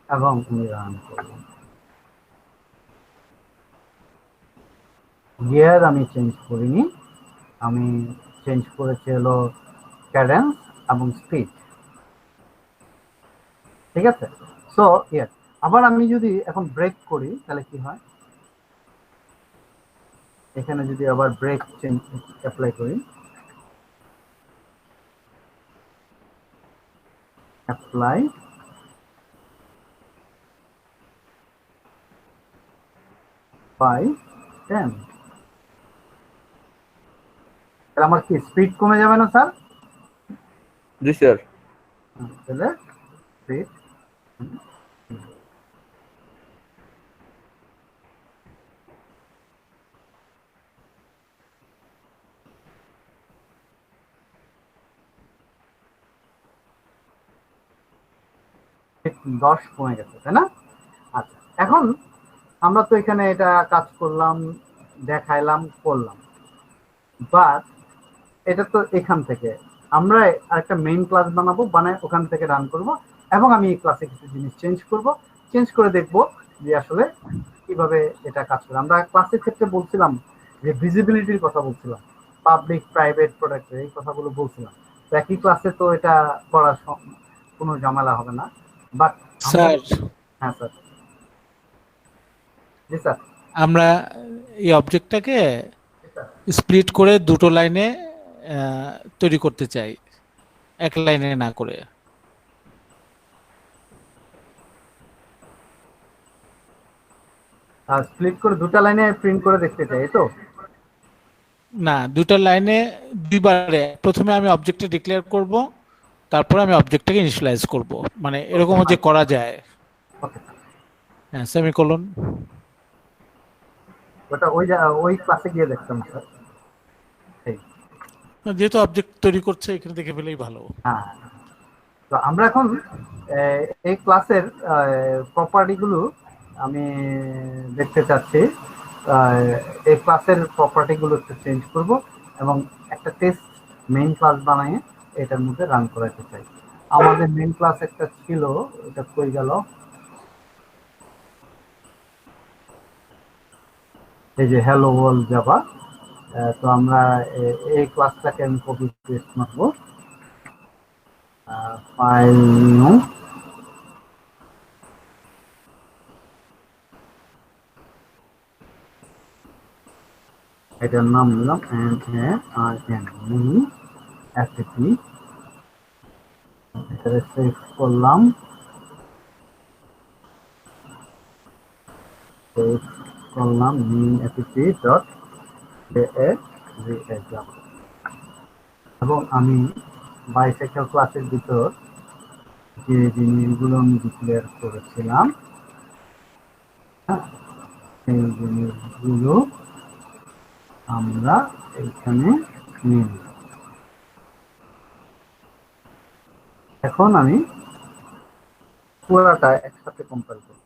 [SPEAKER 1] এবং আমি রান করলাম। গিয়ার আমি চেঞ্জ করিনি, আমি চেঞ্জ করেছি হলো ক্যাডেন্স এবং স্পিড। ঠিক আছে, সো ইয়েস। আবার আমি যদি এখন ব্রেক করি তাহলে কি হয়? এখানে যদি আবার ব্রেক চেঞ্জ অ্যাপ্লাই করি, অ্যাপ্লাই বাই 10। তাহলে আমার কি স্পিড কমে যাবে না স্যার?
[SPEAKER 4] জি স্যার।
[SPEAKER 1] তাহলে স্পিড দশ কমে গেছে, তাই না? আচ্ছা, এখন আমরা তো এখানে এটা কাজ করলাম, দেখাইলাম, করলাম, বাট এটা তো এখান থেকে আমরা একটা মেইন ক্লাস বানাবো, বানায় ওখান থেকে রান করব, এবং আমি এই ক্লাসে কিছু জিনিস চেঞ্জ করে দেখব যে আসলে কিভাবে এটা কাজ করে। আমরা ক্লাসের ক্ষেত্রে বলছিলাম যে ভিজিবিলিটির কথা বলছিলাম, পাবলিক প্রাইভেট প্রোডাক্ট এই কথাগুলো বলছিলাম। তো একই ক্লাসে তো এটা করার কোনো ঝামেলা হবে না। বাট
[SPEAKER 6] স্যার,
[SPEAKER 1] হ্যাঁ স্যার। জি স্যার।
[SPEAKER 6] আমরা এই অবজেক্টটাকে স্প্লিট করে দুটো লাইনে তৈরি করতে চাই, এক লাইনে না করে।
[SPEAKER 1] স্প্লিট করে দুটো লাইনে প্রিন্ট করে দেখতে চাই, এই তো?
[SPEAKER 6] না, দুটো লাইনে দুইবারে, প্রথমে আমি অবজেক্টটা ডিক্লেয়ার করব, তারপরে আমি অবজেক্টটাকে ইনিশিয়ালাইজ করব, মানে এরকমও যে করা যায়।
[SPEAKER 1] ওকে,
[SPEAKER 6] হ্যাঁ, সেমিকোলন।
[SPEAKER 1] ওটা ওই ক্লাসে গিয়ে দেখতাম স্যার।
[SPEAKER 6] যেহেতু অবজেক্ট তৈরি করছে, এখানে দেখে ফেলেই ভালো।
[SPEAKER 1] হ্যাঁ, তো আমরা এখন এই ক্লাসের প্রপার্টিগুলো আমি দেখতে চাচ্ছি। এই ক্লাসের প্রপার্টিগুলো একটু চেঞ্জ করব এবং একটা টেস্ট মেইন ক্লাস বানিয়ে এটার মধ্যে রান করাতে চাই। আমাদের মেইন ক্লাস একটা ছিল, এটা কই গেল? এই যে হ্যালো ওয়ার্ল্ড জাভা। তো আমরা এই ক্লাসটাকে আমি কপি পেস্ট মারবো, ফাইল নিউ, এটার নাম দিলাম NARN এটাকে সেভ করলাম, এবং আমি বাইসাইকেল ক্লাসের ভিতর যে জিনিসগুলো আমি ডিক্লেয়ার করেছিলাম, সেই জিনিসগুলো আমরা এখানে নিয়ে নিই। এখন আমি পুরাটা একসাথে কম্পাইল করব।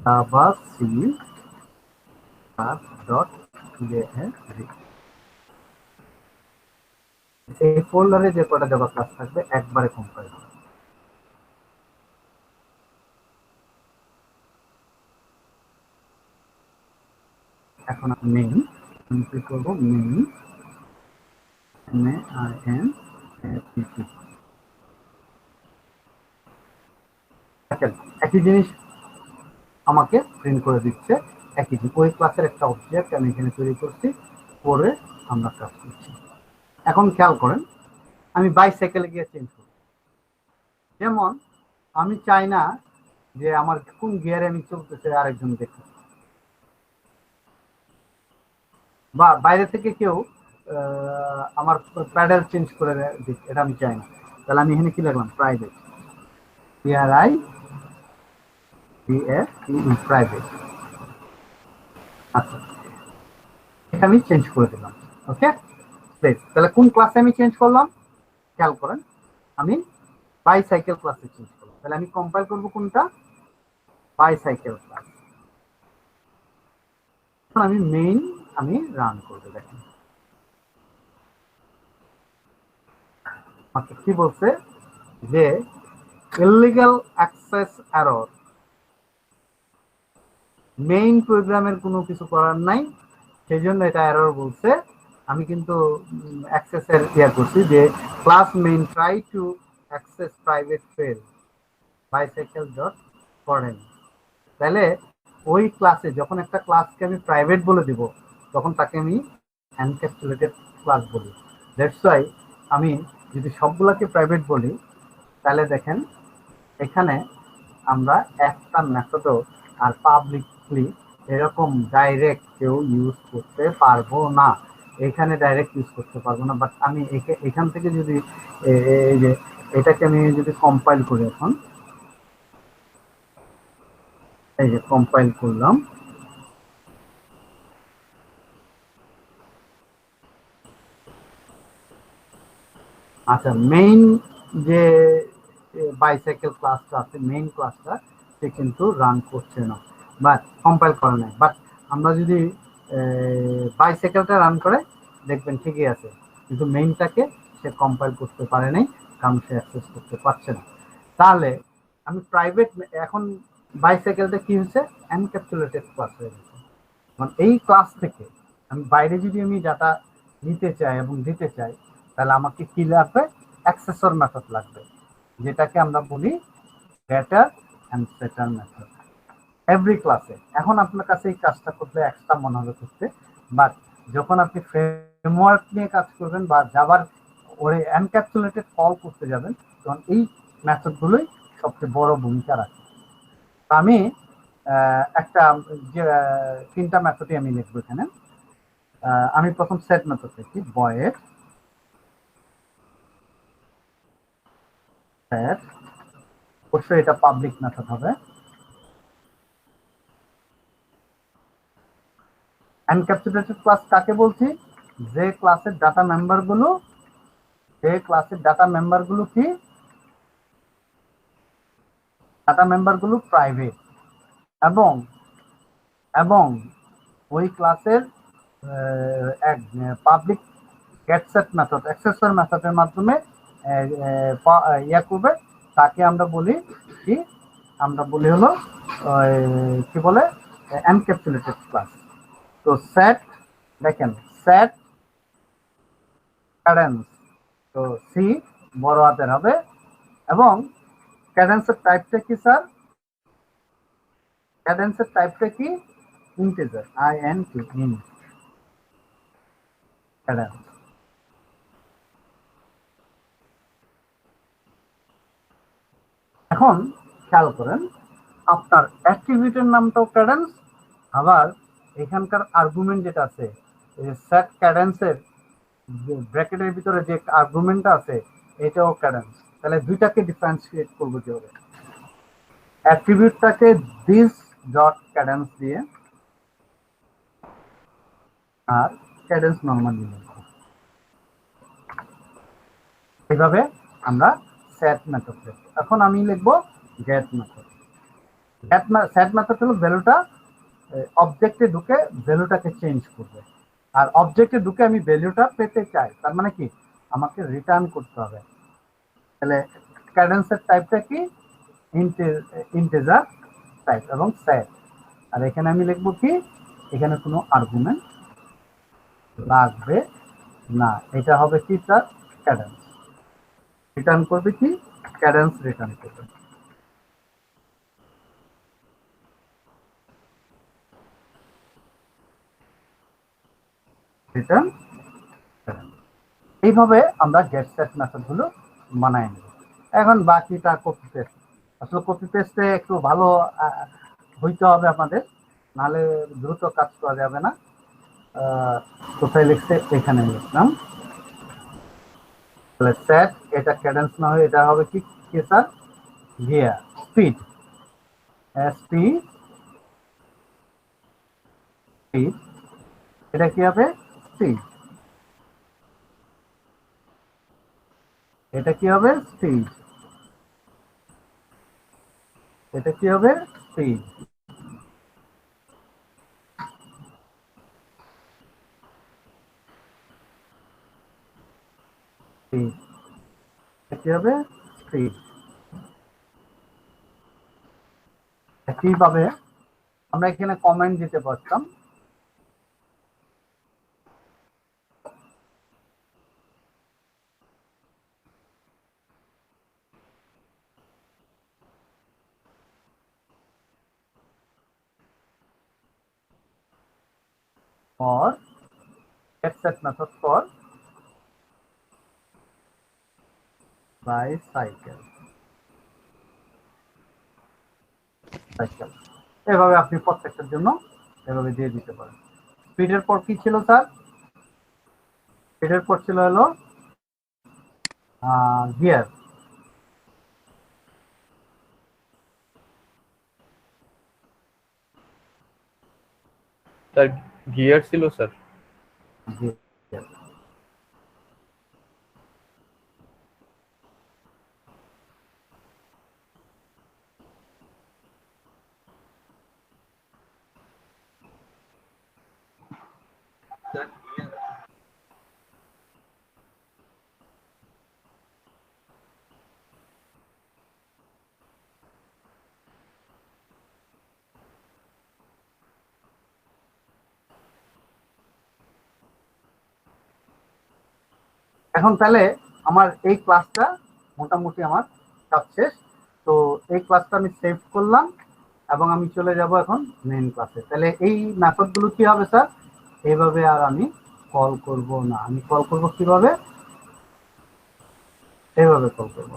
[SPEAKER 1] Java C class. এই ফোল্ডারে যে কটা জাভা ক্লাস থাকবে একবারে কম্পাইল করব। এখন আমি মেইন কি করব, মেইন একই জিনিস আমাকে প্রিন্ট করে দিচ্ছে, একই জিনিস। ওই ক্লাসের একটা অবজেক্ট আমি এখানে তৈরি করছি, পরে আমরা কাজ করছি। এখন খেয়াল করেন, আমি বাইসাইকেলে গিয়ে চেঞ্জ করব। যেমন আমি চাই না যে আমার কোন গিয়ারে আমি চলতেছে আরেকজন দেখে, বা বাইরে থেকে কেউ আমার প্যাডেল চেঞ্জ করে দিচ্ছে, এটা আমি চাই না। তাহলে আমি এখানে কি লিখলাম, প্রাইভেট, প্রাইভেট। আচ্ছা, এটা আমি চেঞ্জ করে দিলাম। ওকে, তাহলে কোন ক্লাসে আমি চেঞ্জ করলাম খেয়াল করেন, আমি বাইসাইকেল ক্লাসে চেঞ্জ করলাম। তাহলে আমি কম্পাইল করব কোনটা, বাইসাইকেল ক্লাস। এখন আমি মেইন আমি রান করতে দেখেন আচ্ছা কি বলছে যে ইললিগাল অ্যাক্সেস এরর, মেইন প্রোগ্রামের কোনো কিছু করার নাই, সেই জন্য এটা এরর বলছে। আমি কিন্তু অ্যাক্সেসের ইয়া করছি যে class main try to access private fail bicycle dot করেন। তাহলে ওই ক্লাসে যখন একটা ক্লাসকে আমি প্রাইভেট বলে দিব, তখন তাকে আমি এনক্যাপসুলেটেড ক্লাস বলি। দ্যাটস ওয়াই আমি যদি সবগুলোকে প্রাইভেট বলি তাহলে দেখেন এখানে আমরা একটা মেথডও আর পাবলিকলি এরকম ডাইরেক্ট কেউ ইউজ করতে পারবো না, এখানে ডাইরেক্ট ইউজ করতে পারবো না। বাট আমি এখান থেকে যদি এই যে এটাকে আমি যদি কম্পাইল করি, এখন এই যে কম্পাইল করলাম, আচ্ছা মেইন যে বাইসাইকেল ক্লাসটা আছে, মেইন ক্লাসটা সে কিন্তু রান করছে না, বাট কম্পাইল করে নাই। বাট আমরা যদি বাইসাইকেলটা রান করে দেখবেন ঠিকই আছে, কিন্তু মেইনটাকে সে কম্পাইল করতে পারে নাই, কারণ সে অ্যাক্সেস করতে পারছে না। তাহলে আমি প্রাইভেট, এখন বাইসাইকেলটা কি হচ্ছে, এনক্যাপসুলেটেড ক্লাস হয়ে গেছে। মানে এই ক্লাস থেকে আমি বাইরে যদি আমি ডাটা নিতে চাই এবং দিতে চাই, তাহলে আমাকে কি লাগবে, অ্যাক্সেসর মেথড লাগবে, যেটাকে আমরা বলি গেটার এন্ড সেটার মেথড এভরি ক্লাসে। এখন আপনার কাছে এই কাজটা করতে এক্সট্রা মনে হবে করতে, বাট যখন আপনি ফ্রেমওয়ার্ক নিয়ে কাজ করবেন বা জাভার ওই এনক্যাপসুলেটেড কল করতে যাবেন, তখন এই মেথডগুলোই সবচেয়ে বড় ভূমিকা রাখে। আমি একটা যে তিনটা মেথডই আমি লিখবো এখানে। আমি প্রথম সেট মেথড লিখি, ভয়েড সেট, অবশ্যই এটা পাবলিক মেথড হবে। এনক্যাপসুলেটেড ক্লাস কাকে বলছি, যে ক্লাসের ডাটা মেম্বারগুলো কি, ডাটা মেম্বারগুলো প্রাইভেট, এবং এবং ওই ক্লাসের পাবলিক গেটসেট মেথড, অ্যাক্সেসর মেথডের মাধ্যমে ইয়া করবে, তাকে আমরা বলি কি, আমরা বলি হলো কি বলে, এনক্যাপসুলেটেড ক্লাস। তো সেট, দেখেন সেট ক্যাডেন্স, তো সি বড় হাতের হবে, এবং ক্যাডেন্সের টাইপটা কি স্যার, ক্যাডেন্সের টাইপটা কি, ইন্টিজার, INT, ইন্ট ক্যাডেন্স। এখন খেয়াল করেন, আপনার অ্যাট্রিবিউটের নামটাও ক্যাডেন্স, আবার এখানকার আর্গুমেন্ট যেটা আছে সেট ক্যাডেন্সের ব্র্যাকেটের ভিতরে যে আর্গুমেন্টটা আছে এটাও ক্যাডেন্স। তাহলে দুইটাকে ডিফারেন্সিয়েট করবো কিভাবে, অ্যাট্রিবিউটটাকে দিস ডট ক্যাডেন্স দিয়ে আর ক্যাডেন্স নরমালি লিখবো, এইভাবে আমরা সেট মেথড লিখবো। এখন আমি লিখবো গেট মেথড। সেট মেথড হলো ভ্যালুটা অবজেক্টে ঢুকে ভ্যালুটাকে চেঞ্জ করবে, আর অবজেক্টে ঢুকে আমি ভ্যালুটা পেতে চাই, তার মানে কি আমাকে রিটার্ন করতে হবে। তাহলে ক্যাডেন্সের টাইপটা কি, ইন্টিজার টাইপ এবং সেট। আর এখানে আমি লিখবো কি, এখানে কোনো আর্গুমেন্ট লাগবে না, এটা হবে কি স্যার, ক্যাডেন্স। রিটার্ন করবে কি, ক্যাডেন্স রিটার্ন করবে। রিটার্ন, এইভাবে আমরা গেট সেট মেথড গুলো বানাই নেব। এখন বাকিটা কপি পেস্ট, আসলে কপি পেস্টে একটু ভালো হইতে হবে আপনাদের, নাহলে দ্রুত কাজ করা যাবে না। কোথায় লিখছে, এখানে লিখলাম। তাহলে সেট, এটা ক্যাডেন্স না হয়ে এটা হবে কি sir, gear, speed, speed, speed, এটা কি হবে, স্পিড, এটা কি হবে, স্পিড, এটা কি হবে, স্পিড, স্পিড, এটা কি হবে, স্পিড। একইভাবে আমরা এখানে কমেন্ট দিতে পারতাম, for get set method for bicycle cycle এভাবে আপনি প্রত্যেকটার জন্য এভাবে দিয়ে দিতে পারেন। স্পিডের পর কি ছিল স্যার? স্পিডের পর ছিল হলো গিয়ার।
[SPEAKER 4] স্যার গিয়ার ছিল স্যার।
[SPEAKER 1] এখন তাহলে আমার এই ক্লাসটা মোটামুটি আমার সব শেষ। তো এই ক্লাসটা আমি সেভ করলাম এবং আমি চলে যাব এখন মেইন ক্লাসে। তাহলে এই মেথডগুলো কি হবে স্যার? এইভাবে আর আমি কল করব না। আমি কল করব কিভাবে? এইভাবে কল করব।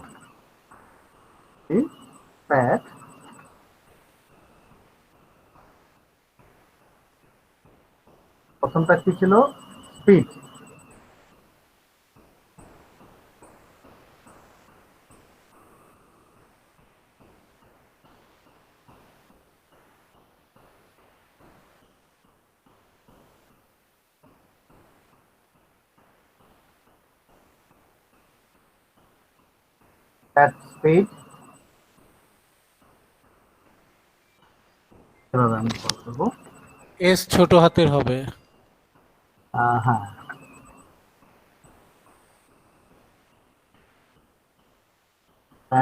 [SPEAKER 1] প্যাড প্রথমটা কি ছিল? স্পিড। at speed এভাবে আমি কল করবো।
[SPEAKER 6] এস ছোট হাতের হবে।
[SPEAKER 1] হ্যাঁ,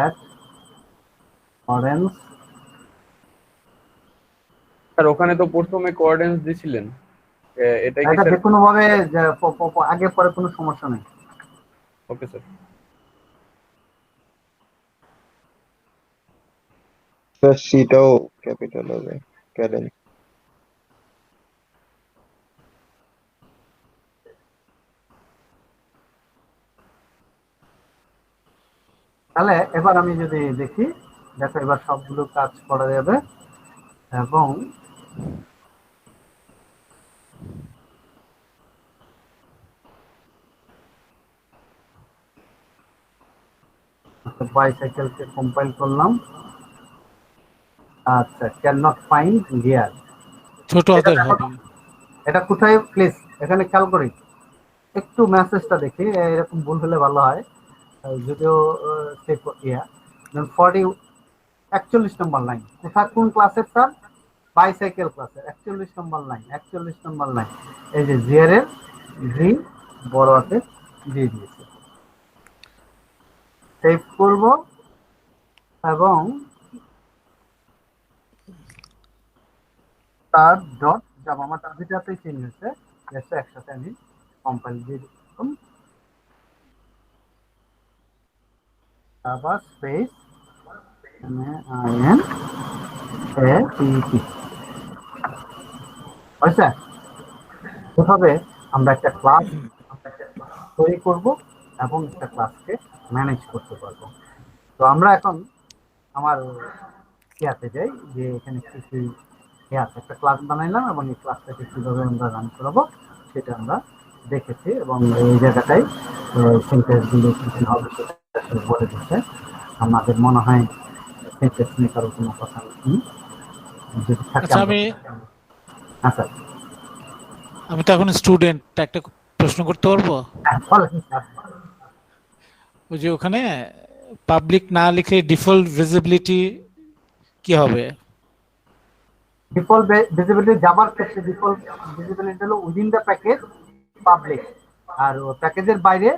[SPEAKER 1] at orange
[SPEAKER 4] স্যার ওখানে তো প্রথমে কোঅর্ডিনেটস দিছিলেন, এটা কি
[SPEAKER 1] এটা
[SPEAKER 4] স্যার?
[SPEAKER 1] যে কোনো ভাবে আগে পরে কোনো সমস্যা নেই।
[SPEAKER 4] Okay sir.
[SPEAKER 8] স্যার সিটাও ক্যাপিটাল হবে, ক্যারেন।
[SPEAKER 1] তাহলে এবার আমি যদি দেখি, দেখো এবার সবগুলো কাজ করা যাবে এবং বাইসাইকেলকে কম্পাইল করলাম। আচ্ছা, ক্যান নট ফাইন্ড গিয়ার,
[SPEAKER 6] ছোট হাতের হবে।
[SPEAKER 1] এটা কোথায় প্লিজ এখানে খেয়াল করি, একটু মেসেজটা দেখি, এরকম ভুল হলে ভালো হয়। যদিও ইয়া 41 নম্বর লাইন কোথা, কোন ক্লাসের স্যার? বাইসাইকেল ক্লাসের 41 নম্বর লাইন। 41 নম্বর লাইন এই যে জিয়ারের জি বড় হাতে দিয়ে দিয়েছে। সেভ করব এবং তার ডট যাব আমার তার ভিতরেই চেঞ্জ হয়েছে, একসাথে আমি কম্পাইল দিয়ে দিলাম। আবার স্পেস IN APT হয়েছে। এভাবে আমরা একটা ক্লাস তৈরি করব এবং একটা ক্লাসকে ম্যানেজ করতে পারবো। তো আমরা এখন আমার ইয়াতে যাই, যে এখানে কিছু একটা ক্লাস বানাইলাম এবং এই ক্লাসটাকে কিভাবে আমরা রান করাবো সেটা আমরা দেখেছি এবং এই জায়গাটাই সেন্টেন্সগুলো কি হবে সেটা আসলে বলে দিচ্ছে। আমাদের মনে হয় সেন্টেন্স নিয়ে কারো কোনো কথা নেই, যদি থাকে
[SPEAKER 6] আচ্ছা,
[SPEAKER 1] আমরা। হ্যাঁ স্যার,
[SPEAKER 6] আমি তো এখন স্টুডেন্ট, একটা প্রশ্ন করতে পারবো?
[SPEAKER 1] বলেন স্যার।
[SPEAKER 6] ওই যে ওখানে পাবলিক না লিখে ডিফল্ট ভিজিবিলিটি কি হবে?
[SPEAKER 1] ডিফল্ট ভিজিবিলিটি যাবার ক্ষেত্রে ডিফল্ট ভিজিবিলিটি হলো উইদিন দ্য প্যাকেজ পাবলিক, আর প্যাকেজের বাইরে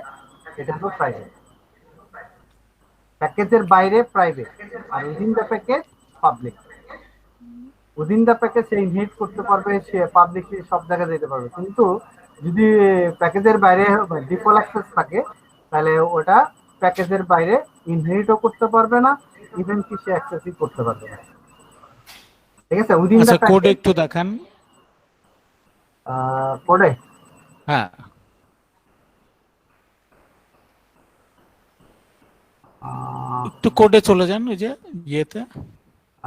[SPEAKER 1] এটা হলো প্রাইভেট। প্যাকেজের বাইরে প্রাইভেট আর within the package public. Within the package সে ইনহেরিট করতে পারবে, সে পাবলিক সব জায়গায় যেতে পারবে, কিন্তু যদি প্যাকেজের বাইরে ডিফল্ট অ্যাক্সেস থাকে তাহলে ওটা প্যাকেজের বাইরে ইনহেরিটও করতে পারবে না, ইভেন কি সে অ্যাক্সেসই করতে পারবে না। ঠিক আছে, উইদিন দ্য
[SPEAKER 6] আচ্ছা, কোড
[SPEAKER 1] প্যাকেজ
[SPEAKER 6] একটু দেখান।
[SPEAKER 1] পড়ে
[SPEAKER 6] হ্যাঁ, একটু কোডে চলে যান, ওই যে ইয়েতে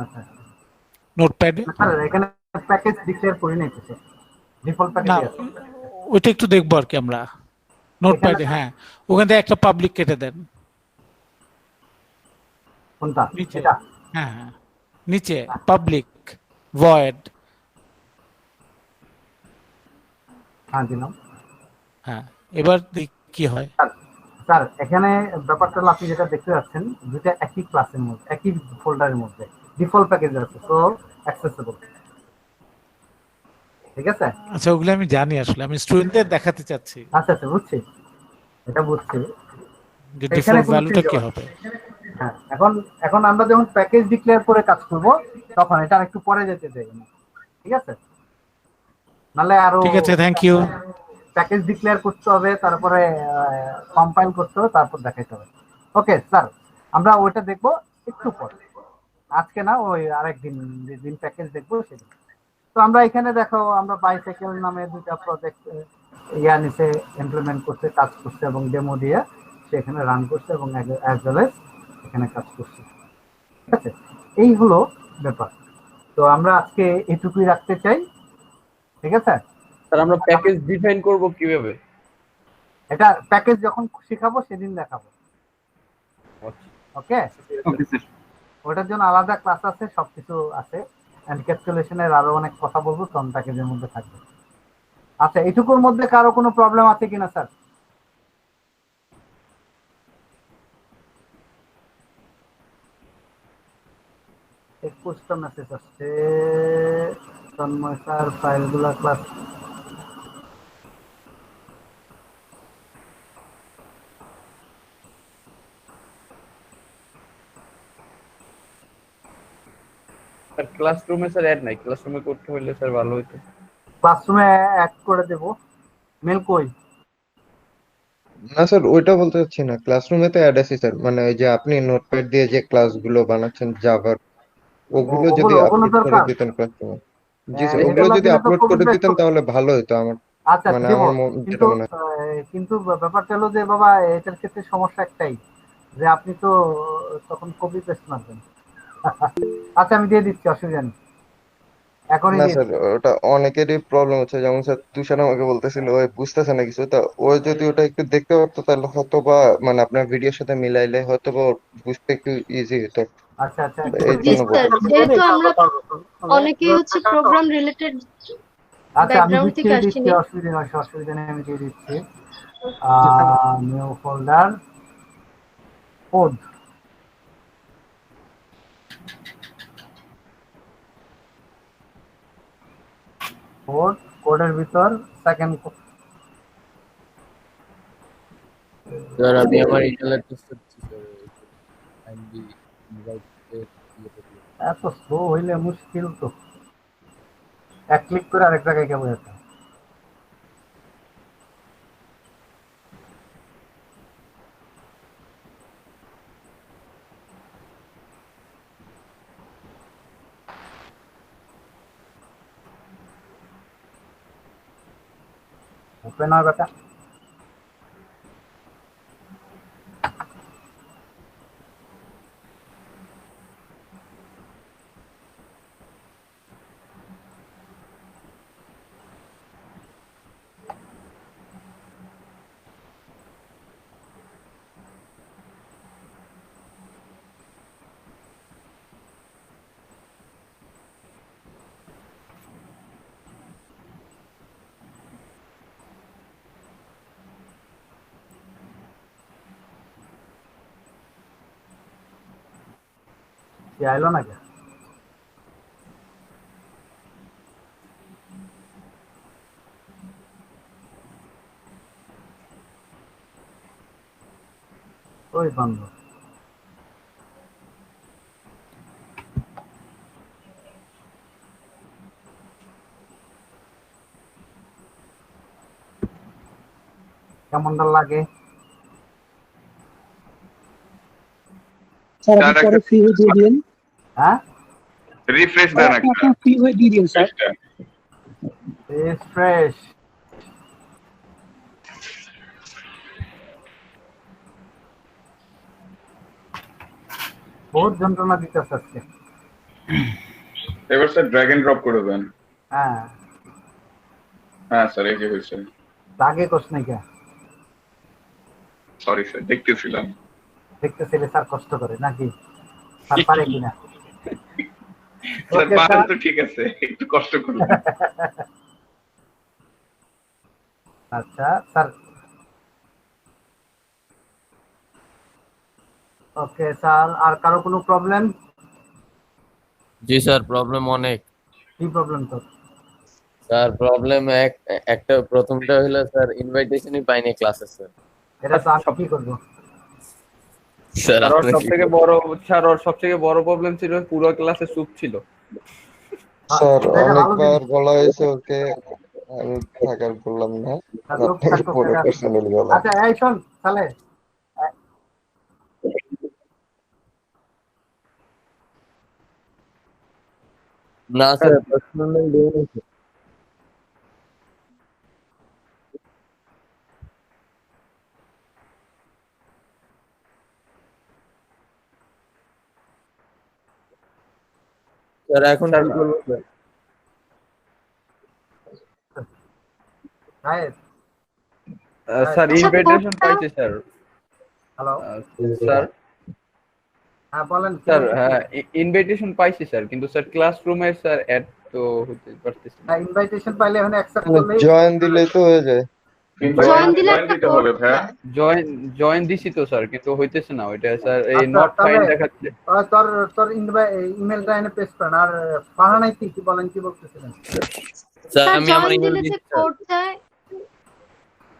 [SPEAKER 1] আচ্ছা
[SPEAKER 6] নোটপ্যাডে।
[SPEAKER 1] স্যার এখানে প্যাকেজ ডিক্লেয়ার করে নাই তো স্যার, ডিফল্ট
[SPEAKER 6] না
[SPEAKER 1] প্যাকেজ আছে
[SPEAKER 6] ওইটা একটু দেখবো আর কি আমরা নোটপ্যাডে। হ্যাঁ ওখান থেকে একটা পাবলিক কেটে দেন
[SPEAKER 1] কোনটা
[SPEAKER 6] নিচে।
[SPEAKER 1] এটা
[SPEAKER 6] হ্যাঁ হ্যাঁ নিচে পাবলিক ভয়েড।
[SPEAKER 1] হ্যাঁ দিলাম।
[SPEAKER 6] হ্যাঁ এবার কি হয়?
[SPEAKER 1] স্যার এখানে ব্যাপারটা হলো আপনি যেটা দেখতে পাচ্ছেন দুটো একই ক্লাসের মধ্যে একই ফোল্ডারের মধ্যে ডিফল্ট প্যাকেজ আছে, তো অ্যাক্সেসিবল। ঠিক আছে।
[SPEAKER 6] আচ্ছা ওগুলো আমি জানি, আসলে আমি স্টুডেন্টদের দেখাতে চাচ্ছি
[SPEAKER 1] আচ্ছা বুঝছি, এটা বুঝছি।
[SPEAKER 6] যে
[SPEAKER 1] এখানে
[SPEAKER 6] ডিফল্ট
[SPEAKER 1] কোনো
[SPEAKER 6] ভ্যালুটা
[SPEAKER 1] change
[SPEAKER 6] কি
[SPEAKER 1] হবে
[SPEAKER 6] হবে।
[SPEAKER 1] হ্যাঁ এখন এখন আমরা যখন প্যাকেজ ডিক্লেয়ার করে কাজ করব তখন এটা একটু পরে যেতে দেয়, ঠিক আছে? নাহলে আরো
[SPEAKER 6] ঠিক আছে, থ্যাংক ইউ।
[SPEAKER 1] প্যাকেজ ডিক্লেয়ার করতে হবে, তারপরে কম্পাইল করতে হবে, তারপর দেখাইতে হবে। ওকে স্যার, আমরা ওইটা দেখবো একটু পরে, আজকে না, ওই আরেকদিন যেদিন প্যাকেজ দেখবো সেদিন। তো আমরা এখানে দেখো আমরা বাইসাইকেল নামে দুটা প্রজেক্ট নিচে ইমপ্লিমেন্ট করতে কাজ করছে এবং ডেমো দিয়ে সেখানে রান করছে এবং অ্যাজ ওয়েল এজ এখানে কাজ করছে। ঠিক আছে, এই হলো ব্যাপার। তো আমরা আজকে এটুকুই রাখতে চাই। ঠিক আছে
[SPEAKER 4] স্যার, আমরা প্যাকেজ ডিফাইন করব কিভাবে?
[SPEAKER 1] এটা প্যাকেজ যখন শেখাবো সেদিন দেখাবো। ওকে
[SPEAKER 7] ওকে স্যার।
[SPEAKER 1] ওটার জন্য আলাদা ক্লাস আছে, সবকিছু আছে, এনক্যাপসুলেশনের আরো অনেক কথা বলবো, তখন প্যাকেজের মধ্যে থাকবে। আচ্ছা এইটুকুর মধ্যে কারো কোনো প্রবলেম আছে কিনা স্যার? একুশটা মেসেজ আসছে তন্ময় স্যার, ফাইলগুলা ক্লাস
[SPEAKER 4] স্যার ক্লাসরুমে স্যার অ্যাড নাই, ক্লাসরুমে করতে হলে স্যার ভালো হতো।
[SPEAKER 1] ক্লাসরুমে অ্যাড করে দেব। মেল কই?
[SPEAKER 8] না স্যার, ওইটা বলতে চাচ্ছি না, ক্লাসরুমে তো অ্যাড আছে স্যার, মানে ওই যে আপনি নোটপ্যাড দিয়ে যে ক্লাসগুলো বানাচ্ছেন জাভার, ওগুলো যদি
[SPEAKER 1] ওগুলো
[SPEAKER 8] আপলোড করে
[SPEAKER 1] দরকার।
[SPEAKER 8] দিতেন ক্লাসরুমে। জি স্যার, ওগুলো
[SPEAKER 1] এগুলো
[SPEAKER 8] যদি
[SPEAKER 1] দিলে তো
[SPEAKER 8] আপলোড
[SPEAKER 1] খুব
[SPEAKER 8] করে
[SPEAKER 1] বেশ।
[SPEAKER 8] দিতেন তাহলে ভালো হতো আমার,
[SPEAKER 1] আচ্ছা
[SPEAKER 8] মানে
[SPEAKER 1] দেব,
[SPEAKER 8] আমার যেটা
[SPEAKER 1] কিন্তু
[SPEAKER 8] মনে হয়।
[SPEAKER 1] কিন্তু ব্যাপারটা হলো যে বাবা এটার ক্ষেত্রে সমস্যা একটাই, যে আপনি তো তখন কপি পেস্ট মারবেন। আচ্ছা আমি দিয়ে দিচ্ছি, অসুবিধা নেই, এখনই
[SPEAKER 8] না
[SPEAKER 1] দিয়ে
[SPEAKER 8] স্যার,
[SPEAKER 1] দিচ্ছি।
[SPEAKER 8] ওটা অনেকেরই প্রবলেম হচ্ছে, যেমন স্যার তুষার আমাকে বলতেছিল ওই বুঝতেছে না কিছু, তা ও যদি ওটা একটু দেখতে পারতো তাহলে হয়তো বা, মানে আপনার ভিডিওর সাথে মিলাইলে হয়তো বা ওর বুঝতে একটু ইজি হতো,
[SPEAKER 1] আচ্ছা
[SPEAKER 8] এই
[SPEAKER 2] জি
[SPEAKER 8] জন্য
[SPEAKER 2] স্যার,
[SPEAKER 8] বলতে।
[SPEAKER 2] যেহেতু আমরা অনেকেই হচ্ছে প্রোগ্রাম রিলেটেড
[SPEAKER 1] আচ্ছা আমি
[SPEAKER 2] ব্যাকগ্রাউন্ড থেকে
[SPEAKER 1] দিয়ে দিচ্ছি,
[SPEAKER 2] আসিনি।
[SPEAKER 1] অসুবিধা নেই, আমি দিয়ে দিচ্ছি। নিউ ফোল্ডার কোড, কোডের ভিতর সেকেন্ড
[SPEAKER 4] স্যার আমি আমার ইমেল অ্যাড্রেস দিচ্ছি স্যার, কাইন্ডলি ইনভাইটে
[SPEAKER 1] এত স্লো হইলে মুশকিল তো, এক ক্লিক করে আরেক জায়গায় কেমন যেতে ওপেন হয় বেটা। সে আইলো না কে? ওই বন্ধ। কেমনটা লাগে?
[SPEAKER 3] স্যার আপনি পরে ফ্রি হয়ে দিয়ে দিন।
[SPEAKER 1] হ্যাঁ
[SPEAKER 5] রিফ্রেশ দেন একটা,
[SPEAKER 3] আপনি ফ্রি হয়ে দিয়ে দিন স্যার।
[SPEAKER 1] ফ্রেশ। বহুত যন্ত্রণা দিতেছে আজকে।
[SPEAKER 5] এবার স্যার ড্র্যাগ এন্ড ড্রপ করে দেন।
[SPEAKER 1] হ্যাঁ
[SPEAKER 5] হ্যাঁ স্যার এই যে হয়েছে।
[SPEAKER 1] আগে কোস নাই কে?
[SPEAKER 5] সরি স্যার দেখতেছিলাম।
[SPEAKER 1] দেখতেছিলে স্যার কষ্ট করে নাকি? স্যার পারে কিনা?
[SPEAKER 5] স্যার
[SPEAKER 1] Okay,
[SPEAKER 5] পারেন
[SPEAKER 1] sir.
[SPEAKER 5] তো ঠিক আছে, একটু কষ্ট করুন।
[SPEAKER 1] আচ্ছা স্যার। ওকে স্যার, আর কারো কোনো প্রবলেম?
[SPEAKER 10] জি স্যার, প্রবলেম অনেক।
[SPEAKER 1] কি প্রবলেম তোর?
[SPEAKER 10] স্যার প্রবলেম একটা, প্রথমটা হলো স্যার ইনভাইটেশনই পাইনি ক্লাসে স্যার।
[SPEAKER 1] এটা তো আমি কি করবো?
[SPEAKER 10] স্যার
[SPEAKER 4] আর ওর
[SPEAKER 10] আপনি কি
[SPEAKER 4] সবথেকে বড় স্যার ওর সবথেকে বড় প্রবলেম ছিল পুরো ক্লাসে চুপ ছিল।
[SPEAKER 8] স্যার
[SPEAKER 1] এটা ভালো
[SPEAKER 8] অনেকবার
[SPEAKER 1] জিনিস।
[SPEAKER 8] বলা হয়েছে ওকে, আমি থাকার বললাম না,
[SPEAKER 1] আর লোক
[SPEAKER 8] আপনাকে
[SPEAKER 1] থাকতো
[SPEAKER 8] পরে
[SPEAKER 1] সেটা।
[SPEAKER 8] পার্সোনালি বলা।
[SPEAKER 1] আচ্ছা এই শোন তাহলে
[SPEAKER 10] না স্যার পার্সোনালি দেইনি স্যার। স্যার এখন
[SPEAKER 4] স্যার
[SPEAKER 10] কি করবো স্যার?
[SPEAKER 1] রাইট।
[SPEAKER 4] স্যার
[SPEAKER 2] আচ্ছা,
[SPEAKER 4] ইনভাইটেশন
[SPEAKER 2] কোডটা
[SPEAKER 4] পাইছে স্যার।
[SPEAKER 1] হ্যালো
[SPEAKER 4] স্যার
[SPEAKER 1] হ্যাঁ বলেন কি
[SPEAKER 4] স্যার
[SPEAKER 1] বলছেন?
[SPEAKER 4] হ্যাঁ ইনভাইটেশন পাইছি স্যার, কিন্তু স্যার ক্লাসরুমে স্যার অ্যাড তো হতে পারতেছি না।
[SPEAKER 1] ইনভাইটেশন পাইলে এখন অ্যাকসেপ্ট করলেই
[SPEAKER 8] জয়েন দিলেই তো হয়ে যায়।
[SPEAKER 2] জয়েন দিলে
[SPEAKER 5] জয়েন
[SPEAKER 2] একটা
[SPEAKER 5] দিতে
[SPEAKER 2] কোড
[SPEAKER 5] হবে ভাইয়া।
[SPEAKER 4] জয়েন দিছি তো স্যার, কিন্তু হইতেছে না ওইটা স্যার, এই
[SPEAKER 1] আচ্ছা
[SPEAKER 4] নট ফাইন
[SPEAKER 1] তাহলে
[SPEAKER 4] দেখাচ্ছে।
[SPEAKER 1] তোর তোর ইমেলটা এনে পেস্ট করেন। আর ফারহানাই কি বলেন, কি বলতেছিলেন?
[SPEAKER 10] স্যার
[SPEAKER 2] স্যার
[SPEAKER 10] আমি আমার
[SPEAKER 2] জয়েন
[SPEAKER 10] ইমেল
[SPEAKER 2] দিলে যে
[SPEAKER 10] দিচ্ছি স্যার।
[SPEAKER 2] কোড চায়।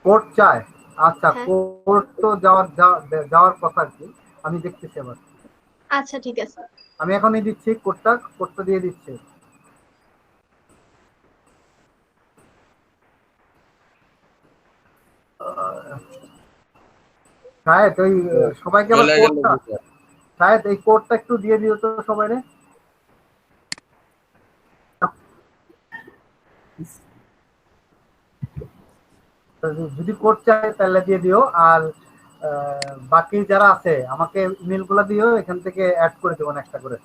[SPEAKER 1] কোড চায়? আচ্ছা
[SPEAKER 2] হ্যাঁ।
[SPEAKER 1] কোড তো যাওয়ার কথা কি, আমি দেখতেছি আবার।
[SPEAKER 2] আচ্ছা ঠিক আছে।
[SPEAKER 1] আমি এখনই দিচ্ছি কোডটা দিয়ে দিচ্ছি। শায়দ ওই সবাইকে আবার
[SPEAKER 10] চলে গেল
[SPEAKER 1] কোডটা,
[SPEAKER 10] স্যার।
[SPEAKER 1] শায়দ এই কোডটা একটু দিয়ে দিও তো সবাই। যদি কোড চাই তাহলে দিয়ে দিও। আর বাকি যারা আছে আমাকে ইমেল গুলা দিও, এখান থেকে অ্যাড করে দেবো একটা করে।